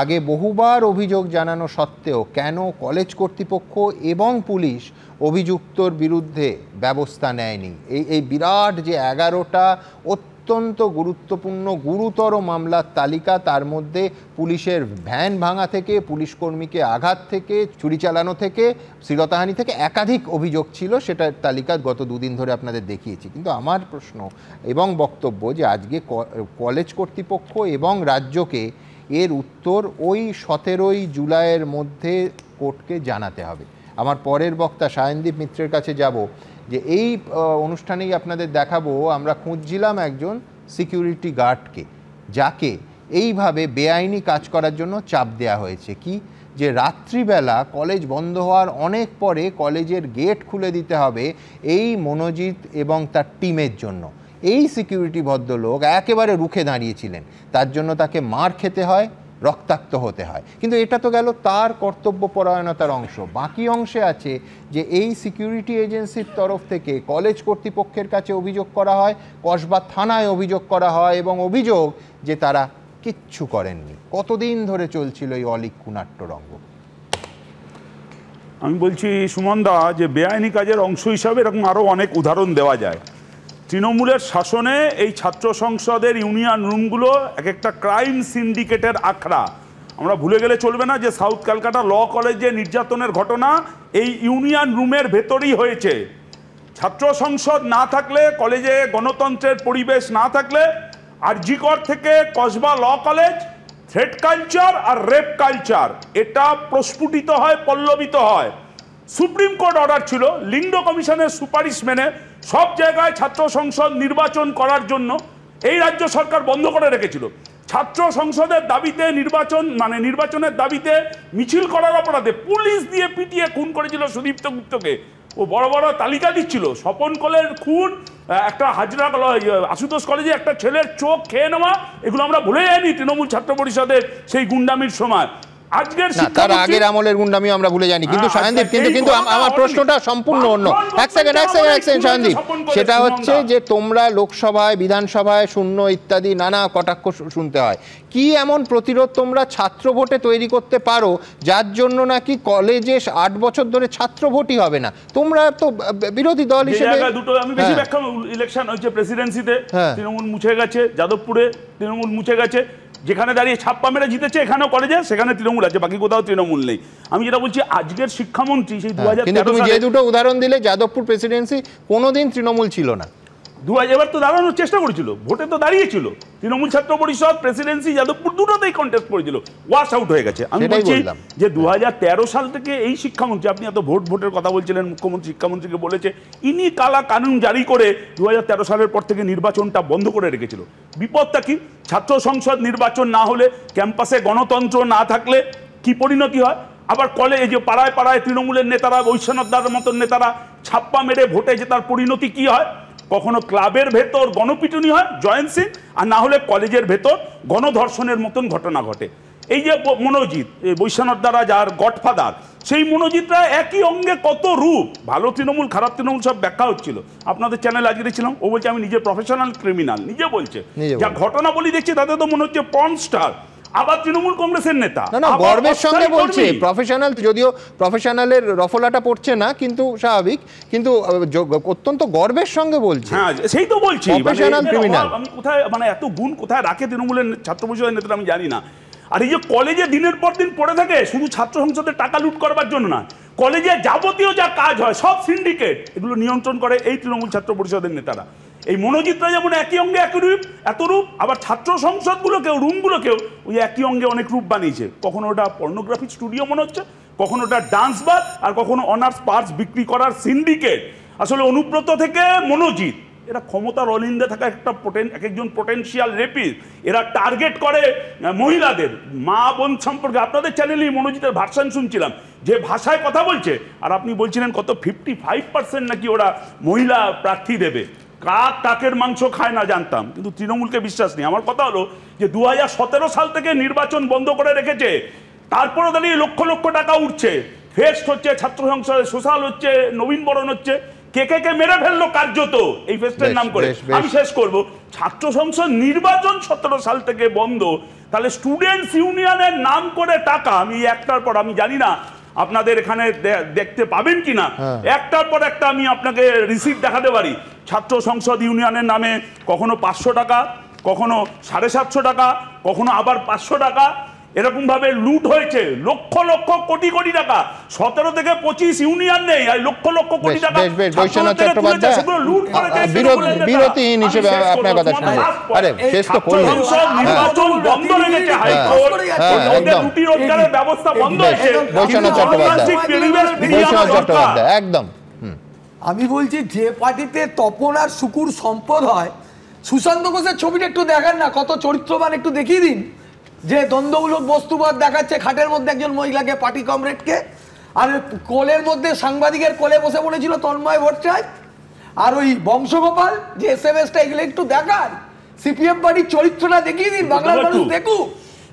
আগে বহুবার অভিযোগ জানানো সত্ত্বেও কেন কলেজ কর্তৃপক্ষ এবং পুলিশ অভিযুক্তর বিরুদ্ধে ব্যবস্থা নেয়নি? এই বিরাট যে 11টা অত্যন্ত গুরুত্বপূর্ণ গুরুতর মামলার তালিকা, তার মধ্যে পুলিশের ভ্যান ভাঙা থেকে, পুলিশ কর্মীকে আঘাত থেকে, চুরি চালানো থেকে, শ্লীলতাহানি থেকে একাধিক অভিযোগ ছিল। সেটার তালিকা গত দুদিন ধরে আপনাদের দেখিয়েছি। কিন্তু আমার প্রশ্ন এবং বক্তব্য যে আজকে কলেজ কর্তৃপক্ষ এবং রাজ্যকে এর উত্তর ওই 17ই জুলাইয়ের মধ্যে কোর্টকে জানাতে হবে। আমার পরের বক্তা সায়নদীপ মিত্রের কাছে যাব, যে এই অনুষ্ঠানেই আপনাদের দেখাবো আমরা খুঁজছিলাম একজন সিকিউরিটি গার্ডকে, যাকে এইভাবে বেআইনি কাজ করার জন্য চাপ দেওয়া হয়েছে। কি, যে রাত্রিবেলা কলেজ বন্ধ হওয়ার অনেক পরে কলেজের গেট খুলে দিতে হবে এই মনোজিৎ এবং তার টিমের জন্য। এই সিকিউরিটি ভদ্রলোক একেবারে রুখে দাঁড়িয়েছিলেন, তার জন্য তাকে মার খেতে হয়, রক্তাক্ত হতে হয়। কিন্তু এটা তো গেল তার কর্তব্যপরায়ণতার অংশ। বাকি অংশে আছে যে এই সিকিউরিটি এজেন্সির তরফ থেকে কলেজ কর্তৃপক্ষের কাছে অভিযোগ করা হয়, কসবা থানায় অভিযোগ করা হয়, এবং অভিযোগ যে তারা কিচ্ছু করেননি। কতদিন ধরে চলছিল এই অলিক্ষু নাট্যরঙ্গ? আমি বলছি সুমনদা, যে বেআইনি কাজের অংশ হিসাবে এরকম আরও অনেক উদাহরণ দেওয়া যায়। তৃণমূলের শাসনে এই ছাত্র সংসদের ইউনিয়ন রুমগুলো এক একটা ক্রাইম সিন্ডিকেটের আখড়া। আমরা ভুলে গেলে চলবে না যে সাউথ ক্যালকাটা ল কলেজে নির্যাতনের ঘটনা এই ইউনিয়ন রুমের ভেতরেই হয়েছে। ছাত্র সংসদ না থাকলে, কলেজে গণতন্ত্রের পরিবেশ না থাকলে, আরজিকর থেকে Kasba law college threat culture আর রেপ কালচার এটা প্রস্ফুটিত হয়, পল্লবিত হয়। সুপ্রিম কোর্ট অর্ডার ছিল, লিঙ্গ কমিশনের সুপারিশ মেনে সব জায়গায় ছাত্র সংসদ নির্বাচন করার জন্য এই রাজ্য সরকার বন্ধ করে রেখেছিল। ছাত্র সংসদের দাবিতে নির্বাচনের দাবিতে মিছিল করার অপরাধে পুলিশ দিয়ে পিটিয়ে খুন করেছিল সুদীপ্ত গুপ্তকে। ও বড় বড় তালিকা দিচ্ছিল, স্বপন কোলের খুন, একটা হাজরা আশুতোষ কলেজে একটা ছেলের চোখ খেয়ে নেওয়া, এগুলো আমরা ভুলে যাইনি তৃণমূল ছাত্র পরিষদের সেই গুন্ডামির সময়। আজকের তার আগের আমলের গুন্ডামি আমরা ভুলে জানি, কিন্তু সায়নদীপ কিন্তু আমার প্রশ্নটা সম্পূর্ণ অন্য। এক সেকেন্ড সায়নদীপ, সেটা হচ্ছে যে তোমরা লোকসভায়, বিধানসভায় শূন্য ইত্যাদি নানা কটাক্ষ শুনতে হয়, কি এমন প্রতিরোধ তোমরা ছাত্র ভোটে তৈরি করতে পারো যার জন্য নাকি কলেজে 8 বছর ধরে ছাত্র ভোটই হবে না? তোমরা তো বিরোধী দল হিসেবে দুটো আমি বেশি ব্যাখ্যা, ইলেকশন হচ্ছে প্রেসিডেন্সিতে তৃণমূল মুছে গেছে, যাদবপুরে তৃণমূল মুছে গেছে, যেখানে দাঁড়িয়ে ছাপ্পা মেরে জিতেছে এখানেও কলেজে, সেখানে তৃণমূল আছে, বাকি কোথাও তৃণমূল নেই। আমি যেটা বলছি আজকের শিক্ষামন্ত্রী সেই 2013 কিন্তু তুমি যে দুটো উদাহরণ দিলে, যাদবপুর প্রেসিডেন্সি কোনোদিন তৃণমূল ছিল না, এবার তো দাঁড়ানোর চেষ্টা করেছিল, ভোটে তো দাঁড়িয়েছিল, তৃণমূল ছাত্র পরিষদ প্রেসিডেন্সি যাদবপুর দুটোতেই কন্টেস্ট করেছিল, ওয়াশ আউট হয়ে গেছে। আমি বলছি যে 2013 সাল থেকে এই শিক্ষামন্ত্রী, আপনি এত ভোটের কথা বলছিলেন, মুখ্যমন্ত্রী শিক্ষামন্ত্রীকে বলেছে, ইনি কালা কানুন জারি করে 2013 সালের পর থেকে নির্বাচনটা বন্ধ করে রেখেছিল। বিপদটা কি? ছাত্র সংসদ নির্বাচন না হলে, ক্যাম্পাসে গণতন্ত্র না থাকলে কি পরিণতি হয়? আবার কলেজে পাড়ায় পাড়ায় তৃণমূলের নেতারা, বৈশ্বনাথদার মতন নেতারা ছাপ্পা মেরে ভোটে জেতার পরিণতি কি হয়? কখনো ক্লাবের ভেতর গণপিটুনি হয়, জয়েন্ট সিং, আর না হলে কলেজের ভেতর গণধর্ষণের মতন ঘটনা ঘটে। এই যে মনোজিৎ, বৈশ্বনাথ দ্বারা যার গডফাদার, সেই মনোজিৎরা একই অঙ্গে কত রূপ, ভালো তৃণমূল খারাপ তৃণমূল সব ব্যাখ্যা হচ্ছিল। আপনাদের চ্যানেল আজকে ছিলাম, ও বলছে আমি নিজে প্রফেশনাল ক্রিমিনাল, নিজে বলছে, যা ঘটনা বলি দেখছি তাতে তো মনে হচ্ছে পর্ন স্টার, আবার তৃণমূল কংগ্রেসের নেতা। না গর্বের সঙ্গে বলছে, প্রফেশনাল, যদিও প্রফেশনালের রফলাটা পড়ছে না, কিন্তু স্বাভাবিক, কিন্তু অত্যন্ত গর্বের সঙ্গে বলছে। হ্যাঁ সেই তো বলছি, প্রফেশনাল ক্রিমিনাল। আমি কোথায়, মানে এত গুণ কোথায় রাখে তৃণমূলের ছাত্র পরিষদের নেতারা আমি জানি না। আর এই যে কলেজে দিনের পর দিন পড়ে থাকে, শুধু ছাত্র সংসদের টাকা লুট করবার জন্য না, কলেজে যাবতীয় যা কাজ হয় সব সিন্ডিকেট, এগুলো নিয়ন্ত্রণ করে এই তৃণমূল ছাত্র পরিষদের নেতারা। এই মনোজিৎরা যেমন একই অঙ্গে একই রূপ, এত রূপ, আবার ছাত্র সংসদগুলোকেও, রুমগুলোকেও ওই একই অঙ্গে অনেক রূপ বানিয়েছে। কখনো ওটা পর্নোগ্রাফি স্টুডিও মনে হচ্ছে, কখনো ওটা ডান্স বার, আর কখনো অনার্স পার্স বিক্রি করার সিন্ডিকেট। আসলে অনুব্রত থেকে মনোজিৎ, এরা ক্ষমতার অলিন্দে থাকা এক একজন পোটেনশিয়াল রেপিস্ট। এরা টার্গেট করে মহিলাদের, মা বোন সম্পর্কে। আপনাদের চ্যানেলেই মনোজিতের ভার্সন শুনছিলাম, যে ভাষায় কথা বলছে, আর আপনি বলছিলেন কত 55% নাকি ওরা মহিলা প্রার্থী দেবে। কাক টাকের মাংস খায় না জানতাম, কিন্তু তৃণমূলকে বিশ্বাস নেই। আমার কথা হলো যে 2017 সাল থেকে নির্বাচন বন্ধ করে রেখেছে, তারপরে দাঁড়িয়ে লক্ষ লক্ষ টাকা উঠছে, ফেস্ট হচ্ছে, ছাত্র সংসদে সোশ্যাল হচ্ছে, নবীন বরণ হচ্ছে, কে মেরে ফেললো কার্যত এই ফেস্টের নাম করে। আমি শেষ করব, ছাত্র সংসদ নির্বাচন 17 সাল থেকে বন্ধ, তাহলে স্টুডেন্টস ইউনিয়নের নাম করে টাকা, আমি একটার পর, আমি জানি না আপনাদের এখানে দেখতে পাবেন কিনা, একটার পর একটা আমি আপনাকে রিসিপ্ট দেখাতে পারি। ছাত্র সংসদ ইউনিয়নের নামে কখনো 500 টাকা, কখনো 750 টাকা, কখনো আবার 500 টাকা, এরকম ভাবে লুট হয়েছে লক্ষ লক্ষ কোটি কোটি টাকা। 17 থেকে 25 ইউনিয়ন নেই, আর লক্ষ লক্ষ কোটি টাকা বিরতিহীন হিসেবে আপনার কথা শুনবো। আরে শেষ তো করলেন, নির্বাচন বন্ধ রেখেছে হাইকোর্ট, রুটি রোজগারের ব্যবস্থা বন্ধ হয়েছে। বৈশ্বনাথ চট্টোপাধ্যায় একদম। আমি বলছি, যে পার্টিতে তপন আর শুকুর সম্পদ হয়, সুশান্ত ঘোষের ছবিটা একটু দেখান না, কত চরিত্রবান, একটু দেখিয়ে দিন। যে দ্বন্দ্বমূলক বস্তুবাদ দেখাচ্ছে, খাটের মধ্যে একজন মহিলাকে, পার্টি কমরেডকে, আর কোলের মধ্যে সাংবাদিকের কোলে বসে পড়েছিল তন্ময় ভট্টাচার্য, আর ওই বংশগোপাল যে SMS-টা, এগুলো একটু দেখান। সিপিএম পার্টির চরিত্রটা দেখিয়ে দিন, বাংলার মানুষ দেখুক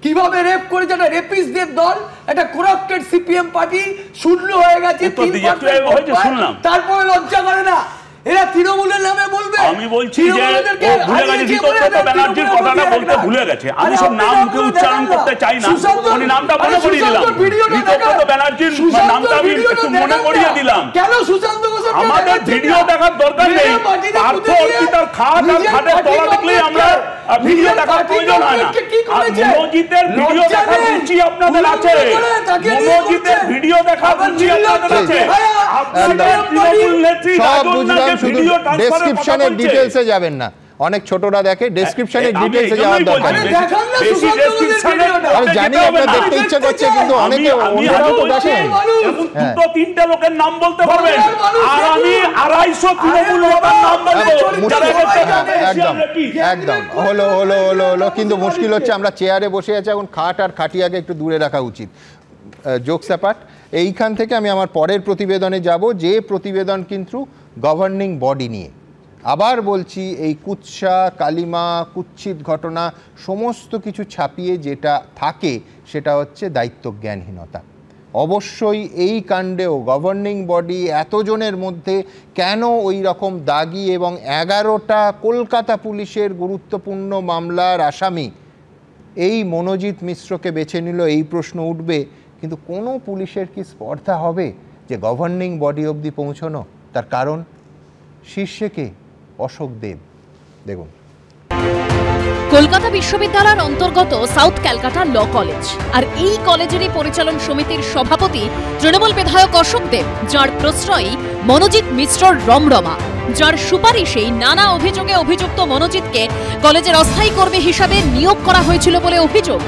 কিভাবে রেপ করেছে একটা রেপিস্টদের দল, একটা করাপ্টেড সিপিএম পার্টি শূন্য হয়ে গেছে, তারপরে লজ্জা করে না। এরা তৃণমূলের নামে বলবে। আমি বলছি যে ও ভুলে গেছে, দীপকব্রত ব্যানার্জির কথাটা বলতে ভুলে গেছে। আমি সব নাম মুখে উচ্চারণ করতে চাই না, উনি নামটা মনে করিয়ে দিলাম। দীপকব্রত ব্যানার্জির নামটা আমি একটু মনে করিয়ে দিলাম। কেন সুশান্ত ঘোষের আমাদের ভিডিও দেখার দরকার নেই, পার্থ অর্পিতার খাট আর খাটের তলা দেখলেই আমরা ভিডিও দেখার প্রয়োজন হয় না। আর মনোজিতের ভিডিও দেখার রুচি আপনাদের আছে, মনোজিতের ভিডিও দেখার রুচি আপনাদের আছে। আপনাদের তৃণমূল নেত্রী রাজনাকে ভিডিও ডেসক্রিপশনের ডিটেইলসে যাবেন না, অনেক ছোটরা দেখে, ডেসক্রিপশনের ডিটেইলসে যাওয়ার দরকার নেই। আমি জানি আপনার দেখতে ইচ্ছা করছে, কিন্তু অনেকে অন্যরাও তো দেখেন। দুটো তিনটে লোকের নাম বলতে পারবেন, আর আমি 250 তৃণমূল নেতার নাম বলবো। একদম একদম হলো হলো হলো হলো কিন্তু মুশকিল হচ্ছে, আমরা চেয়ারে বসে আছি, এখন খাট আর খাটিয়াকে একটু দূরে রাখা উচিত। জোকস অ্যাপার্ট, এইখান থেকে আমি আমার পরের প্রতিবেদনে যাব, যে প্রতিবেদন কিন্তু গভর্নিং বডি নিয়ে। আবার বলছি, এই কুৎসা, কালিমা, কুৎসিত ঘটনা সমস্ত কিছু ছাপিয়ে যেটা থাকে, সেটা হচ্ছে দায়িত্বজ্ঞানহীনতা। অবশ্যই এই কাণ্ডেও গভর্নিং বডি এতজনের মধ্যে কেন ওই রকম দাগি এবং 11টা কলকাতা পুলিশের গুরুত্বপূর্ণ মামলার আসামি এই মনোজিৎ মিশ্রকে বেছে নিল, এই প্রশ্ন উঠবে। কিন্তু কোনো পুলিশের কি স্পর্ধা হবে যে গভর্নিং বডি অবধি পৌঁছানো? তার কারণ শীর্ষে কে? অশোক দেব। দেখুন, কলকাতা বিশ্ববিদ্যালয়ের অন্তর্গত সাউথ ক্যালকাটা ল কলেজ, আর এই কলেজেরই পরিচালন সমিতির সভাপতি তৃণমূল বিধায়ক অশোক দেব, যার প্রশ্রয়ী মনোজিৎ মিশ্রর রমরমা, যার সুপারিশেই নানা অভিযোগে অভিযুক্ত মনোজিৎকে কলেজের অস্থায়ী কর্মী হিসাবে নিয়োগ করা হয়েছিল বলে অভিযোগ।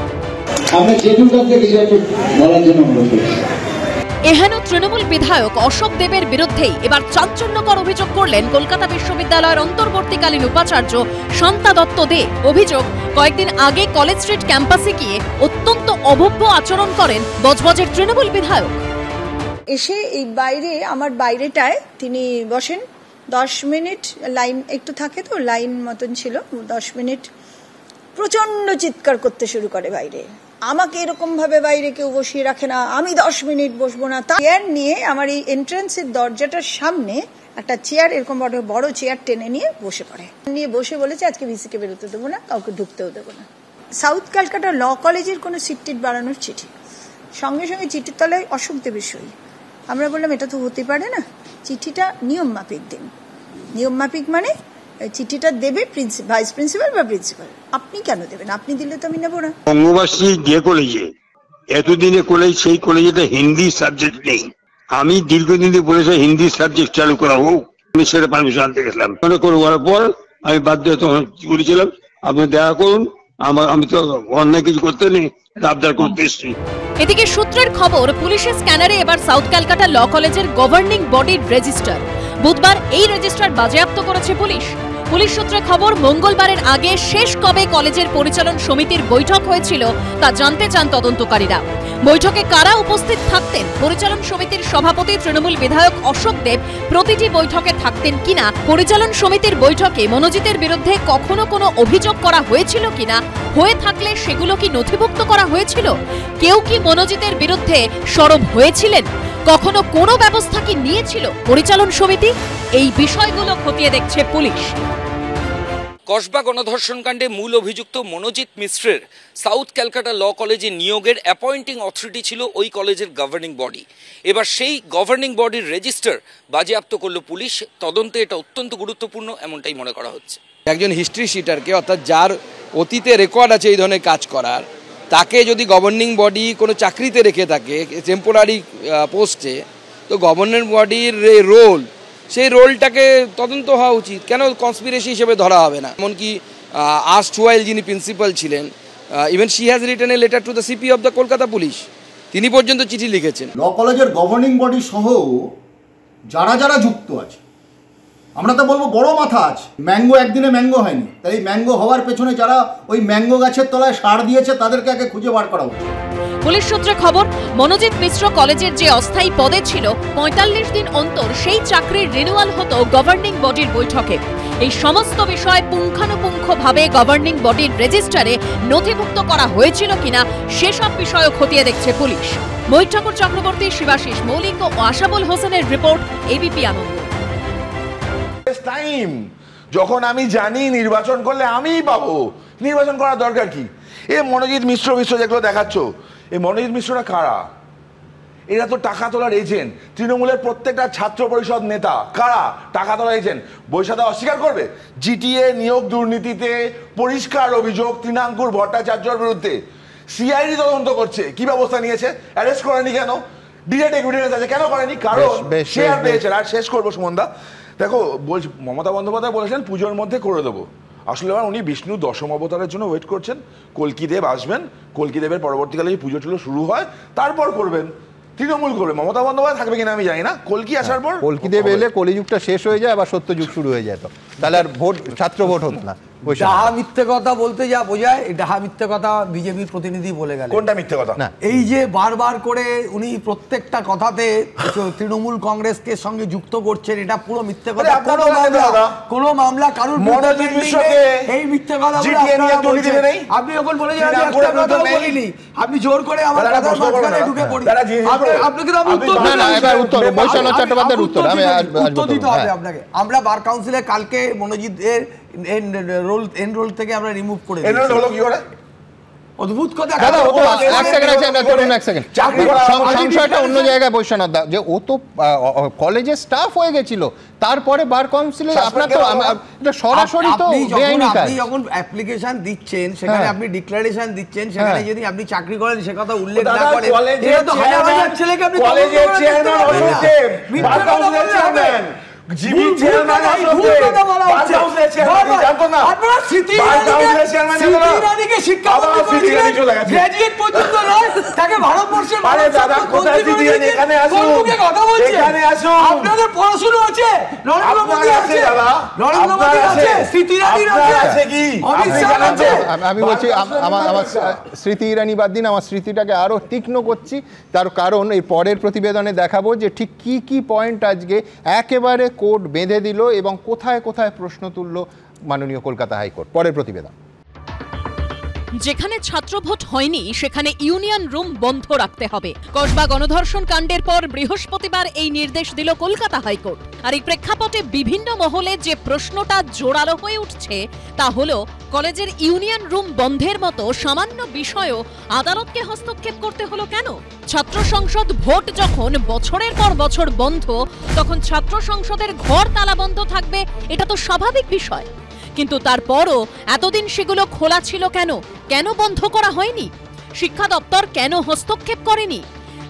এহেন তৃণমূল বিধায়ক অশোক দেবের বিরুদ্ধেই এবার চাঞ্চল্যকর অভিযোগ করলেন কলকাতা বিশ্ববিদ্যালয়ের অন্তর্বর্তীকালীন উপাচার্য শান্তা দত্ত দে। অভিযোগ, কয়েকদিন আগে কলেজ স্ট্রিট ক্যাম্পাসে গিয়ে অত্যন্ত অভব্য আচরণ করেন বজবজের তৃণমূল বিধায়ক। এসে এই বাইরে, আমার বাইরেটায় তিনি বসেন, 10 মিনিট লাইন একটু থাকে তো, লাইন মতন ছিল, 10 মিনিট প্রচন্ড চিৎকার করতে শুরু করে বাইরে। আমাকে এরকম ভাবে বাইরে কেউ বসিয়ে রাখে না, আমি 10 মিনিট বসবো না। চেয়ার নিয়ে আমার এই এন্ট্রান্সের দরজাটার সামনে একটা চেয়ার, এরকম বড় চেয়ার টেনে নিয়ে বসে পড়ে, নিয়ে বসে বলেছে আজকে ভিসিকে বেরোতে দেবো না, কাউকে ঢুকতেও দেবো না। সাউথ ক্যালকাটা ল কলেজের কোনো সিট টিট বাড়ানোর চিঠি, সঙ্গে সঙ্গে চিঠির তলায় অশোক দেবের সই। আমরা বললাম এটা তো হতে পারে না, চিঠিটা নিয়ম মাফিক দিন। নিয়ম মাফিক মানে চিঠিটা দেবে ভাইস প্রিন্সিপাল বা প্রিন্সিপাল, আপনি কেন দেবেন? আপনি দিলে তো আমি নেবো না। বঙ্গবাসী যে কলেজে এতদিনে কলেজ, সেই কলেজে হিন্দি সাবজেক্ট নেই। আমি দীর্ঘদিন বলেছি হিন্দি সাবজেক্ট চালু করা হোক, আমি সেটা পারমিশন আনতে গেছিলাম। মনে করার পর আমি বাধ্য তখন বলেছিলাম আপনি দেখা করুন, আমি তো অন্যায় কিছু করতে নেই, আবদার করতে এসছি। এদিকে সূত্রের খবর, পুলিশের স্ক্যানারে এবার সাউথ ক্যালকাটা ল কলেজের গভর্নিং বডির রেজিস্টার। বুধবার এই রেজিস্টার বাজেয়াপ্ত করেছে পুলিশ। পুলিশ সূত্রে খবর, মঙ্গলবারের আগে শেষ কবে কলেজের পরিচালন সমিতির বৈঠক হয়েছিল তা জানতে চান তদন্তকারীরা। বৈঠকে কারা উপস্থিত থাকতেন, পরিচালন সমিতির সভাপতি তৃণমূল বিধায়ক অশোক দেব প্রতিটি বৈঠকে থাকতেন কিনা, পরিচালন সমিতির বৈঠকে মনোজিতের বিরুদ্ধে কখনো কোনো অভিযোগ করা হয়েছিল কিনা, হয়ে থাকলে সেগুলো কি নথিভুক্ত করা হয়েছিল, কেউ কি মনোজিতের বিরুদ্ধে সরব হয়েছিলেন, কখনো কোনো ব্যবস্থা কি নিয়েছিল পরিচালন সমিতি, এই বিষয়গুলো খতিয়ে দেখছে পুলিশ। কসবা গণধর্ষণ কাণ্ডে মূল অভিযুক্ত মনোজিৎ মিশ্রের সাউথ ক্যালকাটা ল কলেজে নিয়োগের অ্যাপয়েন্টিং অথরিটি ছিল ওই কলেজের গভর্নিং বডি। এবার সেই গভর্নিং বডির রেজিস্টার বাজেয়াপ্ত করল পুলিশ। তদন্তে এটা অত্যন্ত গুরুত্বপূর্ণ এমনটাই মনে করা হচ্ছে। একজন হিস্ট্রি শিটারকে, অর্থাৎ যার অতীতে রেকর্ড আছে এই ধরনের কাজ করার, তাকে যদি গভর্নিং বডি কোনো চাকরিতে রেখে থাকে টেম্পোরারি পোস্টে, তো গভর্নিং বডির রোল, সেই রোলটাকে তদন্ত হওয়া উচিত। কেন কনস্পিরেসি হিসেবে ধরা হবে না? এমনকি আর্স্টওয়াইল যিনি প্রিন্সিপাল ছিলেন, even she has written a letter to the CP of the Kolkata police, তিনি পর্যন্ত চিঠি লিখেছেন। ল কলেজের গভর্নিং বডি সহ যারা যারা যুক্ত আছে, আমরা তো বলবো বড় মাথা আছে। ম্যাঙ্গো একদিনে ম্যাঙ্গো হয়নি, তাই এই ম্যাঙ্গো হওয়ার পেছনে যারা ওই ম্যাঙ্গো গাছের তলায় সার দিয়েছে তাদেরকে আগে খুঁজে বার করা উচিত। পুলিশ সূত্রে খবর, মনোজিৎ মিশ্র কলেজের যে অস্থায়ী পদে ছিল ৪৫ দিন অন্তর সেই চাকরির রিনিউয়াল হতো গভর্নিং বডির বৈঠকে। এই সমস্ত বিষয় পুঙ্খানুপুঙ্খভাবে গভর্নিং বডির রেজিস্টারে নথিভুক্ত করা হয়েছিল কিনা সেসব বিষয়ও খতিয়ে দেখছে পুলিশ। ময়ূর ঠাকুর চক্রবর্তী, শিবাশিস মৌলিক ও আশাবুল হোসেনের রিপোর্ট, এবিপি আনন্দ। টাইম যখন আমি জানি নির্বাচন করলে আমিই পাবো, নির্বাচন করার দরকার কি? এ মনোজিৎ মিশ্র যেগুলো দেখাচ্ছ, এই মনোজিৎ মিশ্ররা কারা? এরা তো টাকা তোলার এজেন্ট। তৃণমূলের প্রত্যেকটা ছাত্র পরিষদ নেতা কারা? টাকা তোলার এজেন্ট। বৈশাখা অস্বীকার করবে? জিটিএ নিয়োগ দুর্নীতিতে পরিষ্কার অভিযোগ তৃণাঙ্কুর ভট্টাচার্যের বিরুদ্ধে। সিআইডি তদন্ত করছে, কি ব্যবস্থা নিয়েছে? অ্যারেস্ট করেনি কেন? ডিরেক্ট এভিডেন্স আছে, কেন করেনি? কারণ শেয়ার পেয়েছে। আর শেষ করবো সুমনদা, দেখো বলছি, মমতা বন্দ্যোপাধ্যায় বলেছেন পুজোর মধ্যে করে দেবো। আসলে এবার উনি বিষ্ণু দশম অবতারের জন্য ওয়েট করছেন। কল্কি দেব আসবেন, কল্কি দেবের পরবর্তীকালে পুজো টুজো শুরু হয় তারপর করবেন। তৃণমূল করবে, মমতা বন্দ্যোপাধ্যায় থাকবে কিনা আমি জানি না। কল্কি আসার পর, কল্কি দেব এলে কলিযুগটা শেষ হয়ে যায়, আবার সত্যযুগ শুরু হয়ে যায়, তো তাহলে আর ভোট, ছাত্র ভোট হতো না। ডাহা মিথ্যে কথা বলতে যা বোঝায়, এই ডাহা মিথ্যে কথা বিজেপির প্রতিনিধি বলে গেল। কোনটা মিথ্যে কথা? এই যে বারবার করে উনি প্রত্যেকটা কথাতে তৃণমূল কংগ্রেসকে সঙ্গে যুক্ত করছেন, এটা পুরো মিথ্যে কথা। কোনো মামলা কারুর এই মিথ্যে কথা আপনি যখন বলেছেন বলিনি, আপনি জোর করে আমার কথার মাঝখানে ঢুকে পড়ি। আপনাকে উত্তর দিতে হবে আপনাকে। আমরা বার কাউন্সিলে কালকে মনোজিৎ এর এনরোল থেকে আমরা রিমুভ করে দিয়েছি। হলো কি করে? অদ্ভুত কথা। সংশয়টা অন্য জায়গায় বৈশ্বনাথ দা, যে ও তো কলেজের স্টাফ হয়ে গেছিল, তারপরে বার কাউন্সিলে আপনার তো এটা সরাসরি তো বেআইনি কাজ। আপনি যখন অ্যাপ্লিকেশন দিচ্ছেন, সেখানে আপনি ডিক্লারেশন দিচ্ছেন, সেখানে যদি আপনি চাকরি করেন সে কথা উল্লেখ না করেন, এটা তো হাজার হাজার ছেলেকে আপনি কলেজের চেয়ারম্যান অসুখদেব, বার কাউন্সিলের চেয়ারম্যান জিবি চেয়ারম্যান অসুখদেব, বার কাউন্সিলের চেয়ারম্যান জানতো না। আপনারা স্মৃতি ইরানিকে শিক্ষা মন্ত্রী করে দিলেন, গ্র্যাজুয়েট পর্যন্ত নয়, তাকে ভারতবর্ষের আরে দাদা কোথায় স্মৃতি ইরানি? এখানে আসুন, কথা বলছেন, এখানে আসুন। আপনাদের পড়াশোনা আছে, নরেন্দ্র মোদি আছে, নরেন্দ্র মোদি আছে, স্মৃতি ইরানি আছে কি? আমি বলছি আমার স্মৃতি ইরানি বাদ দিন, আমার স্মৃতিটাকে আরো তীক্ষ্ণ করছি। তার কারণ এই পরের প্রতিবেদনে দেখাবো যে ঠিক কি কি পয়েন্ট আজকে একেবারে কোর্ট বেঁধে দিল এবং কোথায় কোথায় প্রশ্ন তুলল মাননীয় কলকাতা হাইকোর্ট। পরের প্রতিবেদন। যেখানে ছাত্র ভোট হয়নি সেখানে ইউনিয়ন রুম বন্ধ রাখতে হবে। কসবা গণধর্ষণ কাণ্ডের পর বৃহস্পতিবার এই নির্দেশ দিল কলকাতা হাইকোর্ট। আর এই প্রেক্ষাপটে বিভিন্ন মহলে যে প্রশ্নটা জোরালো হয়ে উঠছে তা হলো, কলেজের ইউনিয়ন রুম বন্ধের মতো সামান্য বিষয়ও আদালতকে হস্তক্ষেপ করতে হলো কেন? ছাত্র সংসদ ভোট যখন বছরের পর বছর বন্ধ, তখন ছাত্র সংসদের ঘর তালা বন্ধ থাকবে, এটা তো স্বাভাবিক বিষয়। কিন্তু তারপরও এতদিন সেগুলো খোলা ছিল কেন? কেন বন্ধ করা হয়নি? শিক্ষা দপ্তর কেন হস্তক্ষেপ করেনি?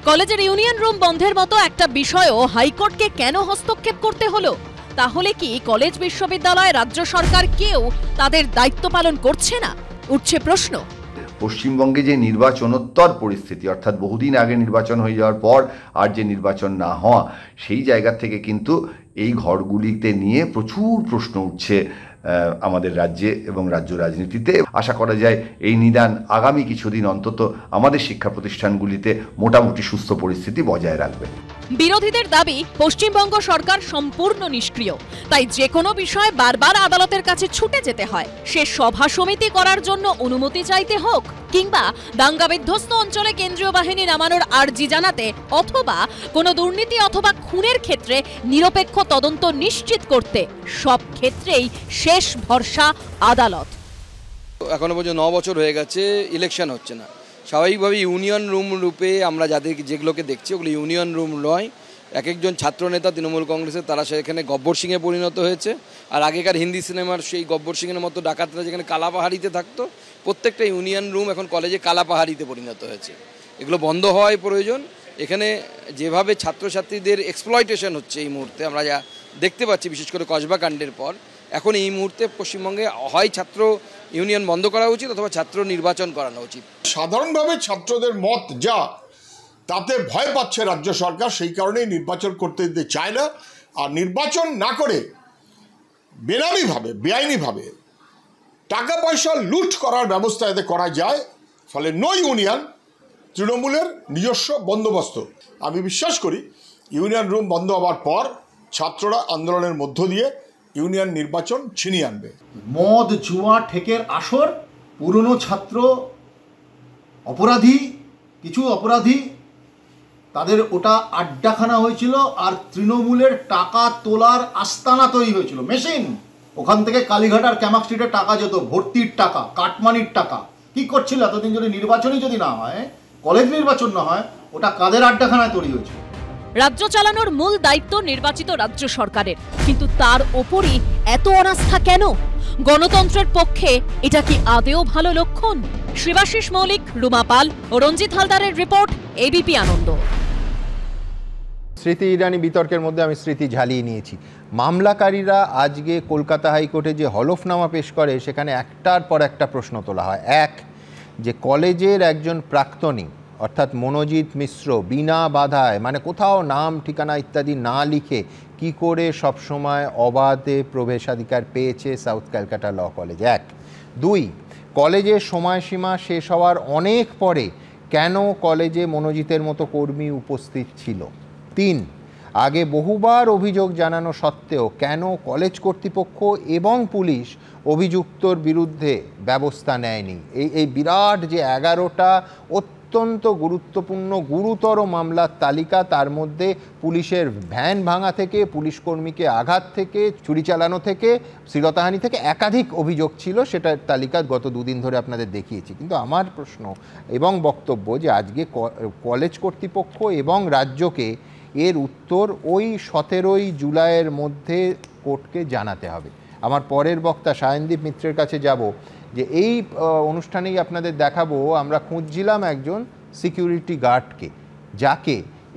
কলেজের ইউনিয়ন রুম বন্ধের মতো একটা বিষয়ও হাইকোর্টকে কেন হস্তক্ষেপ করতে হলো? তাহলে কি কলেজ বিশ্ববিদ্যালয় রাজ্য সরকার কেউ তাদের দায়িত্ব পালন করছে না? উঠছে প্রশ্ন। পশ্চিমবঙ্গে যে নির্বাচনোত্তর পরিস্থিতি, অর্থাৎ বহুদিন আগে নির্বাচন হয়ে যাওয়ার পর আর যে নির্বাচন না হওয়া, সেই জায়গা থেকে কিন্তু এই ঘরগুলিতে নিয়ে প্রচুর প্রশ্ন উঠছে আমাদের রাজ্যে এবং রাজ্য রাজনীতিতে। আশা করা যায় এই নিদান আগামী কিছুদিন অন্তত আমাদের শিক্ষা প্রতিষ্ঠানগুলিতে মোটামুটি সুস্থ পরিস্থিতি বজায় রাখবে। বিরোধীদের দাবি, পশ্চিমবঙ্গ সরকার সম্পূর্ণ নিষ্ক্রিয়, তাই যে কোনো বিষয় বারবার আদালতের কাছে ছুটে যেতে হয়। সে সভা সমিতি করার জন্য অনুমতি চাইতে হোক, কিংবা দাঙ্গা বিধ্বস্ত অঞ্চলে কেন্দ্রীয় বাহিনী নামানোর আর্জি জানাতে, অথবা কোনো দুর্নীতি অথবা খুনের ক্ষেত্রে নিরপেক্ষ তদন্ত নিশ্চিত করতে, সব ক্ষেত্রেই শেষ ভরসা আদালত। এখনো পর্যন্ত 9 বছর হয়ে গেছে, ইলেকশন হচ্ছে না। স্বাভাবিকভাবে ইউনিয়ন রুম রূপে আমরা যেগুলোকে দেখছি ওগুলো ইউনিয়ন রুম নয়। এক একজন ছাত্রনেতা তৃণমূল কংগ্রেসের, তারা সেখানে গব্বর সিংয়ে পরিণত হয়েছে। আর আগেকার হিন্দি সিনেমার সেই গব্বর সিংয়ের মতো ডাকাতরা যেখানে কালাপাহাড়িতে থাকতো, প্রত্যেকটা ইউনিয়ন রুম এখন কলেজে কালাপাহাড়িতে পরিণত হয়েছে। এগুলো বন্ধ হওয়াই প্রয়োজন। এখানে যেভাবে ছাত্রছাত্রীদের এক্সপ্লয়টেশন হচ্ছে এই মুহূর্তে আমরা যা দেখতে পাচ্ছি, বিশেষ করে কসবা কাণ্ডের পর, এখন এই মুহূর্তে পশ্চিমবঙ্গে হয় ছাত্র ইউনিয়ন বন্ধ করা উচিত অথবা ছাত্র নির্বাচন করানো উচিত। সাধারণভাবে ছাত্রদের মত যা, তাতে ভয় পাচ্ছে রাজ্য সরকার, সেই কারণেই নির্বাচন করতে দিতে চায় না। আর নির্বাচন না করে বেনামিভাবে, বেআইনিভাবে টাকা পয়সা লুট করার ব্যবস্থা এতে করা যায়। ফলে নো ইউনিয়ন তৃণমূলের নিজস্ব বন্দোবস্ত। আমি বিশ্বাস করি ইউনিয়ন রুম বন্ধ হওয়ার পর ছাত্ররা আন্দোলনের মধ্য দিয়ে ইউনিয়ন নির্বাচন ছিনিয়ে আনবে। মদ, জুয়া, ঠেকের আসর, পুরনো ছাত্র অপরাধী, কিছু অপরাধী, তাদের ওটা আড্ডাখানা হয়েছিল। আর তৃণমূলের টাকা তোলার আস্তানা তৈরি হয়েছিল, মেশিন। ওখান থেকে কালীঘাট আর ক্যামাক স্ট্রিটে টাকা যেত, ভর্তির টাকা, কাটমানির টাকা। কি করছিল এতদিন? যদি নির্বাচনই যদি না হয়, কলেজ নির্বাচন না হয়, ওটা কাদের আড্ডাখানায় তৈরি হয়েছিল? রাজ্য চালানোর মূল দায়িত্ব নির্বাচিত রাজ্য সরকারের, কিন্তু তার ওপরই এত অনাস্থা কেন? গণতন্ত্রের পক্ষে এটা কি আদেও ভালো লক্ষণ? শিবাশিস মৌলিক, রুমা পাল ও রঞ্জিত হালদারের রিপোর্ট, এবিপি আনন্দ। স্মৃতি ইরানি বিতর্কের মধ্যে আমি স্মৃতি ঝালিয়ে নিয়েছি। মামলাকারীরা আজকে কলকাতা হাইকোর্টে যে হলফনামা পেশ করে, সেখানে একটার পর একটা প্রশ্ন তোলা হয়। এক, যে কলেজের একজন প্রাক্তনী অর্থাৎ মনোজিৎ মিশ্র বিনা বাধায়, মানে কোথাও নাম ঠিকানা ইত্যাদি না লিখে কি করে সবসময় অবাধে প্রবেশাধিকার পেয়েছে সাউথ ক্যালকাটা ল কলেজ? 1। 2, কলেজের সময়সীমা শেষ হওয়ার অনেক পরে কেন কলেজে মনোজিতের মতো কর্মী উপস্থিত ছিল? 3, আগে বহুবার অভিযোগ জানানো সত্ত্বেও কেন কলেজ কর্তৃপক্ষ এবং পুলিশ অভিযুক্তর বিরুদ্ধে ব্যবস্থা নেয়নি? এই বিরাট যে 11টা অত্যন্ত গুরুত্বপূর্ণ গুরুতর মামলার তালিকা, তার মধ্যে পুলিশের ভ্যান ভাঙা থেকে, পুলিশ কর্মীকে আঘাত থেকে, চুরি চালানো থেকে, শ্লীলতাহানি থেকে একাধিক অভিযোগ ছিল। সেটার তালিকা গত দুদিন ধরে আপনাদের দেখিয়েছি। কিন্তু আমার প্রশ্ন এবং বক্তব্য যে আজকে কলেজ কর্তৃপক্ষ এবং রাজ্যকে এর উত্তর ওই 17ই জুলাইয়ের মধ্যে কোর্টকে জানাতে হবে। আমার পরের বক্তা সায়নদীপ মিত্রের কাছে যাব, যে এই অনুষ্ঠানেই আপনাদের দেখাবো আমরা খুঁজছিলাম একজন সিকিউরিটি গার্ডকে, যাকে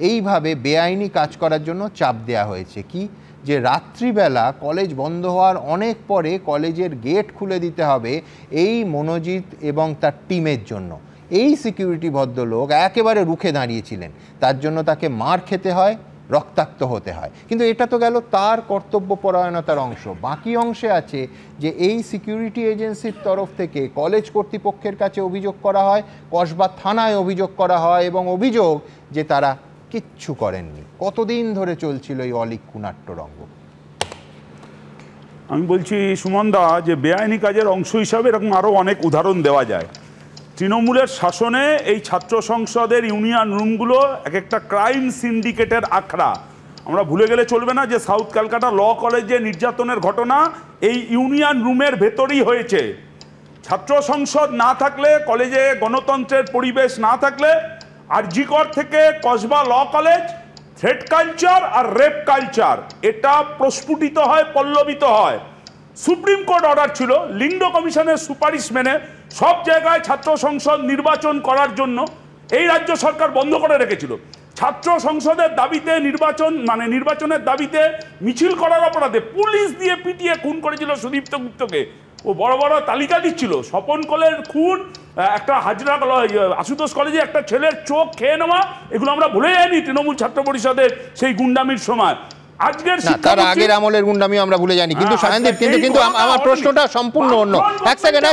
এইভাবে বেআইনি কাজ করার জন্য চাপ দেওয়া হয়েছে। কি যে রাত্রিবেলা কলেজ বন্ধ হওয়ার অনেক পরে কলেজের গেট খুলে দিতে হবে এই মনোজিৎ এবং তার টিমের জন্য। এই সিকিউরিটি ভদ্রলোক একেবারে রুখে দাঁড়িয়েছিলেন, তার জন্য তাকে মার খেতে হয়, রক্তাক্ত হতে হয়। কিন্তু এটা তো গেল তার কর্তব্যপরায়ণতার অংশ। বাকি অংশে আছে যে এই সিকিউরিটি এজেন্সির তরফ থেকে কলেজ কর্তৃপক্ষের কাছে অভিযোগ করা হয়, কসবা থানায় অভিযোগ করা হয়, এবং অভিযোগ যে তারা কিচ্ছু করেননি। কতদিন ধরে চলছিল এই অলিখ্য নাট্যরঙ্গ? আমি বলছি সুমনদা, যে বেআইনি কাজের অংশ হিসাবে এরকম আরও অনেক উদাহরণ দেওয়া যায়। তৃণমূলের শাসনে এই ছাত্র সংসদের ইউনিয়ন রুমগুলো এক একটা ক্রাইম সিন্ডিকেটের আখড়া। আমরা ভুলে গেলে চলবে না যে সাউথ ক্যালকাটা ল কলেজে নির্যাতনের ঘটনা এই ইউনিয়ন রুমের ভেতরেই হয়েছে। ছাত্র সংসদ না থাকলে, কলেজে গণতন্ত্রের পরিবেশ না থাকলে, আরজিকর থেকে Kasba law college threat culture আর রেপ কালচার এটা প্রস্ফুটিত হয়, পল্লবিত হয়। সুপ্রিম কোর্ট অর্ডার ছিল, লিঙ্গ কমিশনের সুপারিশ মেনে সব জায়গায় ছাত্র সংসদ নির্বাচন করার জন্য এই রাজ্য সরকার বন্ধ করে রেখেছিল। ছাত্র সংসদের দাবিতে নির্বাচনের দাবিতে মিছিল করার অপরাধে পুলিশ দিয়ে পিটিয়ে খুন করেছিল সুদীপ্ত গুপ্তকে। ও বড় বড় তালিকা দিচ্ছিল, স্বপন কোলের খুন, একটা হাজরা আশুতোষ কলেজে একটা ছেলের চোখ খেয়ে নেওয়া, এগুলো আমরা ভুলে যাইনি তৃণমূল ছাত্র পরিষদের সেই গুন্ডামির সময়। আজকের তার আগের আমলের গুন্ডামি আমরা ভুলে যাইনি। কিন্তু সায়নদীপ, কিন্তু আমার প্রশ্নটা সম্পূর্ণ অন্য। এক সেকেন্ড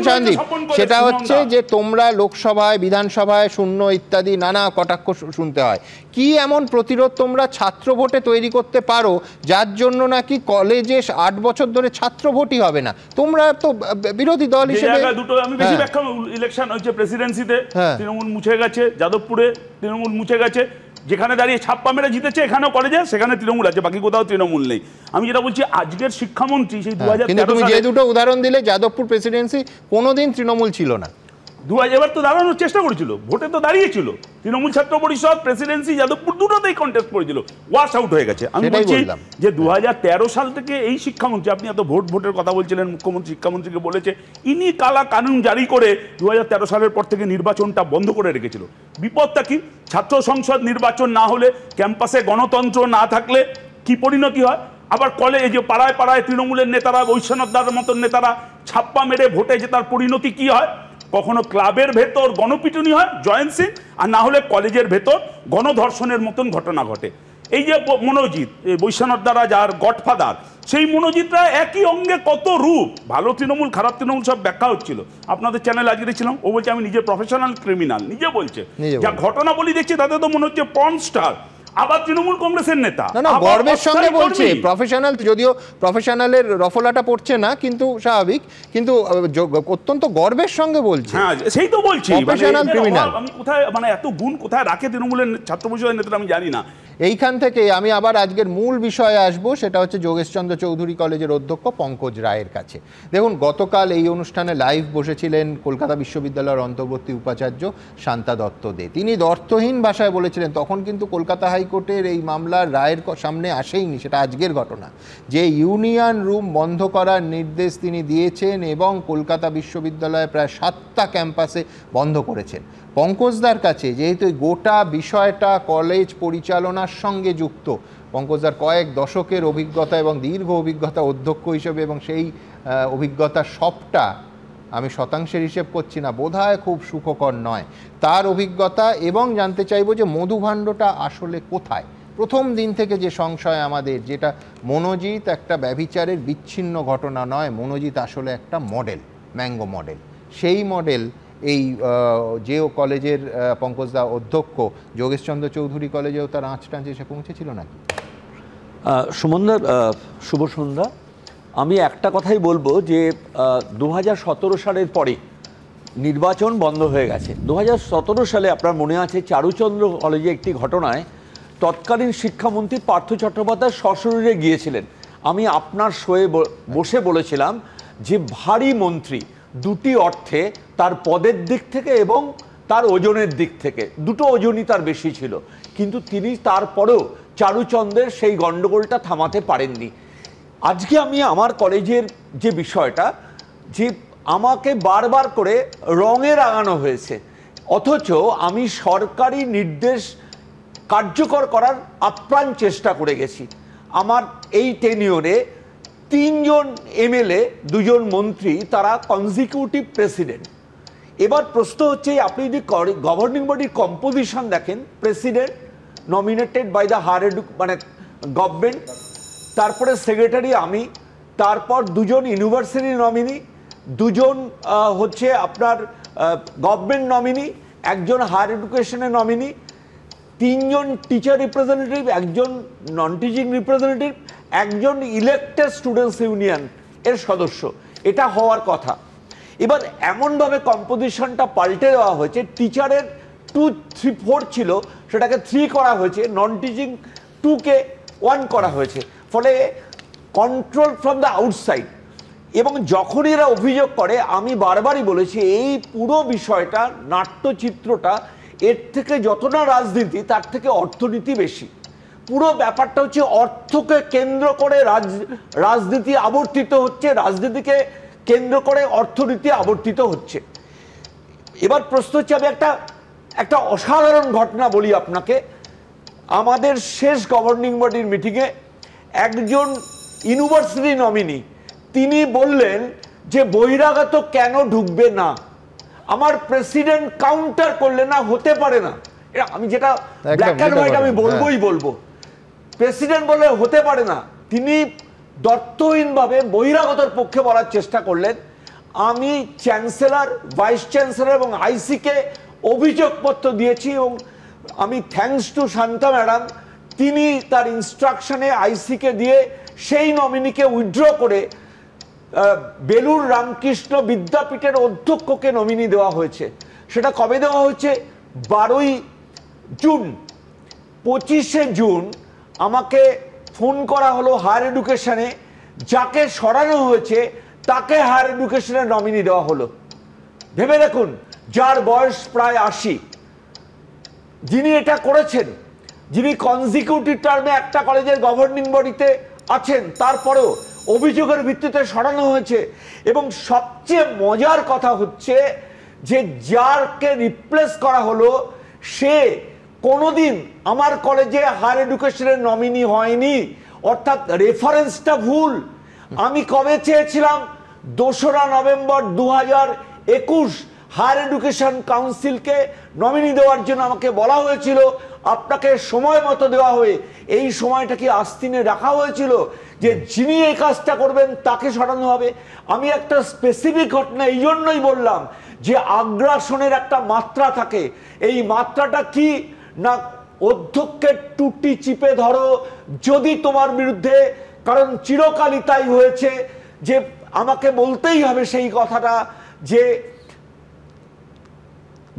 সায়নদীপ, সেটা হচ্ছে যে তোমরা লোকসভায়, বিধানসভায় শূন্য ইত্যাদি নানা কটাক্ষ শুনতে হয়। কি এমন প্রতিরোধ তোমরা ছাত্র ভোটে তৈরি করতে পারো যার জন্য নাকি কলেজে 8 বছর ধরে ছাত্র ভোটই হবে না? তোমরা তো বিরোধী দল হিসেবে দুটো আমি বেশি ব্যাখ্যা, ইলেকশন হচ্ছে প্রেসিডেন্সিতে তৃণমূল মুছে গেছে, যাদবপুরে তৃণমূল মুছে গেছে, যেখানে দাঁড়িয়ে ছাপ্পা মেরে জিতেছে এখানেও কলেজে, সেখানে তৃণমূল আছে, বাকি কোথাও তৃণমূল নেই। আমি যেটা বলছি আজকের শিক্ষামন্ত্রী সেই 2013 তুমি যে দুটো উদাহরণ দিলে, যাদবপুর প্রেসিডেন্সি কোনোদিন তৃণমূল ছিল না। এবার তো দাঁড়ানোর চেষ্টা করেছিল, ভোটে তো দাঁড়িয়েছিল তৃণমূল ছাত্র পরিষদ, প্রেসিডেন্সি, যাদবপুর দুটোতেই কন্টেস্ট করেছিল, ওয়াশ আউট হয়ে গেছে। আমি বলছি যে 2013 সাল থেকে এই শিক্ষামন্ত্রী, আপনি এত ভোটের কথা বলছিলেন, মুখ্যমন্ত্রী শিক্ষামন্ত্রীকে বলেছে, ইনি কালা কানুন জারি করে 2013 সালের পর থেকে নির্বাচনটা বন্ধ করে রেখেছিল। বিপদটা কি? ছাত্র সংসদ নির্বাচন না হলে, ক্যাম্পাসে গণতন্ত্র না থাকলে কি পরিণতি হয়? আবার কলেজে পাড়ায় পাড়ায় তৃণমূলের নেতারা, বৈশ্বনাথদার মতন নেতারা ছাপ্পা মেরে ভোটে জেতার পরিণতি কি হয়? কখনো ক্লাবের ভেতর গণপিটুনি হয়, জয়েন্ট সিন, আর না হলে কলেজের ভেতর গণধর্ষণের মতন ঘটনা ঘটে। এই যে মনোজিৎ, বৈশ্বনাথ দ্বারা যার গডফাদার, সেই মনোজিৎরা একই অঙ্গে কত রূপ, ভালো তৃণমূল খারাপ তৃণমূল সব ব্যাখ্যা হচ্ছিল। আপনাদের চ্যানেল আজকে ছিলাম, ও বলছে আমি নিজে প্রফেশনাল ক্রিমিনাল, নিজে বলছে। যা ঘটনা বলি দেখছি তাতে তো মনে হচ্ছে পর্ন স্টার, আবার তৃণমূল কংগ্রেসের নেতা। না, গর্বের সঙ্গে বলছে প্রফেশনাল, যদিও প্রফেশনালের রফলাটা পড়ছে না, কিন্তু স্বাভাবিক, কিন্তু অত্যন্ত গর্বের সঙ্গে বলছে। হ্যাঁ, সেই তো বলছি প্রফেশনাল ক্রিমিনাল। আমি কোথায়, মানে এত গুণ কোথায় রাখে তৃণমূলের ছাত্র পরিষদের নেতারা আমি জানি না। এইখান থেকে আমি আবার আজকের মূল বিষয়ে আসব, সেটা হচ্ছে যোগেশচন্দ্র চৌধুরী কলেজের অধ্যক্ষ পঙ্কজ রায়ের কাছে। দেখুন, গতকাল এই অনুষ্ঠানে লাইভ বসেছিলেন কলকাতা বিশ্ববিদ্যালয়ের অন্তর্বর্তী উপাচার্য শান্তা দত্ত দে। তিনি অর্থহীন ভাষায় বলেছিলেন, তখন কিন্তু কলকাতা হাইকোর্টের এই মামলার রায়ের সামনে আসেইনি, সেটা আজকের ঘটনা, যে ইউনিয়ন রুম বন্ধ করার নির্দেশ তিনি দিয়েছেন এবং কলকাতা বিশ্ববিদ্যালয়ে প্রায় 7টা ক্যাম্পাসে বন্ধ করেছেন। পঙ্কজদার কাছে যেহেতু গোটা বিষয়টা কলেজ পরিচালনার সঙ্গে যুক্ত, পঙ্কজদার কয়েক দশকের অভিজ্ঞতা এবং দীর্ঘ অভিজ্ঞতা অধ্যক্ষ হিসেবে, এবং সেই অভিজ্ঞতা সবটা আমি শতাংশের হিসেব করছি না, বোধহয় খুব সুখকর নয়। তার অভিজ্ঞতা এবং জানতে চাইব যে মধুভাণ্ডটা আসলে কোথায়। প্রথম দিন থেকে যে সংশয় আমাদের, যেটা মনোজিৎ একটা ব্যভিচারের বিচ্ছিন্ন ঘটনা নয়, মনোজিৎ আসলে একটা মডেল, ম্যাঙ্গো মডেল। সেই মডেল এই যে কলেজের পঙ্কজদা অধ্যক্ষ যোগেশচন্দ্র চৌধুরী কলেজেও তার আঁচ টাঁচ এসে পৌঁছেছিল নাকি? সুমনদা, শুভ সন্ধ্যা। আমি একটা কথাই বলবো যে 2017 সালের পরে নির্বাচন বন্ধ হয়ে গেছে। 2017 সালে আপনার মনে আছে চারুচন্দ্র কলেজে একটি ঘটনায় তৎকালীন শিক্ষামন্ত্রী পার্থ চট্টোপাধ্যায় সশরীরে গিয়েছিলেন। আমি আপনার শোয়ে বসে বলেছিলাম যে ভারী মন্ত্রী, দুটি অর্থে, তার পদের দিক থেকে এবং তার ওজনের দিক থেকে, দুটো ওজনই তার বেশি ছিল, কিন্তু তিনি তারপরেও চারুচন্দ্রের সেই গণ্ডগোলটা থামাতে পারেননি। আজকে আমি আমার কলেজের যে বিষয়টা, যে আমাকে বারবার করে রঙে রাগানো হয়েছে, অথচ আমি সরকারি নির্দেশ কার্যকর করার আপ্রাণ চেষ্টা করে গেছি। আমার এই টেনিওরে 3 জন এমএলএ, 2 জন মন্ত্রী, তারা কনজিকিউটিভ প্রেসিডেন্ট। এবার প্রশ্ন হচ্ছে, আপনি যদি গভর্নিং বডির কম্পোজিশন দেখেন, president nominated by the higher মানে গভর্নমেন্ট, তারপরে সেক্রেটারি আমি, তারপর 2 জন ইউনিভার্সিটি নমিনি, 2 জন হচ্ছে আপনার গভর্নমেন্ট নমিনি, 1 জন হায়ার এডুকেশনের নমিনি, 3 জন টিচার রিপ্রেজেন্টেটিভ, 1 জন নন টিচিং রিপ্রেজেন্টেটিভ, 1 জন ইলেক্টেড স্টুডেন্টস ইউনিয়ন এর সদস্য। এটা হওয়ার কথা। এবার এমনভাবে কম্পোজিশনটা পাল্টে দেওয়া হয়েছে, টিচারের 2, 3, 4 ছিল, সেটাকে 3 করা হয়েছে, নন টিচিং 2কে 1 করা হয়েছে, ফলে কন্ট্রোল ফ্রম দ্য আউটসাইড। এবং যখনই এরা অভিযোগ করে, আমি বারবারই বলেছি, এই পুরো বিষয়টা, নাট্যচিত্রটা, এর থেকে যতটা রাজনীতি, তার থেকে অর্থনীতি বেশি। পুরো ব্যাপারটা হচ্ছে অর্থকে কেন্দ্র করে রাজনীতি আবর্তিত হচ্ছে, রাজনীতিকে কেন্দ্র করে অর্থনীতি আবর্তিত হচ্ছে। এবার প্রশ্ন হচ্ছে, আমি একটা অসাধারণ ঘটনা বলি আপনাকে। আমাদের শেষ গভর্নিং বডির মিটিংয়ে 1 জন ইউনিভার্সিটি নমিনি, তিনি বললেন যে বহিরাগত কেন ঢুকবে না। আমার প্রেসিডেন্ট কাউন্টার করলে না, হতে পারে না। আমি যেটা ব্ল্যাক অ্যান্ড হোয়াইট আমি বলবো, প্রেসিডেন্ট বললে হতে পারে না। তিনি দর্থহীনভাবে বহিরাগতর পক্ষে বলার চেষ্টা করলেন। আমি চ্যান্সেলর, ভাইস চ্যান্সেলর এবং আইসিকে অভিযোগপত্র দিয়েছি, এবং আমি থ্যাঙ্কস টু শান্তা ম্যাডাম, তিনি তার ইনস্ট্রাকশনে আইসিকে দিয়ে সেই নমিনিকে উইথড্র করে বেলুর রামকৃষ্ণ বিদ্যাপীঠের অধ্যক্ষকে নমিনি দেওয়া হয়েছে। সেটা কবে দেওয়া হয়েছে? 12ই জুন। 25শে জুন আমাকে ফোন করা হলো হায়ার এডুকেশনে, যাকে সরানো হয়েছে তাকে হায়ার এডুকেশনের নমিনি দেওয়া হলো। ভেবে দেখুন, যার বয়স প্রায় 80, যিনি এটা করেছেন, যিনি কনজিকিউটিভ টার্মে একটা কলেজের গভর্নিং বডিতে আছেন, তারপরেও অভিযোগের ভিত্তিতে সরানো হয়েছে। এবং সবচেয়ে মজার কথা হচ্ছে যে যারকে রিপ্লেস করা হলো, সে কোনোদিন আমার কলেজে হায়ার এডুকেশনের নমিনি হয়নি, অর্থাৎ রেফারেন্সটা ভুল। আমি কবে চেয়েছিলাম? 2রা নভেম্বর 2021 হায়ার এডুকেশন কাউন্সিলকে নমিনি দেওয়ার জন্য আমাকে বলা হয়েছিল, আপনাকে সময় মতো দেওয়া হবে। এই সময়টা কি আস্তিনে রাখা হয়েছিল যে যিনি এই কাজটা করবেন তাকে সরানো হবে? আমি একটা স্পেসিফিক ঘটনা এই জন্যই বললাম যে আগ্রাসনের একটা মাত্রা থাকে। এই মাত্রাটা কি না, অধ্যক্ষের টুটি চিপে ধরো যদি তোমার বিরুদ্ধে, কারণ চিরকালই তাই হয়েছে যে আমাকে বলতেই হবে সেই কথাটা, যে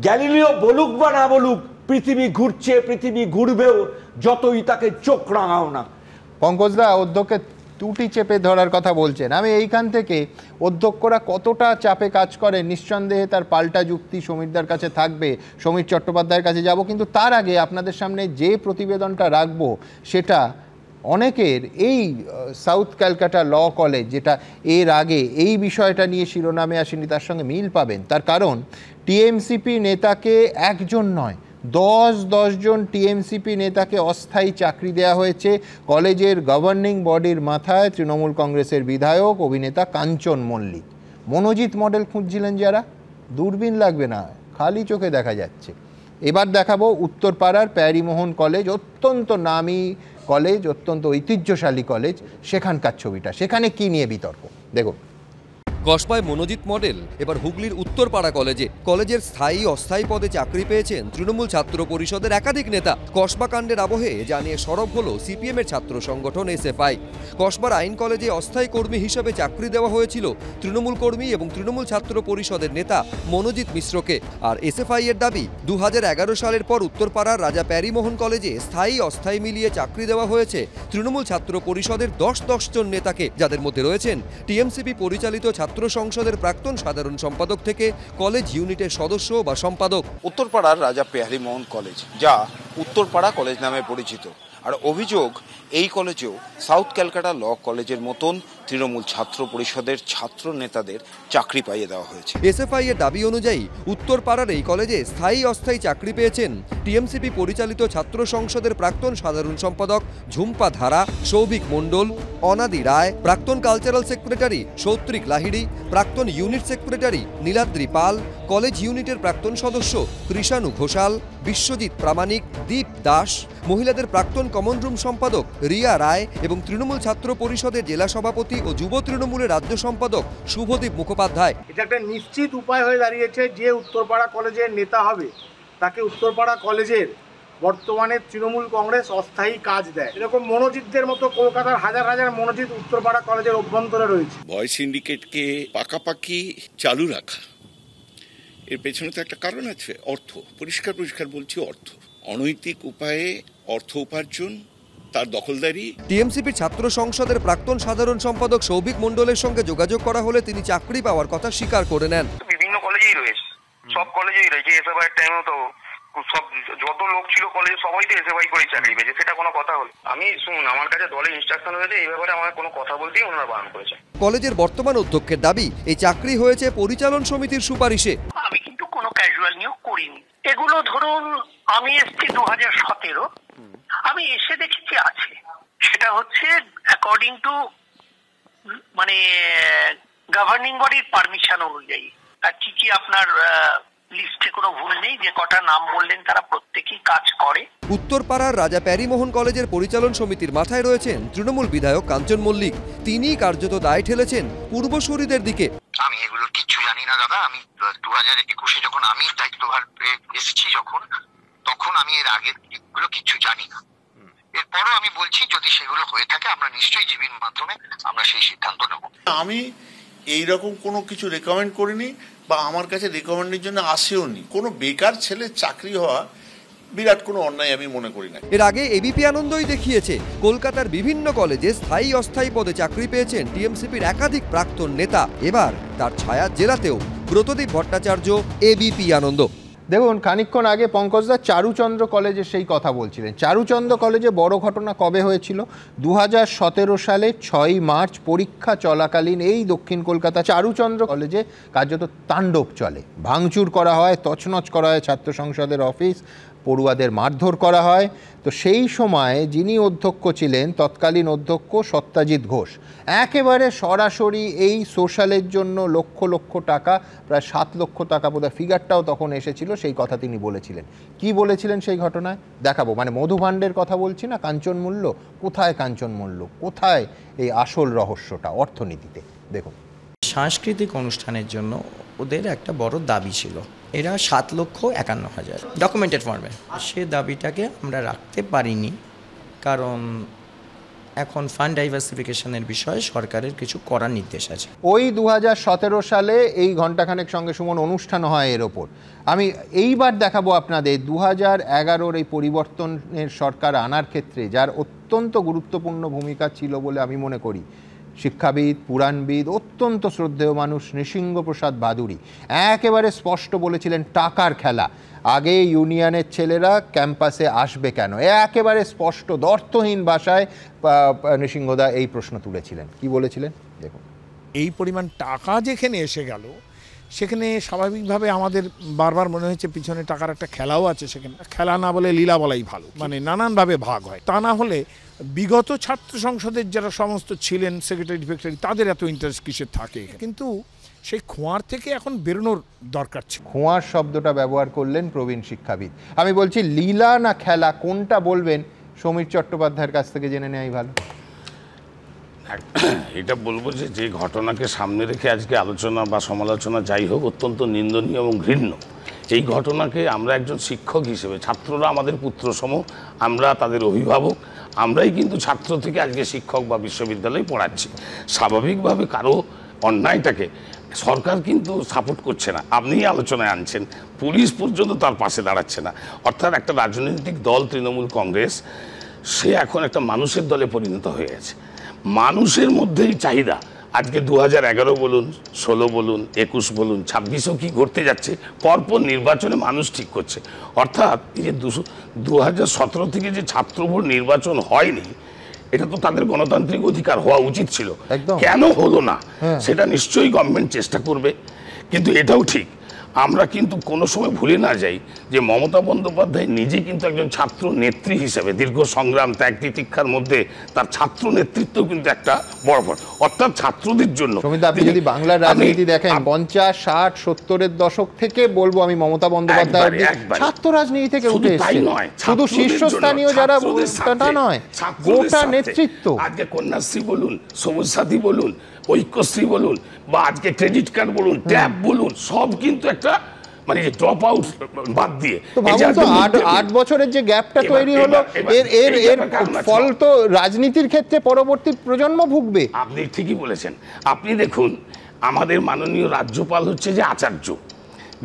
গ্যালিলিও বলুক বা না বলুক, পৃথিবী ঘুরছে, পৃথিবী ঘুরবেও, যতই তাকে চোখ রাঙাও না। পঙ্কজদা অধ্যক্ষের টুটি চেপে ধরার কথা বলছেন, আমি এইখান থেকে অধ্যক্ষরা কতটা চাপে কাজ করে নিঃসন্দেহে তার পাল্টা যুক্তি সমীরদার কাছে থাকবে, সমীর চট্টোপাধ্যায়ের কাছে যাব। কিন্তু তার আগে আপনাদের সামনে যে প্রতিবেদনটা রাখবো, সেটা অনেকের এই সাউথ ক্যালকাটা ল কলেজ, যেটা এর আগে এই বিষয়টা নিয়ে শিরোনামে আসেনি, তার সঙ্গে মিল পাবেন। তার কারণ টিএমসিপি নেতাকে একজন নয়, 10 জন টিএমসিপি নেতাকে অস্থায়ী চাকরি দেওয়া হয়েছে কলেজের গভর্নিং বডির মাথায় তৃণমূল কংগ্রেসের বিধায়ক অভিনেতা কাঞ্চন মল্লিক। মনোজিৎ মডেল খুঁজছিলেন যারা, দূরবীন লাগবে না, খালি চোখে দেখা যাচ্ছে। এবার দেখাবো উত্তরপাড়ার প্যারিমোহন কলেজ, অত্যন্ত নামী কলেজ, অত্যন্ত ঐতিহ্যশালী কলেজ, সেখানকার ছবিটা। সেখানে কি নিয়ে বিতর্ক দেখুন। কসবায় মনোজিৎ মডেল, এবার হুগলির উত্তরপাড়া কলেজে। কলেজের স্থায়ী অস্থায়ী পদে চাকরি পেয়েছেন তৃণমূল ছাত্র পরিষদের একাধিক নেতা। কসবা কাণ্ডের আবহে জানিয়ে সরব হলো সিপিএমের ছাত্র সংগঠন এসএফআই। কসবার আইন কলেজে অস্থায়ী কর্মী হিসেবে চাকরি দেওয়া হয়েছিল তৃণমূল কর্মী এবং তৃণমূল ছাত্র পরিষদের নেতা মনোজিৎ মিশ্রকে। আর এসএফআই এর দাবি 2011 সালের পর উত্তরপাড়ার রাজা প্যারিমোহন কলেজে স্থায়ী অস্থায়ী মিলিয়ে চাকরি দেওয়া হয়েছে তৃণমূল ছাত্র পরিষদের 10 জন নেতাকে, যাদের মধ্যে রয়েছেন টিএমসিপি পরিচালিত ছাত্র সংসদের প্রাক্তন সাধারণ সম্পাদক থেকে কলেজ ইউনিটের সদস্য বা সম্পাদক। উত্তরপাড়ার রাজা প্যারিমোহন কলেজ, যা উত্তরপাড়া কলেজ নামে পরিচিত, আর অভিযোগ এই কলেজেও সাউথ ক্যালকাটা ল কলেজের মতন তৃণমূল ছাত্র পরিষদের ছাত্র নেতাদের চাকরি পাইয়ে দেওয়া হয়েছে। এসএফআই এর দাবি অনুযায়ী উত্তরপাড়ার এই কলেজে স্থায়ী অস্থায়ী চাকরি পেয়েছেন টিএমসিপি পরিচালিত ছাত্র সংসদের প্রাক্তন সাধারণ সম্পাদক ঝুম্পা ধারা, সৌভিক মণ্ডল, অনাদি রায়, প্রাক্তন কালচারাল সেক্রেটারি সৌত্রিক লাহিড়ী, প্রাক্তন ইউনিট সেক্রেটারি নীলাদ্রি পাল, কলেজ ইউনিটের প্রাক্তন সদস্য কৃষাণু ঘোষাল, বিশ্বজিৎ প্রামাণিক, দীপ দাস, মহিলাদের প্রাক্তন কমন রুম সম্পাদক রিয়া রায় এবং তৃণমূল ছাত্র পরিষদের জেলা সভাপতি ও যুব তৃণমূলের রাজ্য সম্পাদক শুভদীপ মুখোপাধ্যায়। এটা একটা নিশ্চিত উপায় হয়ে দাঁড়িয়েছে, যে উত্তরপাড়া কলেজের নেতা হবে তাকে উত্তরপাড়া কলেজের বর্তমানে তৃণমূল কংগ্রেস অস্থায়ী কাজ দেয়। এরকম মনোজিতদের মতো কলকাতার হাজার হাজার মনোজিৎ উত্তরপাড়া কলেজের অভ্যন্তরে রয়েছে। বয় সিন্ডিকেটকে পাকাপাকি চালু রাখা, এর পেছনে তো একটা কারণ আছে, অর্থ। পরিষ্কার বলছি, অর্থ। অনৈতিক উপায়ে অর্থ উপার্জন, তার দখলদারি। টিএমসিপির ছাত্র সংসদের প্রাক্তন সাধারণ সম্পাদক সৌভিক মণ্ডলের সঙ্গে যোগাযোগ করা হলে তিনি চাকরি পাওয়ার কথা স্বীকার করে নেন। বিভিন্ন কলেজেই রয়েছে, সব কলেজেই রয়েছে। এসএফআই টাইমেও তো সব যত লোক ছিল কলেজে সবাই তো এসএফআই করে চাকরি পেয়েছে, সেটা কোনো কথা হলো? আমি শুনুন, আমার কাছে দলের ইনস্ট্রাকশন হয়েছে, এই ব্যাপারে আমার কোনো কথা বলতেই ওনারা বারণ করেছে। কলেজের বর্তমান অধ্যক্ষের দাবি এই চাকরি হয়েছে পরিচালন সমিতির সুপারিশে। আমি কিন্তু কোনো ক্যাজুয়াল নিয়োগ করিনি। এগুলো ধরুন আমি এসছি 2017, আমি এসে দেখেছি আছে, সেটা হচ্ছে অ্যাকর্ডিং টু মানে গভর্নিং বডির পারমিশন অনুযায়ী। আর কি আপনার লিস্টে কোনো ভুল নেই, যে কটা নাম বললেন তারা প্রত্যেকেই কাজ করে। উত্তরপাড়ার রাজা প্যারিমোহন কলেজের পরিচালন সমিতির মাথায় রয়েছেন তৃণমূল বিধায়ক কাঞ্চন মল্লিক। তিনি কার্যত দায় ঠেলেছেন পূর্বসূরিদের দিকে। আমি এগুলো কিচ্ছু জানি না দাদা। আমি 2021-এ যখন আমি দায়িত্বভার এসেছি, তখন আমি এর আগে এগুলো কিচ্ছু জানি না। এরপরও আমি বলছি, যদি সেগুলো হয়ে থাকে আমরা নিশ্চয়ই জীবীর মাধ্যমে আমরা সেই সিদ্ধান্ত নেব। আমি এইরকম কোনো কিছু রেকমেন্ড করিনি বা আমার কাছে রেকমেন্ডের জন্য আসেও নি। কোনো বেকার ছেলে চাকরি হওয়া বিরাট কোনো অন্যায় আমি মনে করি না। এর আগে এবিপি আনন্দই দেখিয়েছে কলকাতার বিভিন্ন কলেজে স্থায়ী অস্থায়ী পদে চাকরি পেয়েছেন টিএমসিপির একাধিক প্রাক্তন নেতা। এবার তার ছায়া জেলাতেও। ব্রতদীপ ভট্টাচার্য, এবিপি আনন্দ। দেখুন, খানিকক্ষণ আগে পঙ্কজদা চারুচন্দ্র কলেজে সেই কথা বলছিলেন। চারুচন্দ্র কলেজে বড় ঘটনা কবে হয়েছিল? 2017 সালে 6ই মার্চ পরীক্ষা চলাকালীন এই দক্ষিণ কলকাতা চারুচন্দ্র কলেজে কার্যত তাণ্ডব চলে। ভাঙচুর করা হয়, তছনছ করা হয় ছাত্র সংসদের অফিস, পড়ুয়াদের মারধর করা হয়। তো সেই সময় যিনি অধ্যক্ষ ছিলেন, তৎকালীন অধ্যক্ষ সত্যাজিৎ ঘোষ, একেবারে সরাসরি এই সোশ্যালের জন্য লক্ষ লক্ষ টাকা, প্রায় 7 লক্ষ টাকা বোধহয় ফিগারটাও তখন এসেছিল, সেই কথা তিনি বলেছিলেন। কি বলেছিলেন সেই ঘটনায় দেখাবো। মানে মধুভাণ্ডের কথা বলছি না, কাঞ্চন মূল্য কোথায়, কাঞ্চন মূল্য কোথায়, এই আসল রহস্যটা অর্থনীতিতে। দেখুন, সাংস্কৃতিক অনুষ্ঠানের জন্য ওদের একটা বড় দাবি ছিল, এরা 7,51,000 ডকুমেন্টেড ফর্মে। সে দাবিটাকে আমরা রাখতে পারিনি, কারণ এখন ফান্ড ডাইভার্সিফিকেশনের বিষয়ে সরকারের কিছু করার নির্দেশ আছে। ওই 2017 সালে এই ঘণ্টাখানেক সঙ্গে সুমন অনুষ্ঠান হয় এর ওপর। আমি এইবার দেখাবো আপনাদের 2011-র এই পরিবর্তনের সরকার আনার ক্ষেত্রে যার অত্যন্ত গুরুত্বপূর্ণ ভূমিকা ছিল বলে আমি মনে করি শিক্ষাবিদ, পুরাণবিদ, অত্যন্ত শ্রদ্ধেয় মানুষ নৃসিংহপ্রসাদ বাদুড়ি একেবারে স্পষ্ট বলেছিলেন, টাকার খেলা, আগে ইউনিয়নের ছেলেরা ক্যাম্পাসে আসবে কেন, একেবারে স্পষ্ট দ্বর্থহীন ভাষায় নৃসিংহদা এই প্রশ্ন তুলেছিলেন। কি বলেছিলেন দেখুন। এই পরিমাণ টাকা যেখানে এসে গেল, সেখানে স্বাভাবিকভাবে আমাদের বারবার মনে হয়েছে পিছনে টাকার একটা খেলাও আছে। সেখানে খেলা না বলে লীলা বলাই ভালো, মানে নানানভাবে ভাগ হয়। তা না হলে বিগত ছাত্র সংসদের যারা সমস্ত ছিলেন সেক্রেটারি ফেক্রেটারি তাদের এত ইন্টারেস্ট কিসের থাকে, কিন্তু সেই খোঁয়ার থেকে এখন বেরোনোর দরকার ছিল। খোঁয়ার শব্দটা ব্যবহার করলেন প্রবীণ শিক্ষাবিদ। আমি বলছি লীলা না খেলা কোনটা বলবেন সমীর চট্টোপাধ্যায়ের কাছ থেকে জেনে নেওয়াই ভালো। এটা বলবো যে যে ঘটনাকে সামনে রেখে আজকে আলোচনা বা সমালোচনা যাই হোক অত্যন্ত নিন্দনীয় এবং ঘৃণ্য। এই ঘটনাকে আমরা একজন শিক্ষক হিসেবে, ছাত্ররা আমাদের পুত্রসম, আমরা তাদের অভিভাবক, আমরাই কিন্তু ছাত্র থেকে আজকে শিক্ষক বা বিশ্ববিদ্যালয়ে পড়াচ্ছি। স্বাভাবিকভাবে কারো অন্যায়টাকে সরকার কিন্তু সাপোর্ট করছে না, আপনিই আলোচনায় আনছেন, পুলিশ পর্যন্ত তার পাশে দাঁড়াচ্ছে না। অর্থাৎ একটা রাজনৈতিক দল তৃণমূল কংগ্রেস, সে এখন একটা মানুষের দলে পরিণত হয়ে গেছে। মানুষের মধ্যেই চাহিদা। আজকে 2011 বলুন, 16 বলুন, 21 বলুন, 26ও কি ঘটতে যাচ্ছে পরপর নির্বাচনে মানুষ ঠিক করছে। অর্থাৎ এই যে 2017 থেকে যে ছাত্র ভোট নির্বাচন হয়নি, এটা তো তাদের গণতান্ত্রিক অধিকার হওয়া উচিত ছিল, কেন হলো না সেটা নিশ্চয়ই গভর্নমেন্ট চেষ্টা করবে। কিন্তু এটাও ঠিক, আমরা কিন্তু কোনো সময় ভুলে না যাই যে মমতা বন্দ্যোপাধ্যায় নিজে কিন্তু একজন ছাত্র নেত্রী হিসেবে দীর্ঘ সংগ্রাম ত্যাগ তিতিক্ষার মধ্যে তার ছাত্র নেতৃত্ব কিন্তু একটা বড়, অর্থাৎ ছাত্রদের জন্য। আপনি যদি বাংলার রাজনীতি দেখেন 50, 60, 70-এর দশক থেকে বলবো আমি মমতা বন্দ্যোপাধ্যায় ছাত্র রাজনীতি থেকে উঠে এসেছে। শুধু শীর্ষস্থানীয় যারা তা নয়, গোটা নেতৃত্ব। আজকে কন্যাশ্রী বলুন, সবুজ সাথী বলুন, ঐক্যশ্রী বলুন, বা আজকে ক্রেডিট কার্ড বলুন, ট্যাব বলুন, সব কিন্তু একটা মানে যে ড্রপ আউট বাদ দিয়ে 8 বছরের যে গ্যাপটা তৈরি হলো, এর ফল তো রাজনীতির ক্ষেত্রে পরবর্তী প্রজন্ম ভুগবে। আপনি ঠিকই বলেছেন। আপনি দেখুন, আমাদের মাননীয় রাজ্যপাল হচ্ছে যে আচার্য,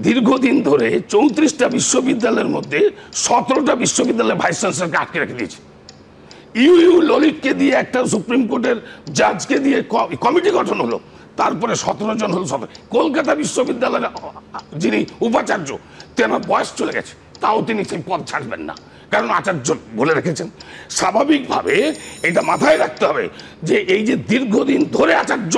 দীর্ঘদিন ধরে 34টা বিশ্ববিদ্যালয়ের মধ্যে 17টা বিশ্ববিদ্যালয়ের ভাইস চ্যান্সেলরকে আটকে রেখে দিয়েছে। ইউ ললিতকে দিয়ে একটা সুপ্রিম কোর্টের জাজকে দিয়ে কমিটি গঠন হলো, তারপরে 17 জন হলো। কলকাতা বিশ্ববিদ্যালয়ের যিনি উপাচার্য, তেনার বয়স চলে গেছে, তাও তিনি সেই পদ ছাড়বেন না, কারণ আচার্য বলে রেখেছেন। স্বাভাবিকভাবে এটা মাথায় রাখতে হবে যে এই যে দীর্ঘদিন ধরে আচার্য,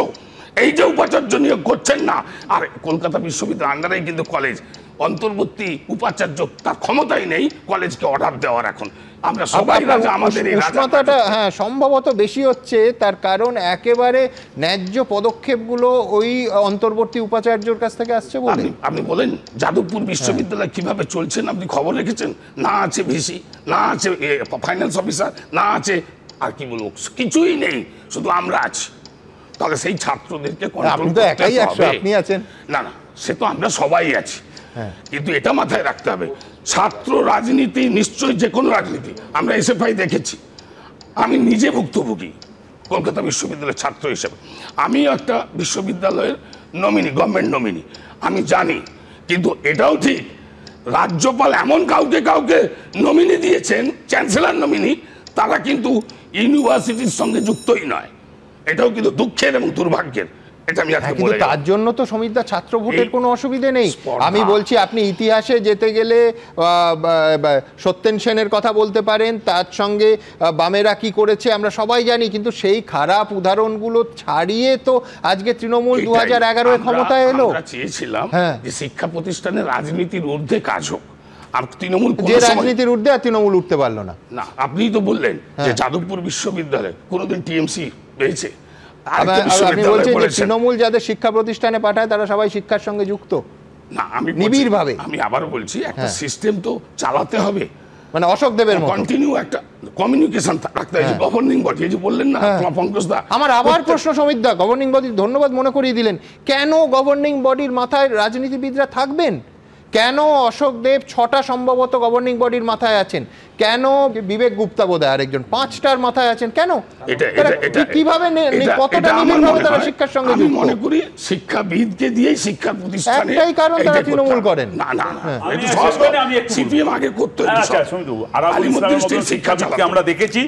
এই যে উপাচার্য নিয়োগ করছেন না, আর কলকাতা বিশ্ববিদ্যালয়ের আন্ডারেই কিন্তু কলেজ, অন্তর্বর্তী উপাচার্য তার ক্ষমতাই নেই কলেজকে অর্ডার দেওয়ার। এখন আমরা সবাই আমাদের এই উষ্ণতাটা সম্ভবত বেশি হচ্ছে, তার কারণ একেবারে ন্যায্য পদক্ষেপগুলো ওই অন্তর্বর্তী উপাচার্যর কাছ থেকে আসছে বলে। আপনি বলেন যাদবপুর বিশ্ববিদ্যালয় কিভাবে চলছেন, আপনি খবর রেখেছেন? না আছে ভিসি, না আছে ফাইন্যান্স অফিসার, না আছে আর কি বলবো, কিছুই নেই, শুধু আমরা আছি। তাহলে সেই ছাত্রদেরকে কন্ট্রোল করতে হবে। আপনি আছেন না, সে তো আমরা সবাই আছি, কিন্তু এটা মাথায় রাখতে হবে, ছাত্র রাজনীতি নিশ্চয়ই যে কোনো রাজনীতি, আমরা এসএফআই দেখেছি, আমি নিজে ভুক্তভোগী কলকাতা বিশ্ববিদ্যালয়ের ছাত্র হিসেবে, আমিও একটা বিশ্ববিদ্যালয়ের নমিনি, গভর্নমেন্ট নমিনি, আমি জানি। কিন্তু এটাও ঠিক, রাজ্যপাল এমন কাউকে নমিনি দিয়েছেন, চ্যান্সেলর নমিনি, তারা কিন্তু ইউনিভার্সিটির সঙ্গে যুক্তই নয়। এটাও কিন্তু দুঃখের এবং দুর্ভাগ্যের। কিন্তু তার জন্য তো সমীরদা ছাত্র ভোটের কোনো অসুবিধে নেই। আমি বলছি আপনি ইতিহাসে যেতে গেলে সত্যেন সেনের কথা বলতে পারেন, তার সঙ্গে বামেরা কি করেছে আমরা সবাই জানি, কিন্তু সেই খারাপ উদাহরণগুলো ছাড়িয়ে তো আজকে তৃণমূল 2011-এ ক্ষমতায় এলো। আমরা চেয়েছিলাম যে শিক্ষা প্রতিষ্ঠানের রাজনীতির ঊর্ধ্বে কাজ হোক, আর তৃণমূল যে রাজনীতির ঊর্ধ্বে আর তৃণমূল উঠতে পারলো না। আপনিই তো বললেন যে যাদবপুর বিশ্ববিদ্যালয় কোনোদিন টিএমসি পেয়েছে? আপনি বলছেন যে তৃণমূল যাদের শিক্ষা প্রতিষ্ঠানে পাঠায় তারা সবাই শিক্ষার সঙ্গে যুক্ত না, আমি নিবিড় ভাবে। আমি আবারও বলছি, একটা সিস্টেম তো চালাতে হবে, মানে অশোক দেবের মতো কন্টিনিউ একটা কমিউনিকেশন রাখতে হবে। গভর্নিং বডি, এই যে বললেন না পঙ্কজ দা, আমার আবার প্রশ্ন সমীর দা, গভর্নিং বডি, ধন্যবাদ মনে করিয়ে দিলেন। কেন গভর্নিং বডির মাথায় রাজনীতিবিদরা থাকবেন? কেন অশোক দেব 6টা সম্ভবত গভর্নিং বডির মাথায় আছেন? কেন বিবেক গুপ্তা বোধহয় আরেকজন 5টার মাথায় আছেন? কেন? কিভাবে কতটা নিবিড়ভাবে তারা শিক্ষার সঙ্গে যুক্ত? আমি মনে করি শিক্ষাবিদকে দিয়েই শিক্ষা প্রতিষ্ঠানে, একটাই কারণ তারা তৃণমূল করেন না। সিপিএম আগে করতো, শিক্ষা আমরা দেখেছি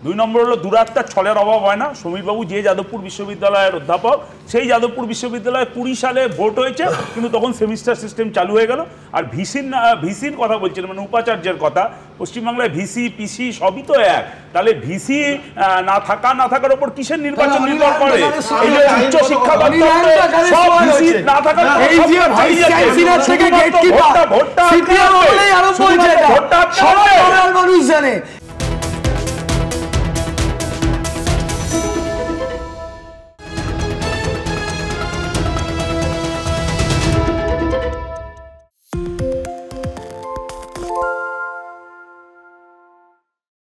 2 নম্বর হলো দূরাত্মার ছলের অভাব হয় না। সমীরবাবু যে যাদবপুর বিশ্ববিদ্যালয়ের অধ্যাপক, সেই যাদবপুর বিশ্ববিদ্যালয়ে 20 সালে ভোট হয়েছে, কিন্তু তখন সেমিস্টার সিস্টেম চালু হয়ে গেল। আর ভিসির কথা বলছিলেন, মানে উপাচার্যের কথা, পশ্চিমবাংলায় ভিসি পিসি সবই তো এক, তাহলে ভিসি না থাকার উপর কিসের নির্বাচন নির্ভর করে? এই যে উচ্চ শিক্ষা সব ভিসি না থাকার ভোটটা মানুষ জানে।